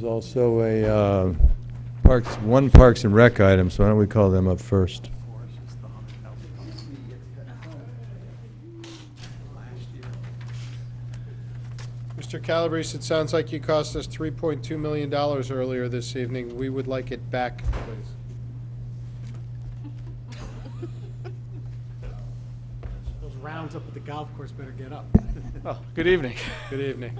Speaker 3: also a one Parks and Rec item, so why don't we call them up first?
Speaker 1: Mr. Calabrese, it sounds like you cost us $3.2 million earlier this evening. We would like it back, please.
Speaker 7: Those rounds up at the golf course better get up.
Speaker 16: Well, good evening.
Speaker 1: Good evening.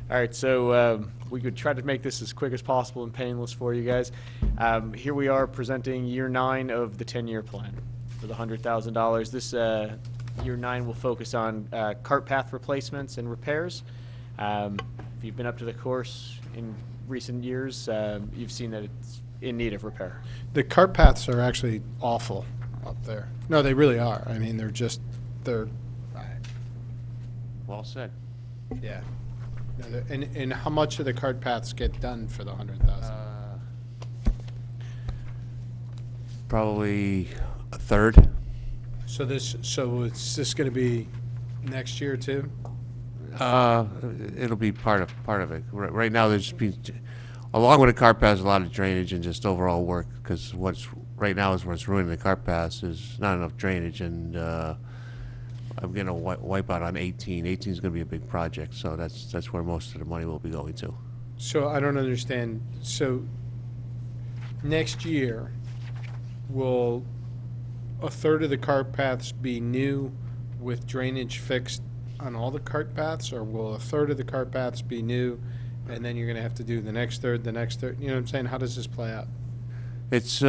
Speaker 16: All right, so we could try to make this as quick as possible and painless for you guys. Here we are presenting year 9 of the 10-year plan for the $100,000. This year 9 will focus on cart path replacements and repairs. If you've been up to the course in recent years, you've seen that it's in need of repair.
Speaker 1: The cart paths are actually awful up there. No, they really are. I mean, they're.
Speaker 2: Well said.
Speaker 1: Yeah. No, and how much of the cart paths get done for the 100,000?
Speaker 2: Probably a third.
Speaker 1: So is this going to be next year too?
Speaker 2: It'll be part of it. Right now, there's along with the cart paths, a lot of drainage and just overall work, because right now is what's ruining the cart paths is not enough drainage, and I'm going to wipe out on 18. 18 is going to be a big project, so that's where most of the money will be going to.
Speaker 1: So I don't understand. So next year, will a third of the cart paths be new with drainage fixed on all the cart paths, or will a third of the cart paths be new and then you're going to have to do the next third? You know what I'm saying? How does this play out?
Speaker 2: It's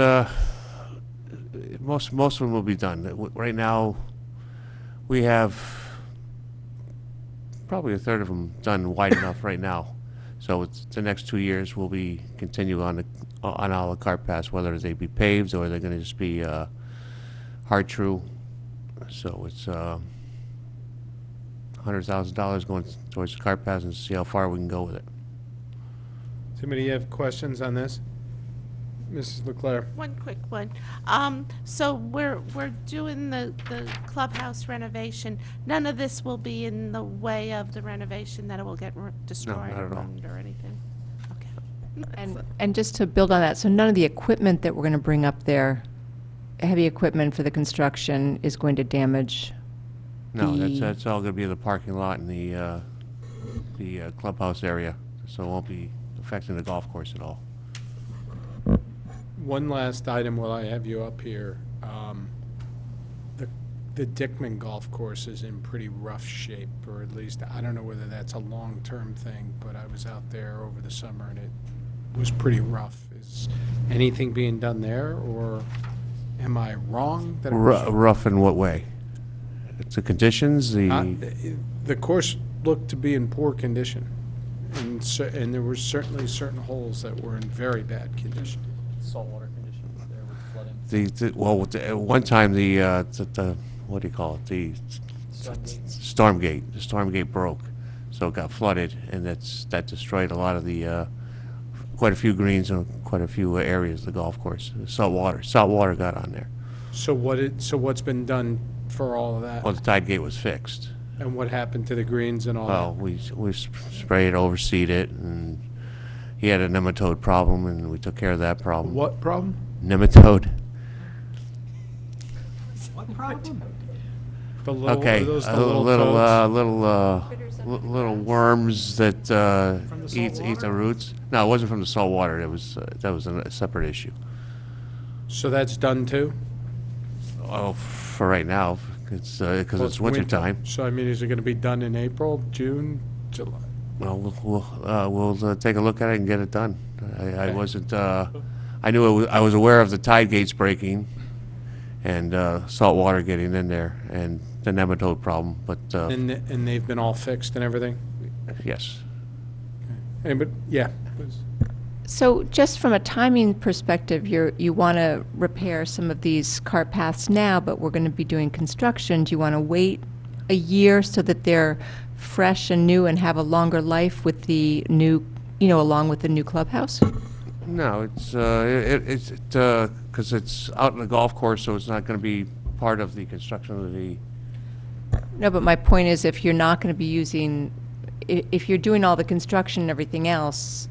Speaker 2: most of them will be done. Right now, we have probably a third of them done wide enough right now. So it's the next 2 years will be continue on all the cart paths, whether they be paved or they're going to just be hard true. So it's $100,000 going towards the cart paths and see how far we can go with it.
Speaker 1: Somebody have questions on this? Mrs. Leclerc?
Speaker 8: One quick one. So we're doing the clubhouse renovation. None of this will be in the way of the renovation, that it will get destroyed
Speaker 2: not
Speaker 8: or
Speaker 2: at all.
Speaker 8: ruined or anything? Okay.
Speaker 9: And just to build on that, so none of the equipment that we're going to bring up there, heavy equipment for the construction, is going to damage
Speaker 2: No,
Speaker 9: the...
Speaker 2: that's all going to be in the parking lot and the clubhouse area, so it won't be affecting the golf course at all.
Speaker 1: One last item while I have you up here. The Dickman Golf Course is in pretty rough shape, or at least, I don't know whether that's a long-term thing, but I was out there over the summer and it was pretty rough. Is anything being done there, or am I wrong? That it was
Speaker 2: Rough in what way? It's the conditions,
Speaker 1: the course looked to be in poor condition, and there were certainly certain holes that were in very bad condition.
Speaker 11: Saltwater conditions there with flooding.
Speaker 2: Well, at one time, the what do you call it? The storm gate. The storm gate broke, so it got flooded, and that destroyed a lot of the quite a few greens and quite a few areas of the golf course. Salt water got on there.
Speaker 1: So what's been done for all of that?
Speaker 2: Well, the tide gate was fixed.
Speaker 1: And what happened to the greens and all
Speaker 2: Well,
Speaker 1: that?
Speaker 2: we sprayed, overseed it, and he had a nematode problem, and we took care of that problem.
Speaker 1: What problem?
Speaker 2: Nematode.
Speaker 7: What problem?
Speaker 1: The little,
Speaker 2: Okay,
Speaker 1: are those the
Speaker 2: a little worms that
Speaker 1: From the
Speaker 2: eat
Speaker 1: salt
Speaker 2: the
Speaker 1: water?
Speaker 2: roots. No, it wasn't from the salt water. It was that was a separate issue.
Speaker 1: So that's done too?
Speaker 2: Oh, for right now, it's because it's winter time.
Speaker 1: So I mean, is it going to be done in April, June, July?
Speaker 2: Well, we'll take a look at it and get it done. I wasn't. I knew I was aware of the tide gates breaking, and salt water getting in there, and the nematode problem. But
Speaker 1: And they've been all fixed and everything?
Speaker 2: yes.
Speaker 1: But yeah, please.
Speaker 9: So just from a timing perspective, you want to repair some of these cart paths now, but we're going to be doing construction. Do you want to wait a year so that they're fresh and new and have a longer life with the new, along with the new clubhouse?
Speaker 17: No, it's because it's out in the golf course, so it's not going to be part of the construction of the.
Speaker 9: No, but my point is, if you're not going to be using, if you're doing all the construction and everything else,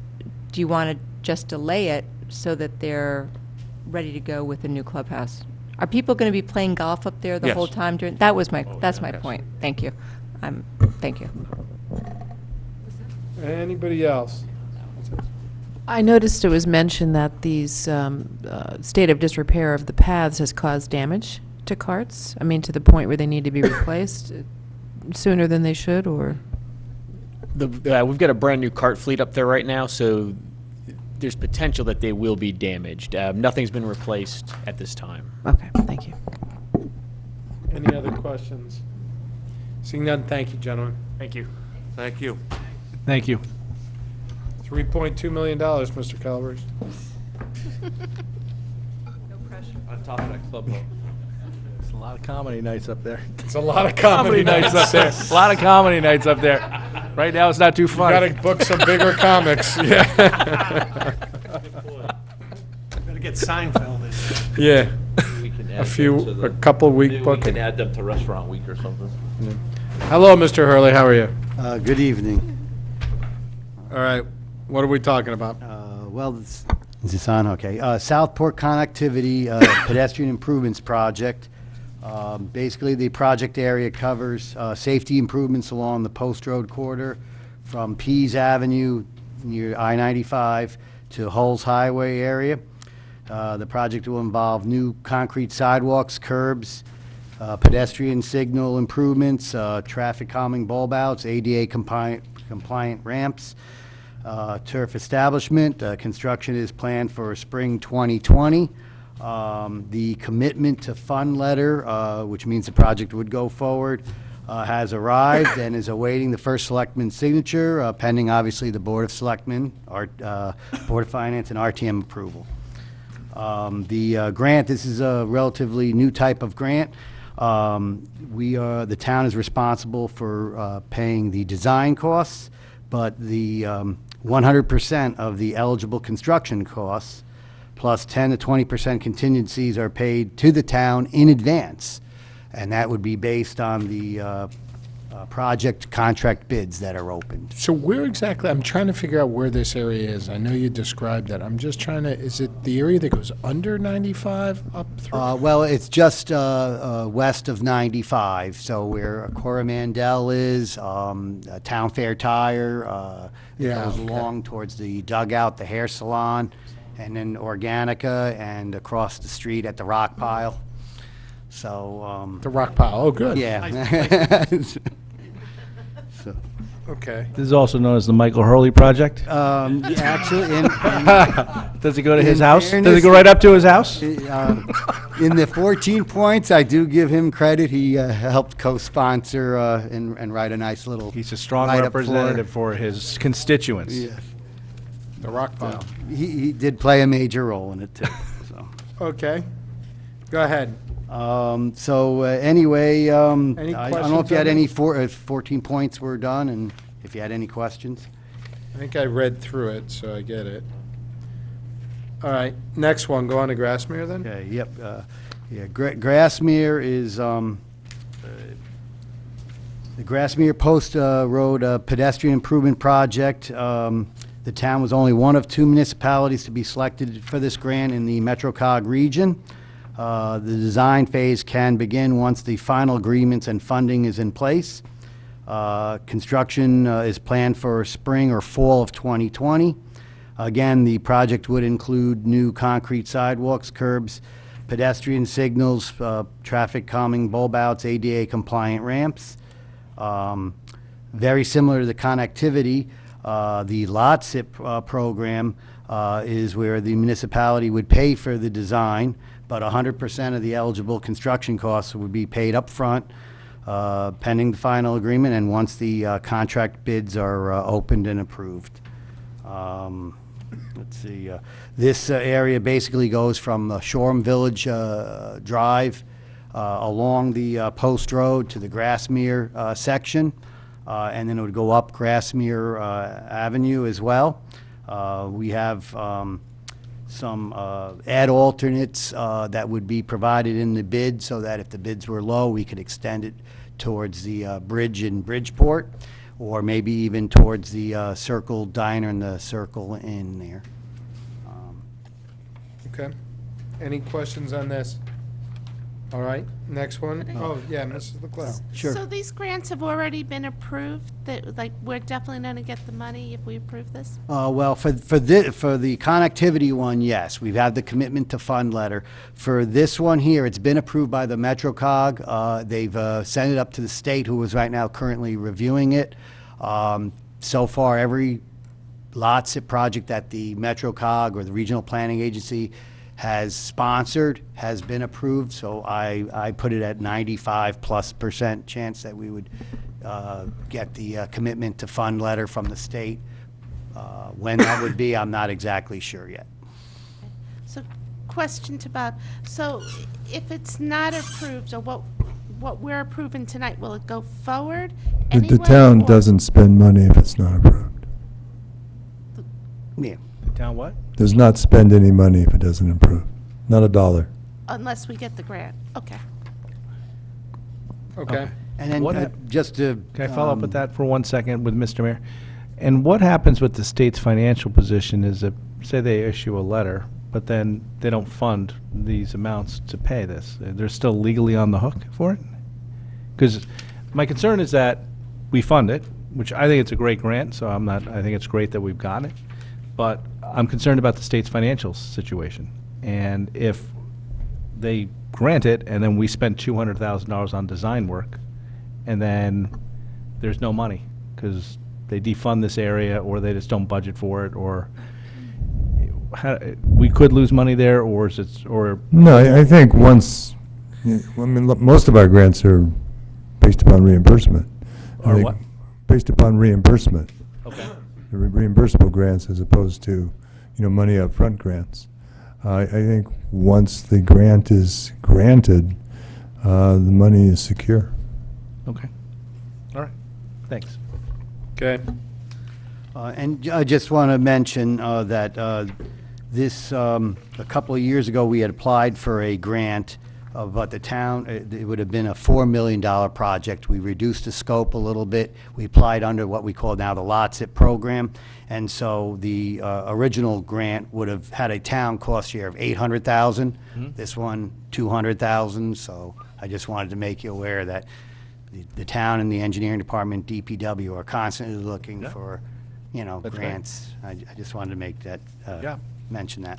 Speaker 9: do you want to just delay it so that they're ready to go with the new clubhouse? Are people going to be playing golf up there the
Speaker 17: Yes.
Speaker 9: whole time during? That's my point. Thank you. Thank you.
Speaker 1: Anybody else?
Speaker 10: I noticed it was mentioned that these state of disrepair of the paths has caused damage to carts. I mean, to the point where they need to be replaced sooner than they should, or?
Speaker 18: We've got a brand-new cart fleet up there right now, so there's potential that they will be damaged. Nothing's been replaced at this time.
Speaker 10: Okay, thank you.
Speaker 1: Any other questions? Seeing none, thank you, gentlemen.
Speaker 18: Thank you.
Speaker 17: Thank you.
Speaker 11: Thank you.
Speaker 1: $3.2 million, Mr. Calabrese.
Speaker 11: On top of that club boat. There's a lot of comedy nights up there.
Speaker 1: It's a lot of comedy
Speaker 11: nights up there. A lot of comedy nights up there. Right now, it's not too funny.
Speaker 1: Got to book some bigger comics. Yeah.
Speaker 7: Better get Seinfeld in.
Speaker 1: Yeah.
Speaker 2: We can
Speaker 1: A couple week
Speaker 2: maybe we
Speaker 1: booking.
Speaker 2: can add them to Restaurant Week or something.
Speaker 1: Hello, Mr. Hurley. How are you?
Speaker 19: Good evening.
Speaker 1: All right. What are we talking about?
Speaker 19: Well, is this on? Okay. Southport Connectivity Pedestrian Improvements Project. Basically, the project area covers safety improvements along the Post Road corridor from Pease Avenue near I-95 to Hulls Highway area. The project will involve new concrete sidewalks, curbs, pedestrian signal improvements, traffic calming bulb outs, ADA compliant ramps, turf establishment. Construction is planned for spring 2020. The commitment to fund letter, which means the project would go forward, has arrived and is awaiting the first selectman's signature, pending obviously the Board of Selectmen, Board of Finance, and RTM approval. The grant, this is a relatively new type of grant. The town is responsible for paying the design costs, but the 100% of the eligible construction costs, plus 10 to 20% contingencies, are paid to the town in advance. And that would be based on the project contract bids that are opened.
Speaker 1: So where exactly, I'm trying to figure out where this area is. I know you described that. I'm just trying to, is it the area that goes under 95 up through?
Speaker 19: Well, it's just west of 95, so where Coromandel is, Town Fair Tire,
Speaker 1: Yeah,
Speaker 19: goes
Speaker 1: okay.
Speaker 19: along towards the dugout, the hair salon, and then Organica, and across the street at the Rock Pile. So,
Speaker 1: The rock pile, oh, good.
Speaker 19: yeah. So,
Speaker 1: Okay.
Speaker 11: This is also known as the Michael Hurley Project.
Speaker 19: yeah, actually,
Speaker 11: Does it go to his
Speaker 19: in
Speaker 11: house? Does it
Speaker 19: fairness,
Speaker 11: go right up to his house?
Speaker 19: in the 14 points, I do give him credit. He helped co-sponsor and write a nice little.
Speaker 11: He's a strong
Speaker 19: write-up
Speaker 11: representative for his constituents.
Speaker 19: Yeah.
Speaker 1: The rock pile.
Speaker 19: He did play a major role in it too. So,
Speaker 1: Okay. Go ahead.
Speaker 19: anyway, I don't know
Speaker 1: questions
Speaker 19: if you had
Speaker 1: on
Speaker 19: any
Speaker 1: it?
Speaker 19: 14 points were done, and if you had any questions.
Speaker 1: I think I read through it, so I get it. All right, next one, go on to Grassmere then?
Speaker 19: Okay, yep. Yeah, Grassmere is, the Grassmere Post Road Pedestrian Improvement Project. The town was only one of 2 municipalities to be selected for this grant in the MetroCog region. The design phase can begin once the final agreements and funding is in place. Construction is planned for spring or fall of 2020. Again, the project would include new concrete sidewalks, curbs, pedestrian signals, traffic calming bulb outs, ADA compliant ramps. Very similar to the connectivity, the lot SIP program is where the municipality would pay for the design, but 100% of the eligible construction costs would be paid up front, pending the final agreement, and once the contract bids are opened and approved. Let's see, this area basically goes from Shoreham Village Drive along the Post Road to the Grassmere section. and then it would go up Grassmere Avenue as well. We have some add alternates that would be provided in the bid, so that if the bids were low, we could extend it towards the bridge in Bridgeport, or maybe even towards the Circle Diner and the Circle Inn there.
Speaker 1: Okay. Any questions on this? All right, next one. Oh, yeah, Mrs. Leclerc.
Speaker 19: Sure.
Speaker 8: So these grants have already been approved, that, like, we're definitely gonna get the money if we approve this?
Speaker 19: Well, for the connectivity one, yes, we've had the commitment to fund letter. For this one here, it's been approved by the MetroCog. They've sent it up to the state, who is right now currently reviewing it. So far, every LOTSIP project that the MetroCog or the Regional Planning Agency has sponsored has been approved, so I put it at 95+% chance that we would get the commitment to fund letter from the state. When that would be, I'm not exactly sure yet.
Speaker 8: So, question to Bob, so if it's not approved, or what we're approving tonight, will it go forward
Speaker 3: The
Speaker 8: anyway?
Speaker 3: town
Speaker 8: or-
Speaker 3: doesn't spend money if it's not approved.
Speaker 19: Yeah.
Speaker 11: The town what?
Speaker 3: Does not spend any money if it doesn't approve. Not a dollar.
Speaker 8: Unless we get the grant, okay.
Speaker 1: Okay.
Speaker 19: And then
Speaker 11: What hap-
Speaker 19: just to...
Speaker 11: Can I follow up with that for 1 second with Mr. Mayor? And what happens with the state's financial position is that, say they issue a letter, but then they don't fund these amounts to pay this. They're still legally on the hook for it? Because my concern is that we fund it, which I think it's a great grant, so I think it's great that we've got it. But I'm concerned about the state's financial situation. And if they grant it and then we spend $200,000 on design work, and then there's no money because they defund this area or they just don't budget for it, or we could lose money there, or is it, or?
Speaker 3: No, I think once, I mean, look, most of our grants are based upon reimbursement. I
Speaker 11: Are
Speaker 3: think
Speaker 11: what?
Speaker 3: Based upon reimbursement.
Speaker 11: Okay.
Speaker 3: The reimbursable grants as opposed to, money upfront grants. I think once the grant is granted, the money is secure.
Speaker 11: Okay. All right. Thanks.
Speaker 1: Okay.
Speaker 19: And I just want to mention that this, a couple of years ago, we had applied for a grant, but the town, it would have been a $4 million project. We reduced the scope a little bit. We applied under what we call now the LOTSIP program. And so the original grant would have had a town cost share of $800,000. This one, $200,000. So I just wanted to make you aware that the town and the engineering department, DPW, are constantly looking for,
Speaker 11: That's
Speaker 19: grants. I just wanted to make that,
Speaker 11: Yeah.
Speaker 19: mention that.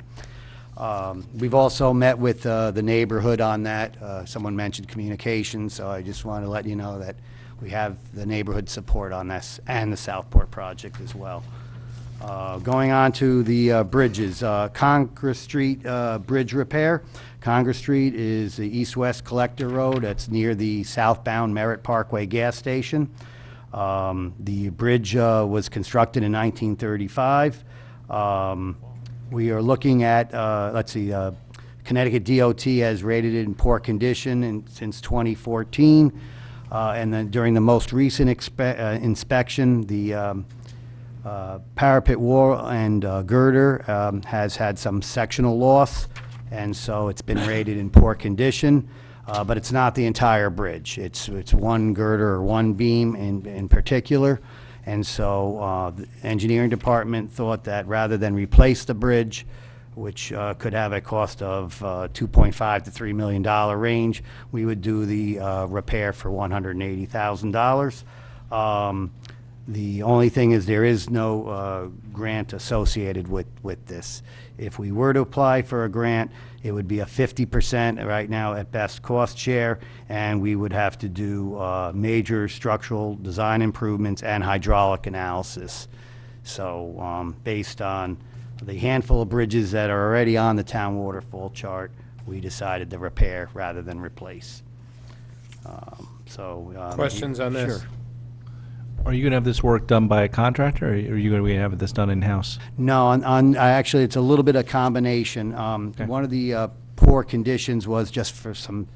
Speaker 19: We've also met with the neighborhood on that. Someone mentioned communications, so I just want to let you know that we have the neighborhood support on this and the Southport project as well. Going on to the bridges, Congress Street Bridge repair. Congress Street is the east-west collector road that's near the southbound Merritt Parkway gas station. The bridge was constructed in 1935. We are looking at, let's see, Connecticut DOT has rated it in poor condition since 2014. And then during the most recent inspection, the parapet wall and girder has had some sectional loss, and so it's been rated in poor condition. But it's not the entire bridge. It's one girder or one beam in particular. And so the engineering department thought that rather than replace the bridge, which could have a cost of $2.5 to $3 million range, we would do the repair for $180,000. The only thing is there is no grant associated with this. If we were to apply for a grant, it would be a 50% right now at best cost share, and we would have to do major structural design improvements and hydraulic analysis. So based on the handful of bridges that are already on the town waterfall chart, we decided to repair rather than replace.
Speaker 1: Questions on this?
Speaker 19: Sure.
Speaker 11: Are you going to have this work done by a contractor, or are you going to have this done in-house?
Speaker 19: No, actually, it's a little bit of combination. One of the poor conditions was just for some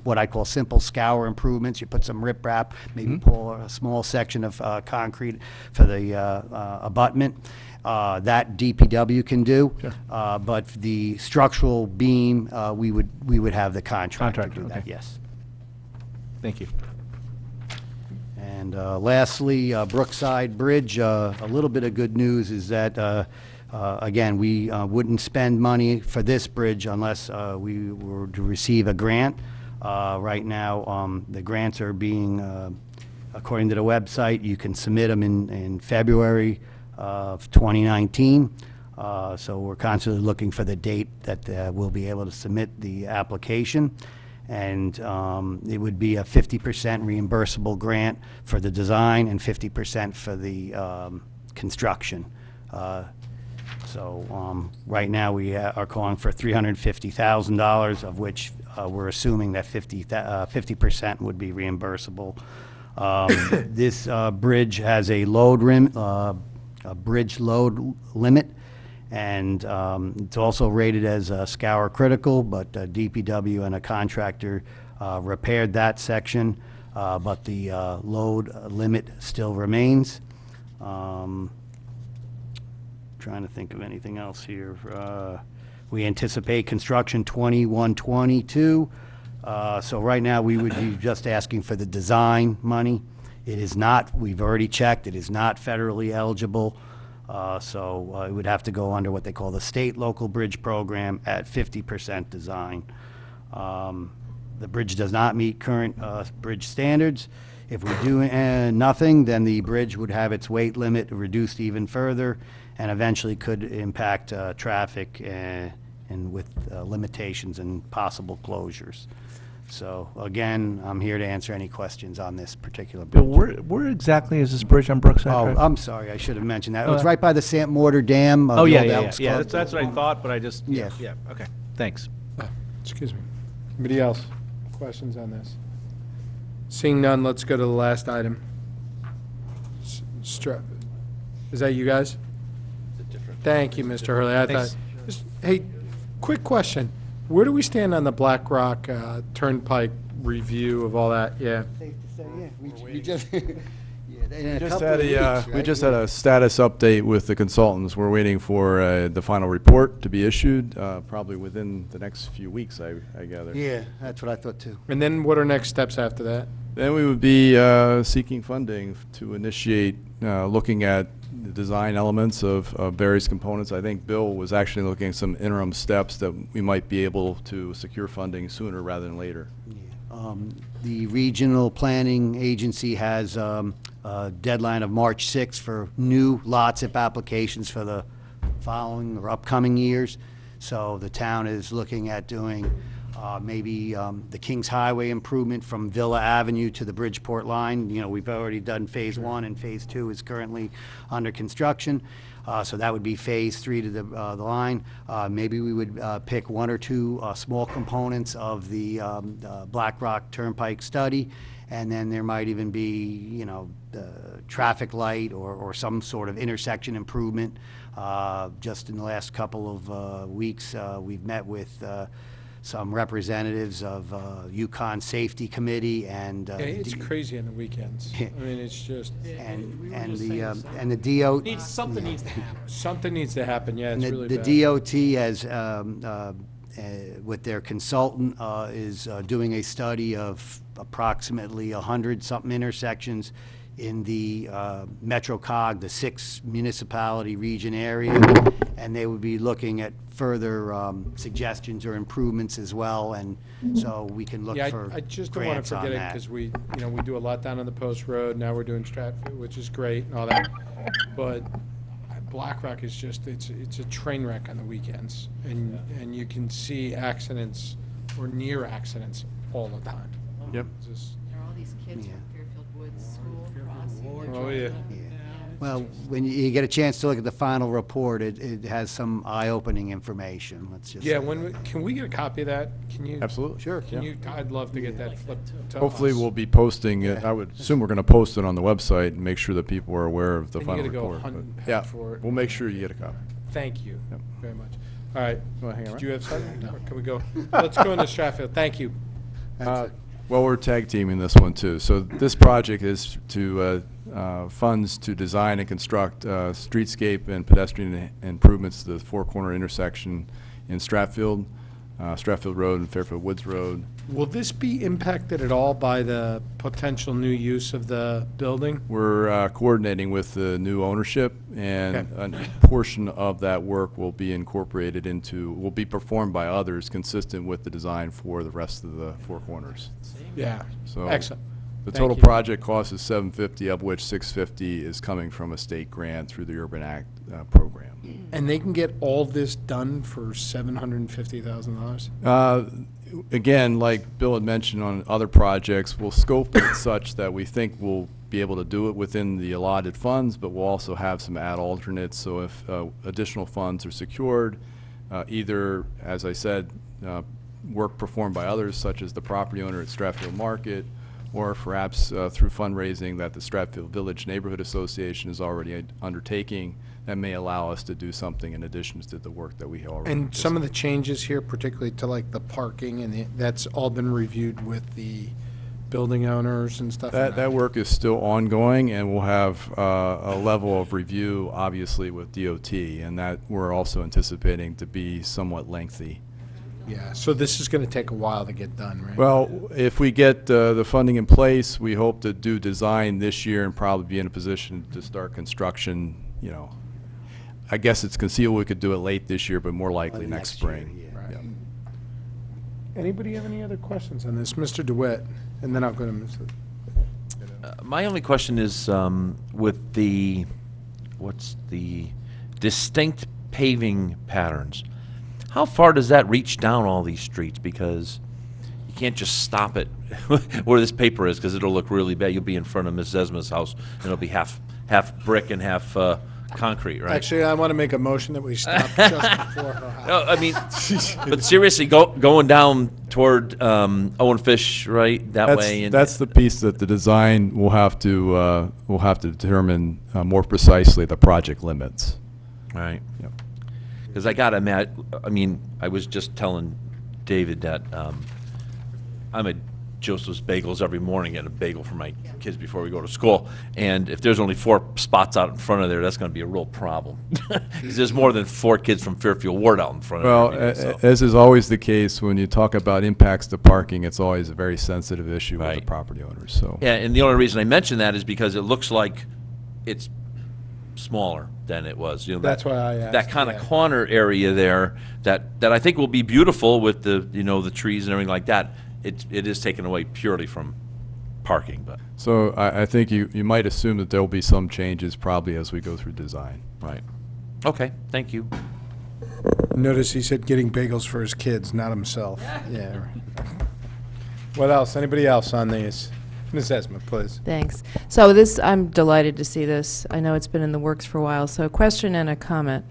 Speaker 19: what I call simple scour improvements. You put some riprap, maybe pull a small section of concrete for the abutment. That DPW can do. But the structural beam, we would have the contractor do that, yes.
Speaker 11: Thank you.
Speaker 19: And lastly, Brookside Bridge, a little bit of good news is that, again, we wouldn't spend money for this bridge unless we were to receive a grant. Right now, the grants are being, according to the website, you can submit them in February of 2019. So we're constantly looking for the date that we'll be able to submit the application. And it would be a 50% reimbursable grant for the design and 50% for the construction. So right now we are calling for $350,000, of which we're assuming that 50% would be reimbursable. This bridge has a bridge load limit, and it's also rated as scour critical, but DPW and a contractor repaired that section, but the load limit still remains. Trying to think of anything else here. We anticipate construction 21-22. So right now, we would be just asking for the design money. It is not, we've already checked, it is not federally eligible. So it would have to go under what they call the state local bridge program at 50% design. The bridge does not meet current bridge standards. If we do nothing, then the bridge would have its weight limit reduced even further and eventually could impact traffic and with limitations and possible closures. So again, I'm here to answer any questions on this particular bridge.
Speaker 11: Bill, where exactly is this bridge on Brookside Drive?
Speaker 19: Oh, I'm sorry, I should have mentioned that. It's right by the Sant Mortar Dam.
Speaker 11: Oh,
Speaker 19: the
Speaker 11: yeah,
Speaker 19: old
Speaker 11: yeah, yeah.
Speaker 19: Elks
Speaker 11: Yeah,
Speaker 19: Club.
Speaker 11: that's what I thought, but I just,
Speaker 19: Yeah.
Speaker 11: yeah, okay, thanks.
Speaker 1: Excuse me. Anybody else? Questions on this? Seeing none, let's go to the last item. Is that you guys? Thank you, Mr. Hurley. I
Speaker 11: Thanks.
Speaker 1: thought, hey, quick question. Where do we stand on the Black Rock Turnpike review of all that? Yeah.
Speaker 19: Safe to say, yeah, we just,
Speaker 20: We just had a status update with the consultants. We're waiting for the final report to be issued, probably within the next few weeks, I gather.
Speaker 19: Yeah, that's what I thought too.
Speaker 1: And then what are next steps after that?
Speaker 20: Then we would be seeking funding to initiate looking at the design elements of various components. I think Bill was actually looking at some interim steps that we might be able to secure funding sooner rather than later.
Speaker 19: The regional planning agency has a deadline of March 6th for new LOTSIP applications for the following or upcoming years. So the town is looking at doing maybe the Kings Highway improvement from Villa Avenue to the Bridgeport line. You know, we've already done Phase 1, and Phase 2 is currently under construction. So that would be Phase 3 to the line. Maybe we would pick one or two small components of the Black Rock Turnpike study, and then there might even be, you know, the traffic light or some sort of intersection improvement. Just in the last couple of weeks, we've met with some representatives of Yukon Safety Committee and
Speaker 1: Yeah, it's crazy on the weekends. I mean, it's just.
Speaker 19: and the DOT.
Speaker 14: Something needs to happen.
Speaker 1: Something needs to happen, yeah,
Speaker 19: And
Speaker 1: it's really
Speaker 19: the
Speaker 1: bad.
Speaker 19: DOT has, with their consultant, is doing a study of approximately 100-something intersections in the MetroCog, the 6 municipality region area, and they would be looking at further suggestions or improvements as well, and so we can look
Speaker 1: Yeah,
Speaker 19: for
Speaker 1: I just don't want
Speaker 19: grants
Speaker 1: to
Speaker 19: on
Speaker 1: forget it
Speaker 19: that.
Speaker 1: because we do a lot down on the Post Road. Now we're doing Stratford, which is great and all that. But Black Rock is just, it's a train wreck on the weekends. And you can see accidents or near accidents all the time.
Speaker 20: Yep.
Speaker 1: It's just-
Speaker 9: There are all these kids from Fairfield Woods School crossing.
Speaker 1: Oh, yeah.
Speaker 19: Well, when you get a chance to look at the final report, it has some eye-opening information, let's just
Speaker 1: Yeah,
Speaker 19: say.
Speaker 1: can we get a copy of that? Can you?
Speaker 20: Absolutely.
Speaker 19: Sure.
Speaker 1: Can you, I'd love to get that flipped to
Speaker 20: Hopefully,
Speaker 1: us.
Speaker 20: we'll be posting it. I would assume we're going to post it on the website and make sure that people are aware of the
Speaker 1: And you
Speaker 20: final
Speaker 1: gotta go
Speaker 20: report.
Speaker 1: hunt and
Speaker 20: But
Speaker 1: peck
Speaker 20: yeah,
Speaker 1: for it.
Speaker 20: we'll make sure you get a copy.
Speaker 1: Thank you
Speaker 20: Yep.
Speaker 1: very much. All right.
Speaker 20: You wanna hang around?
Speaker 1: Do you have something? Or can we go? Let's go into Stratfield. Thank you.
Speaker 20: Well, we're tag teaming this one too. So this project is to funds to design and construct streetscape and pedestrian improvements to the Four Corner intersection in Stratfield, Stratfield Road and Fairfield Woods Road.
Speaker 1: Will this be impacted at all by the potential new use of the building?
Speaker 20: We're coordinating with the new ownership, and
Speaker 1: Okay.
Speaker 20: a portion of that work will be incorporated into, will be performed by others consistent with the design for the rest of the Four Corners.
Speaker 1: Yeah.
Speaker 20: So
Speaker 1: Excellent.
Speaker 20: the
Speaker 1: Thank
Speaker 20: total
Speaker 1: you.
Speaker 20: project cost is $750, of which $650 is coming from a state grant through the Urban Act program.
Speaker 1: And they can get all this done for $750,000?
Speaker 20: Again, like Bill had mentioned on other projects, we'll scope it such that we think we'll be able to do it within the allotted funds, but we'll also have some ad alternates. So if additional funds are secured, either, as I said, work performed by others, such as the property owner at Stratfield Market, or perhaps through fundraising that the Stratfield Village Neighborhood Association is already undertaking, that may allow us to do something in addition to the work that we already.
Speaker 1: And some of the changes here, particularly to like the parking, and that's all been reviewed with the building owners and stuff?
Speaker 20: That work is still ongoing, and we'll have a level of review, obviously, with DOT, and that we're also anticipating to be somewhat lengthy.
Speaker 1: Yeah, so this is going to take a while to get done, right?
Speaker 20: Well, if we get the funding in place, we hope to do design this year and probably be in a position to start construction, you know. I guess it's conceivable we could do it late this year, but more likely next spring. Yeah.
Speaker 1: Anybody have any other questions on this? Mr. DeWitt, and then I'll go to Mr.
Speaker 2: My only question is with the, what's the distinct paving patterns, how far does that reach down all these streets? Because you can't just stop it where this paper is, because it'll look really bad. You'll be in front of Miss Esma's house, and it'll be half brick and half concrete, right?
Speaker 1: Actually, I want to make a motion that we stop just before her house.
Speaker 2: No, I mean, but seriously, going down toward Owen Fish, right, that way. And
Speaker 20: That's the piece that the design will have to determine more precisely the project limits.
Speaker 2: Right.
Speaker 20: Yep.
Speaker 2: Because I got to admit, I mean, I was just telling David that I'm at Joseph's Bagels every morning, getting a bagel for my kids before we go to school. And if there's only 4 spots out in front of there, that's going to be a real problem. Because there's more than 4 kids from Fairfield Ward out in front
Speaker 20: Well,
Speaker 2: of there. Anyway, so.
Speaker 20: as is always the case, when you talk about impacts to parking, it's always a very sensitive issue with the property owners, so.
Speaker 2: Yeah, and the only reason I mention that is because it looks like it's smaller than it was. You know,
Speaker 1: That's why I asked,
Speaker 2: that kind of
Speaker 1: yeah.
Speaker 2: corner area there that I think will be beautiful with the, you know, the trees and everything like that. It is taken away purely from parking, but.
Speaker 20: So I think you might assume that there will be some changes probably as we go through design.
Speaker 2: Right. Okay, thank you.
Speaker 1: Notice he said getting bagels for his kids, not himself. Yeah. Right. What else? Anybody else on these? Ms. Esma, please.
Speaker 10: Thanks. So this, I'm delighted to see this. I know it's been in the works for a while. So a question and a comment.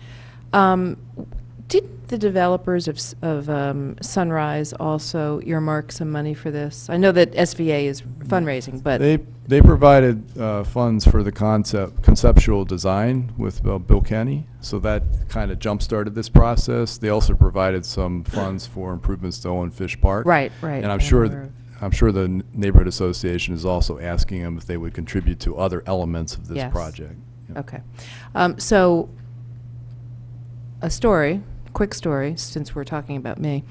Speaker 10: Did the developers of Sunrise also earmark some money for this? I know that SVA is fundraising, but
Speaker 20: They provided funds for the conceptual design with Bill Kenny, so that kind of jump-started this process. They also provided some funds for improvements to Owen Fish Park.
Speaker 10: Right.
Speaker 20: And
Speaker 10: I'm
Speaker 20: I'm sure
Speaker 10: aware
Speaker 20: the neighborhood association is also asking them if they would contribute to other elements of this
Speaker 10: Yes.
Speaker 20: project. Yeah.
Speaker 10: Okay. So, a story, quick story, since we're talking about me.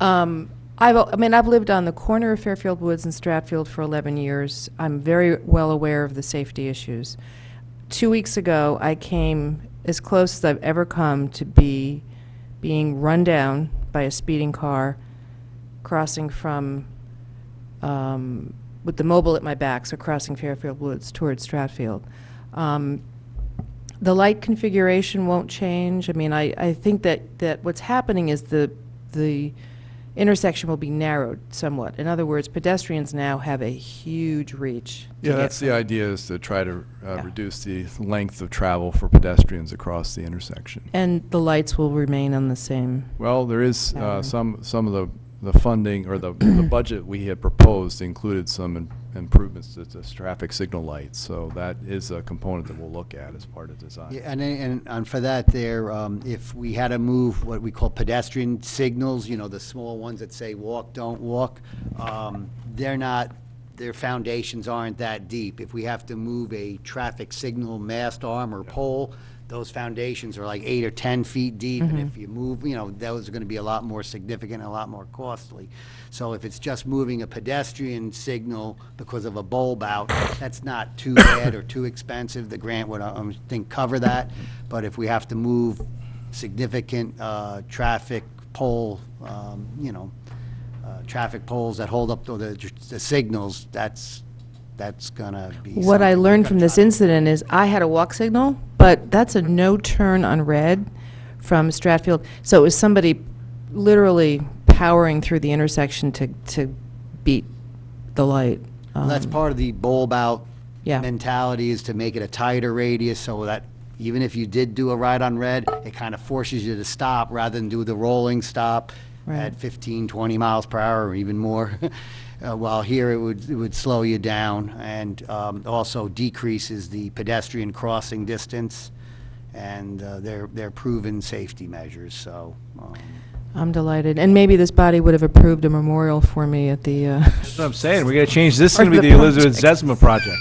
Speaker 10: I've lived on the corner of Fairfield Woods and Stratfield for 11 years. I'm very well aware of the safety issues. 2 weeks ago, I came as close as I've ever come to being run down by a speeding car crossing from, with the mobile at my back, so crossing Fairfield Woods towards Stratfield. The light configuration won't change. I mean, I think that what's happening is the intersection will be narrowed somewhat. In other words, pedestrians now have a huge reach.
Speaker 20: Yeah, that's the idea, is to try to reduce the length of travel for pedestrians across the intersection.
Speaker 10: And the lights will remain on the same.
Speaker 20: Well, there is
Speaker 10: pattern.
Speaker 20: some of the the funding or the budget we had proposed included some improvements to the traffic signal lights. So that is a component that we'll look at as part of design.
Speaker 19: Yeah, and for that there, if we had to move what we call pedestrian signals, you know, the small ones that say walk, don't walk, their foundations aren't that deep. If we have to move a traffic signal mast arm or pole, those foundations are like 8 or 10 feet deep, and if you move, you know, those are going to be a lot more significant and a lot more costly. So if it's just moving a pedestrian signal because of a bulb out, that's not too bad or too expensive. The grant would, I think, cover that. But if we have to move significant traffic pole, traffic poles that hold up the signals, that's gonna be
Speaker 10: What I
Speaker 19: something
Speaker 10: learned
Speaker 19: we're
Speaker 10: from
Speaker 19: gonna
Speaker 10: this incident is I had a walk signal, but that's a no turn on red from Stratfield. So it was somebody literally powering through the intersection to beat the light.
Speaker 19: Well, that's part of the bulb out
Speaker 10: Yeah.
Speaker 19: mentality, is to make it a tighter radius so that even if you did do a ride on red, it kind of forces you to stop rather than do the rolling stop at 15, 20 miles per hour or even more. While here it would slow you down, and also decreases the pedestrian crossing distance, and they're proven safety measures, so.
Speaker 10: I'm delighted. And maybe this body would have approved a memorial for me at the...
Speaker 11: That's what I'm saying. We got to change this. It's going to be the Elizabeth Zesma project.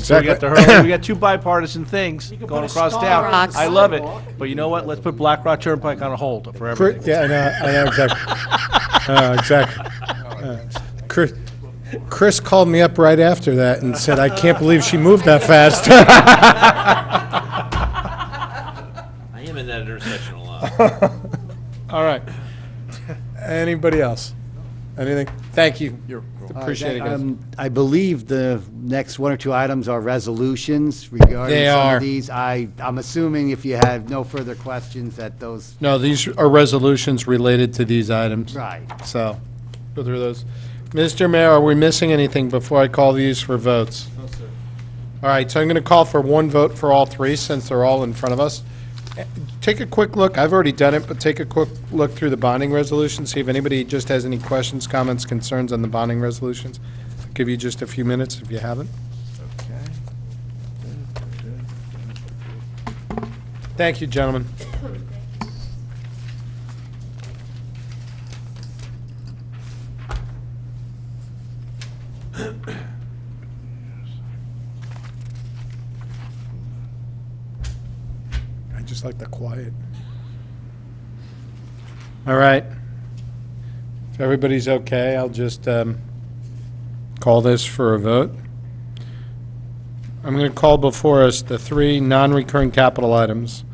Speaker 11: So we got the Hurley. We got two bipartisan things going across town.
Speaker 10: Rocks.
Speaker 11: I love it. But you know what? Let's put Black Rock Turnpike on a hold for everything.
Speaker 1: Yeah, I know exactly. Chris called me up right after that and said, I can't believe she moved that fast.
Speaker 2: I am in that intersection a lot.
Speaker 1: All right. Anybody else? Anything? Thank you. Appreciate it, guys.
Speaker 19: I believe the next one or two items are resolutions regarding
Speaker 1: They
Speaker 19: some
Speaker 1: are.
Speaker 19: of these. I'm assuming if you have no further questions that those.
Speaker 1: No, these are resolutions related to these items.
Speaker 19: Right.
Speaker 1: So, go through those. Mr. Mayor, are we missing anything before I call these for votes?
Speaker 2: No, sir.
Speaker 1: All right, so I'm going to call for one vote for all three, since they're all in front of us. Take a quick look, I've already done it, but take a quick look through the bonding resolution, see if anybody just has any questions, comments, concerns on the bonding resolutions. I'll give you just a few minutes if you haven't. Thank you, gentlemen. I just like the quiet. All right. If everybody's okay, I'll just call this for a vote. I'm going to call before us the three non-recurring capital items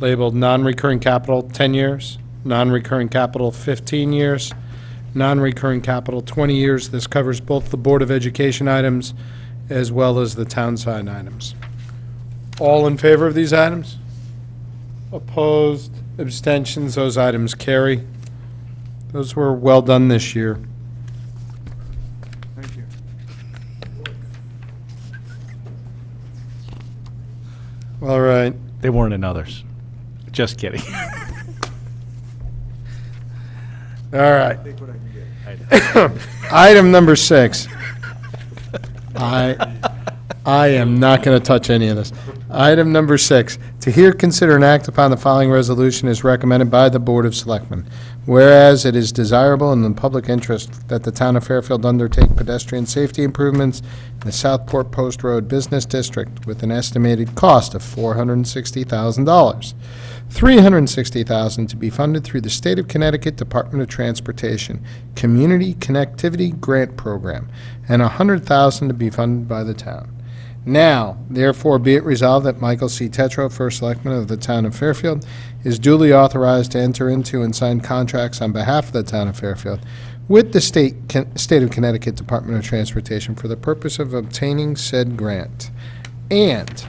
Speaker 1: labeled non-recurring capital 10 years, non-recurring capital 15 years, non-recurring capital 20 years. This covers both the Board of Education items as well as the town side items. All in favor of these items? Opposed? Abstentions? Those items carry. Those were well done this year.
Speaker 11: Thank you.
Speaker 1: All right.
Speaker 11: They weren't in others. Just kidding.
Speaker 1: All right. Item number 6. I am not going to touch any of this. Item number 6, to hear, consider, and act upon the following resolution is recommended by the Board of Selectmen. Whereas it is desirable in the public interest that the town of Fairfield undertake pedestrian safety improvements in the Southport Post Road Business District with an estimated cost of $460,000. $360,000 to be funded through the State of Connecticut Department of Transportation Community Connectivity Grant Program, and $100,000 to be funded by the town. Now, therefore, be it resolved that Michael C. Tetro, First Selectman of the town of Fairfield, is duly authorized to enter into and sign contracts on behalf of the town of Fairfield with the State of Connecticut Department of Transportation for the purpose of obtaining said grant. And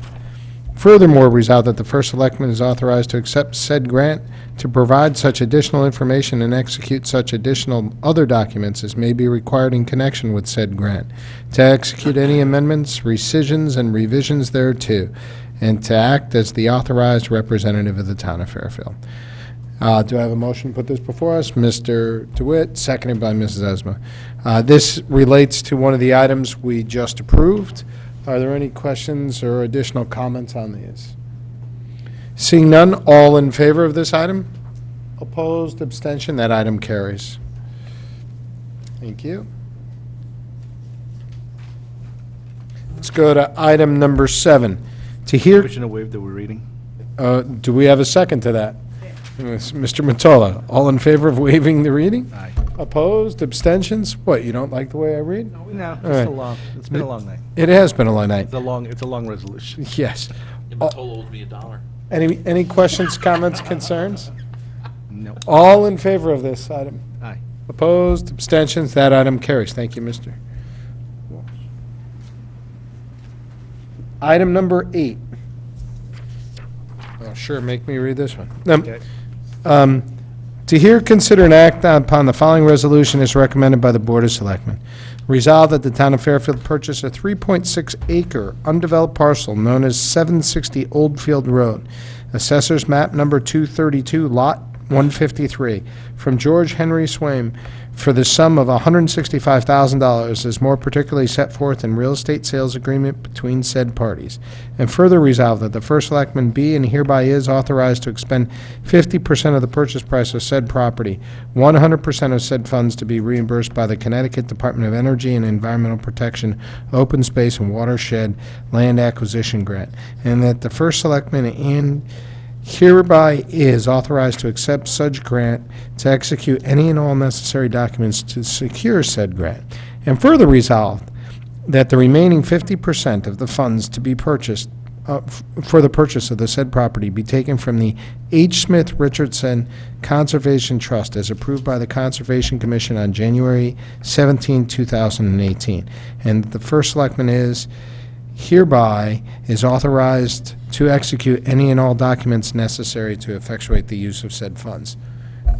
Speaker 1: furthermore, resolved that the First Selectman is authorized to accept said grant, to provide such additional information and execute such additional other documents as may be required in connection with said grant, to execute any amendments, rescissions, and revisions thereto, and to act as the authorized representative of the town of Fairfield. Do I have a motion to put this before us? Mr. DeWitt, seconded by Mrs. Esma. This relates to one of the items we just approved. Are there any questions or additional comments on these? Seeing none, all in favor of this item? Opposed, abstention, that item carries. Thank you. Let's go to item number 7. To hear,
Speaker 11: Motion to waive the reading.
Speaker 1: do we have a second to that? Mr. Mottola, all in favor of waiving the reading?
Speaker 11: Aye.
Speaker 1: Opposed, abstentions? What, you don't like the way I read?
Speaker 11: No,
Speaker 1: All right.
Speaker 11: it's been a long night.
Speaker 1: It has been a long night.
Speaker 11: It's a long resolution.
Speaker 1: Yes.
Speaker 6: owes me $1.
Speaker 1: Any questions, comments, concerns?
Speaker 11: No.
Speaker 1: All in favor of this item?
Speaker 11: Aye.
Speaker 1: Opposed, abstentions, that item carries. Thank you, Mr. Walsh. Item number 8. Oh, sure, make me read this one. To hear, consider, and act upon the following resolution as recommended by the Board of Selectmen. Resolved that the town of Fairfield purchase a 3.6-acre undeveloped parcel known as 760 Oldfield Road, Assessors Map Number 232, Lot 153, from George Henry Swaim for the sum of $165,000 as more particularly set forth in real estate sales agreement between said parties. And further resolved that the first selectman be and hereby is authorized to expend 50% of the purchase price of said property, 100% of said funds to be reimbursed by the Connecticut Department of Energy and Environmental Protection Open Space and Watershed Land Acquisition Grant, and that the first selectman and hereby is authorized to accept such grant to execute any and all necessary documents to secure said grant. And further resolved that the remaining 50% of the funds to be purchased for the purchase of the said property be taken from the H. Smith Richardson Conservation Trust as approved by the Conservation Commission on January 17, 2018. And the first selectman is hereby is authorized to execute any and all documents necessary to effectuate the use of said funds.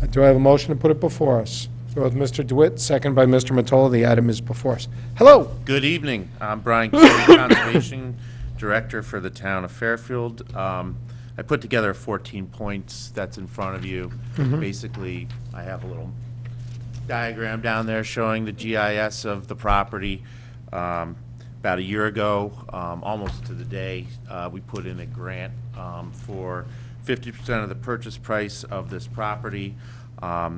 Speaker 1: Do I have a motion to put it before us? Go with Mr. DeWitt, second by Mr. Mottola. The item is before us. Hello.
Speaker 21: Good evening. I'm Brian Kelly, Conservation Director for the town of Fairfield. I put together 14 points that's in front of you. Basically, I have a little diagram down there showing the GIS of the property. About a year ago, almost to the day, we put in a grant for 50% of the purchase price of this property. I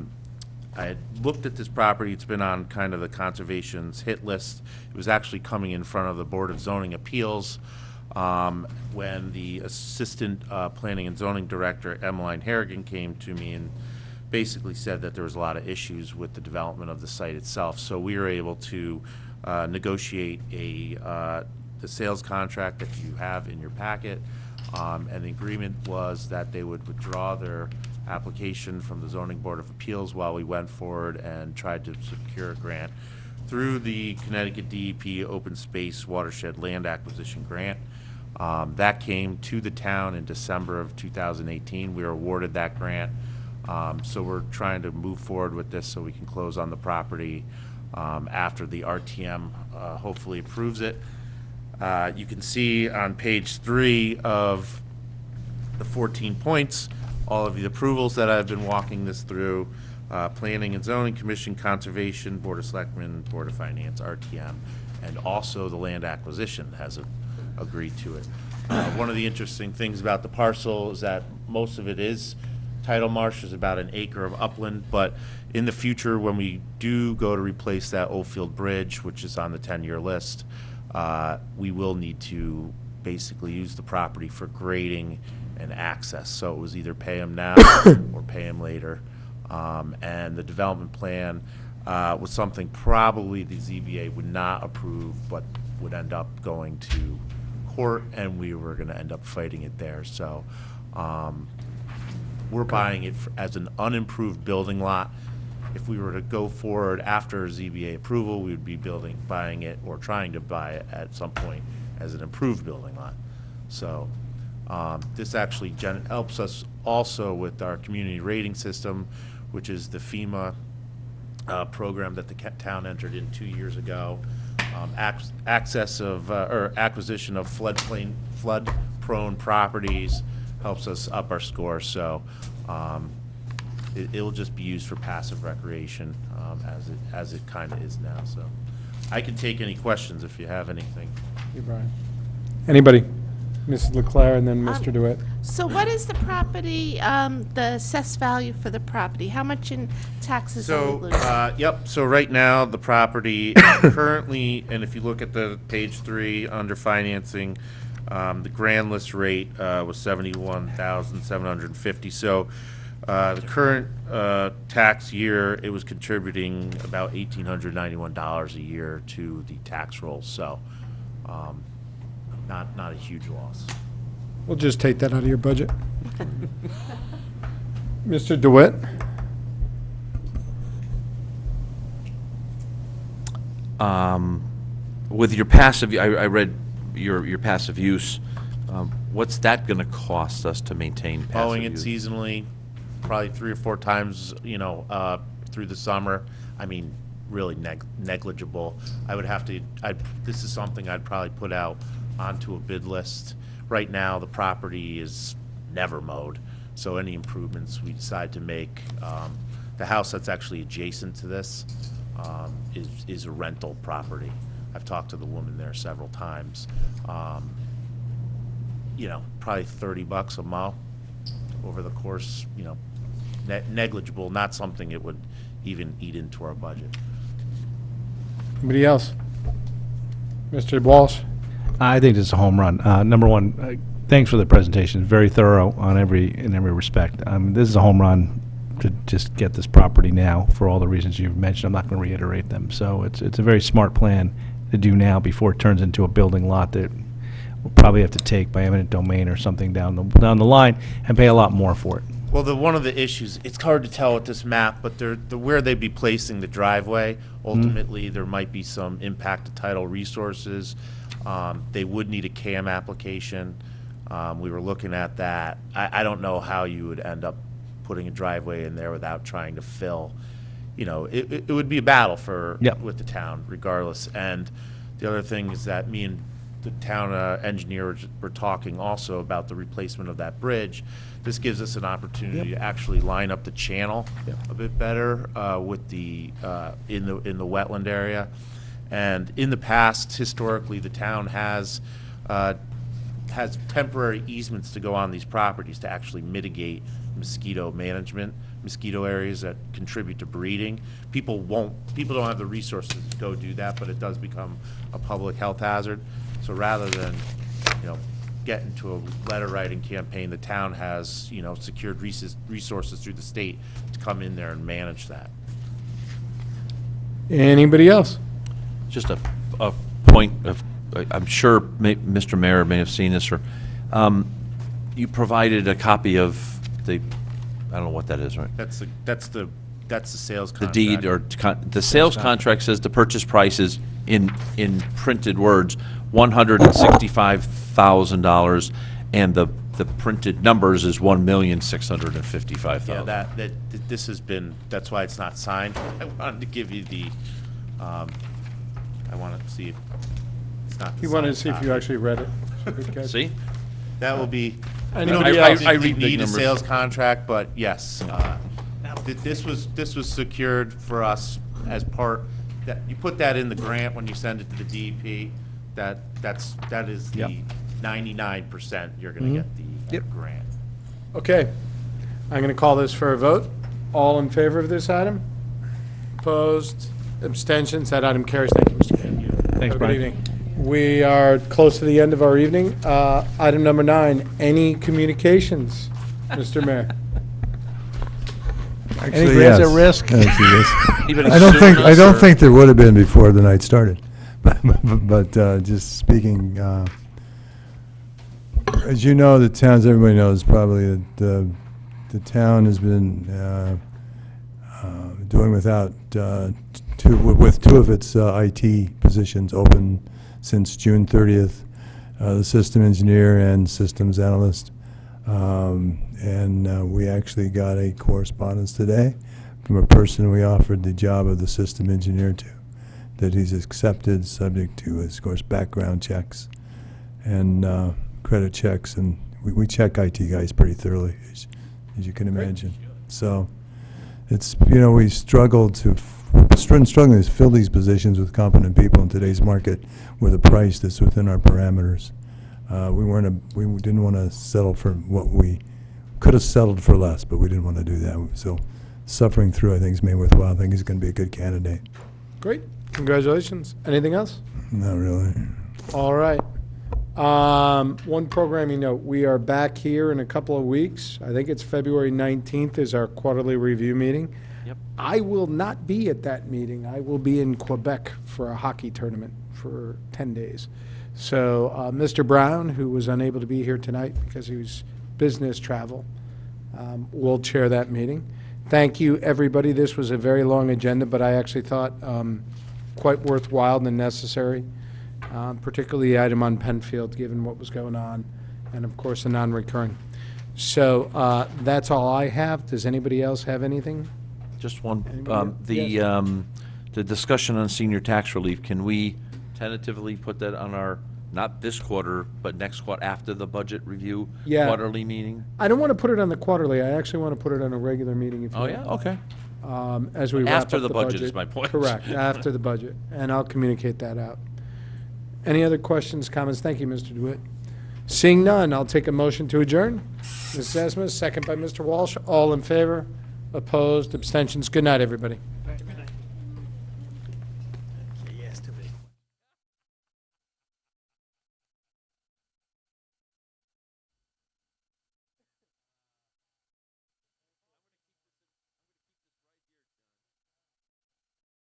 Speaker 21: had looked at this property. It's been on kind of the conservation's hit list. It was actually coming in front of the Board of Zoning Appeals when the Assistant Planning and Zoning Director, Emmeline Harrigan, came to me and basically said that there was a lot of issues with the development of the site itself. So we were able to negotiate the sales contract that you have in your packet, and the agreement was that they would withdraw their application from the Zoning Board of Appeals while we went forward and tried to secure a grant through the Connecticut DEP Open Space Watershed Land Acquisition Grant. That came to the town in December of 2018. We were awarded that grant, so we're trying to move forward with this so we can close on the property after the RTM hopefully approves it. You can see on page 3 of the 14 points all of the approvals that I've been walking this through. Planning and Zoning Commission, Conservation, Board of Selectmen, Board of Finance, RTM, and also the land acquisition has agreed to it. One of the interesting things about the parcel is that most of it is tidal marsh. There's about an acre of upland, but in the future, when we do go to replace that Oldfield Bridge, which is on the 10-year list, we will need to basically use the property for grading and access. So it was either pay them now or pay them later. And the development plan was something probably the ZBA would not approve, but would end up going to court, and we were going to end up fighting it there. So we're buying it as an unimproved building lot. If we were to go forward after ZBA approval, we would be buying it or trying to buy it at some point as an improved building lot. So this actually helps us also with our community rating system, which is the FEMA program that the town entered in 2 years ago. Acquisition of flood-prone properties helps us up our score. So It'll just be used for passive recreation, as it kind of is now, so. I can take any questions if you have anything.
Speaker 1: You, Brian. Anybody? Mrs. Leclerc and then Mr. DeWitt.
Speaker 8: So what is the property, the assessed value for the property? How much in taxes are we
Speaker 21: So,
Speaker 8: losing?
Speaker 21: yep, so right now, the property currently, and if you look at the page 3, under financing, the grand list rate was $71,750. So the current tax year, it was contributing about $1,891 a year to the tax rolls, so not a huge loss.
Speaker 1: We'll just take that out of your budget. Mr. DeWitt?
Speaker 2: With your passive, I read your passive use, what's that going to cost us to maintain passive
Speaker 21: Mowing it
Speaker 2: use?
Speaker 21: seasonally, probably 3 or 4 times, through the summer. I mean, really negligible. I would have to, this is something I'd probably put out onto a bid list. Right now, the property is never mowed, so any improvements we decide to make, the house that's actually adjacent to this is a rental property. I've talked to the woman there several times. Probably $30 a mow over the course, negligible, not something it would even eat into our budget.
Speaker 1: Anybody else? Mr. Walsh?
Speaker 11: I think this is a home run. Number one, thanks for the presentation. Very thorough in every respect. This is a home run to just get this property now for all the reasons you've mentioned. I'm not going to reiterate them. So it's a very smart plan to do now before it turns into a building lot that we'll probably have to take by eminent domain or something down the line and pay a lot more for it.
Speaker 21: Well, one of the issues, it's hard to tell with this map, but where they'd be placing the driveway, ultimately, there might be some impact to tidal resources. They would need a CAM application. We were looking at that. I don't know how you would end up putting a driveway in there without trying to fill. It would be a battle with the town regardless. And the other thing is that me and the town engineer were talking also about the replacement of that bridge. This gives us an opportunity to actually line up the channel a bit better with the in the wetland area. And in the past, historically, the town has temporary easements to go on these properties to actually mitigate mosquito management, mosquito areas that contribute to breeding. People don't have the resources to go do that, but it does become a public health hazard. So rather than, get into a letter writing campaign, the town has, secured resources through the state to come in there and manage that.
Speaker 1: Anybody else?
Speaker 2: Just a point of, I'm sure Mr. Mayor may have seen this, or you provided a copy of the, I don't know what that is, right?
Speaker 21: That's the sales
Speaker 2: The
Speaker 21: contract.
Speaker 2: deed or the sales contract says the purchase price is in printed words $165,000, and the printed numbers is $1,655,000.
Speaker 21: Yeah, this has been, that's why it's not signed. I wanted to give you the, I want to see if it's not the
Speaker 1: He wanted to see
Speaker 21: signed
Speaker 1: if you
Speaker 21: copy.
Speaker 1: actually read it. Good catch.
Speaker 2: See?
Speaker 21: That will be, we
Speaker 1: Anybody
Speaker 21: don't
Speaker 1: else?
Speaker 21: need
Speaker 2: I read big
Speaker 21: a
Speaker 2: numbers.
Speaker 21: sales contract, but yes. This was secured for us as part, that you put that in the grant when you send it to the DEP, that is the 99% you're going to get the grant.
Speaker 1: Okay. I'm going to call this for a vote. All in favor of this item? Opposed? Abstentions? That item carries. Thank you, Mr. Mayor.
Speaker 11: Thanks,
Speaker 1: Good
Speaker 11: Brian.
Speaker 1: evening. We are close to the end of our evening. Item number 9, any communications, Mr. Mayor?
Speaker 3: Actually,
Speaker 11: grants at
Speaker 3: yes.
Speaker 11: risk?
Speaker 3: Actually, yes.
Speaker 2: Anybody
Speaker 3: I don't
Speaker 2: suing
Speaker 3: think, I
Speaker 2: us,
Speaker 3: don't
Speaker 2: or-
Speaker 3: think there would have been before the night started. But just speaking, as you know, the towns, everybody knows probably that the town has been doing without with 2 of its IT positions open since June 30th, the system engineer and systems analyst. And we actually got a correspondence today from a person we offered the job of the system engineer to, that he's accepted, subject to, of course, background checks and credit checks. And we check IT guys pretty thoroughly, as you can imagine. So it's, we struggled to, struggling to fill these positions with competent people in today's market with a price that's within our parameters. We didn't want to settle for what we could have settled for less, but we didn't want to do that. So suffering through, I think, is made worthwhile. I think he's going to be a good candidate.
Speaker 1: Great. Congratulations. Anything else?
Speaker 3: Not really.
Speaker 1: All right. One programming note, we are back here in a couple of weeks. I think it's February 19th is our quarterly review meeting.
Speaker 2: Yep.
Speaker 1: I will not be at that meeting. I will be in Quebec for a hockey tournament for 10 days. So Mr. Brown, who was unable to be here tonight because he was business travel, will chair that meeting. Thank you, everybody. This was a very long agenda, but I actually thought quite worthwhile and necessary. Particularly the item on Penfield, given what was going on, and of course the non-recurring. So that's all I have. Does anybody else have anything?
Speaker 2: Just one,
Speaker 1: Yes.
Speaker 2: the discussion on senior tax relief, can we tentatively put that on our, not this quarter, but next quarter, after the budget review
Speaker 1: Yeah.
Speaker 2: quarterly meeting?
Speaker 1: I don't want to put it on the quarterly. I actually want to put it on a regular meeting. If you
Speaker 2: Oh,
Speaker 1: want.
Speaker 2: yeah, okay.
Speaker 1: As we wrap
Speaker 2: After
Speaker 1: up
Speaker 2: the budget is my point.
Speaker 1: Correct, after the budget, and I'll communicate that out. Any other questions, comments? Thank you, Mr. DeWitt. Seeing none, I'll take a motion to adjourn. Ms. Esma, second by Mr. Walsh. All in favor? Opposed? Abstentions? Good night, everybody.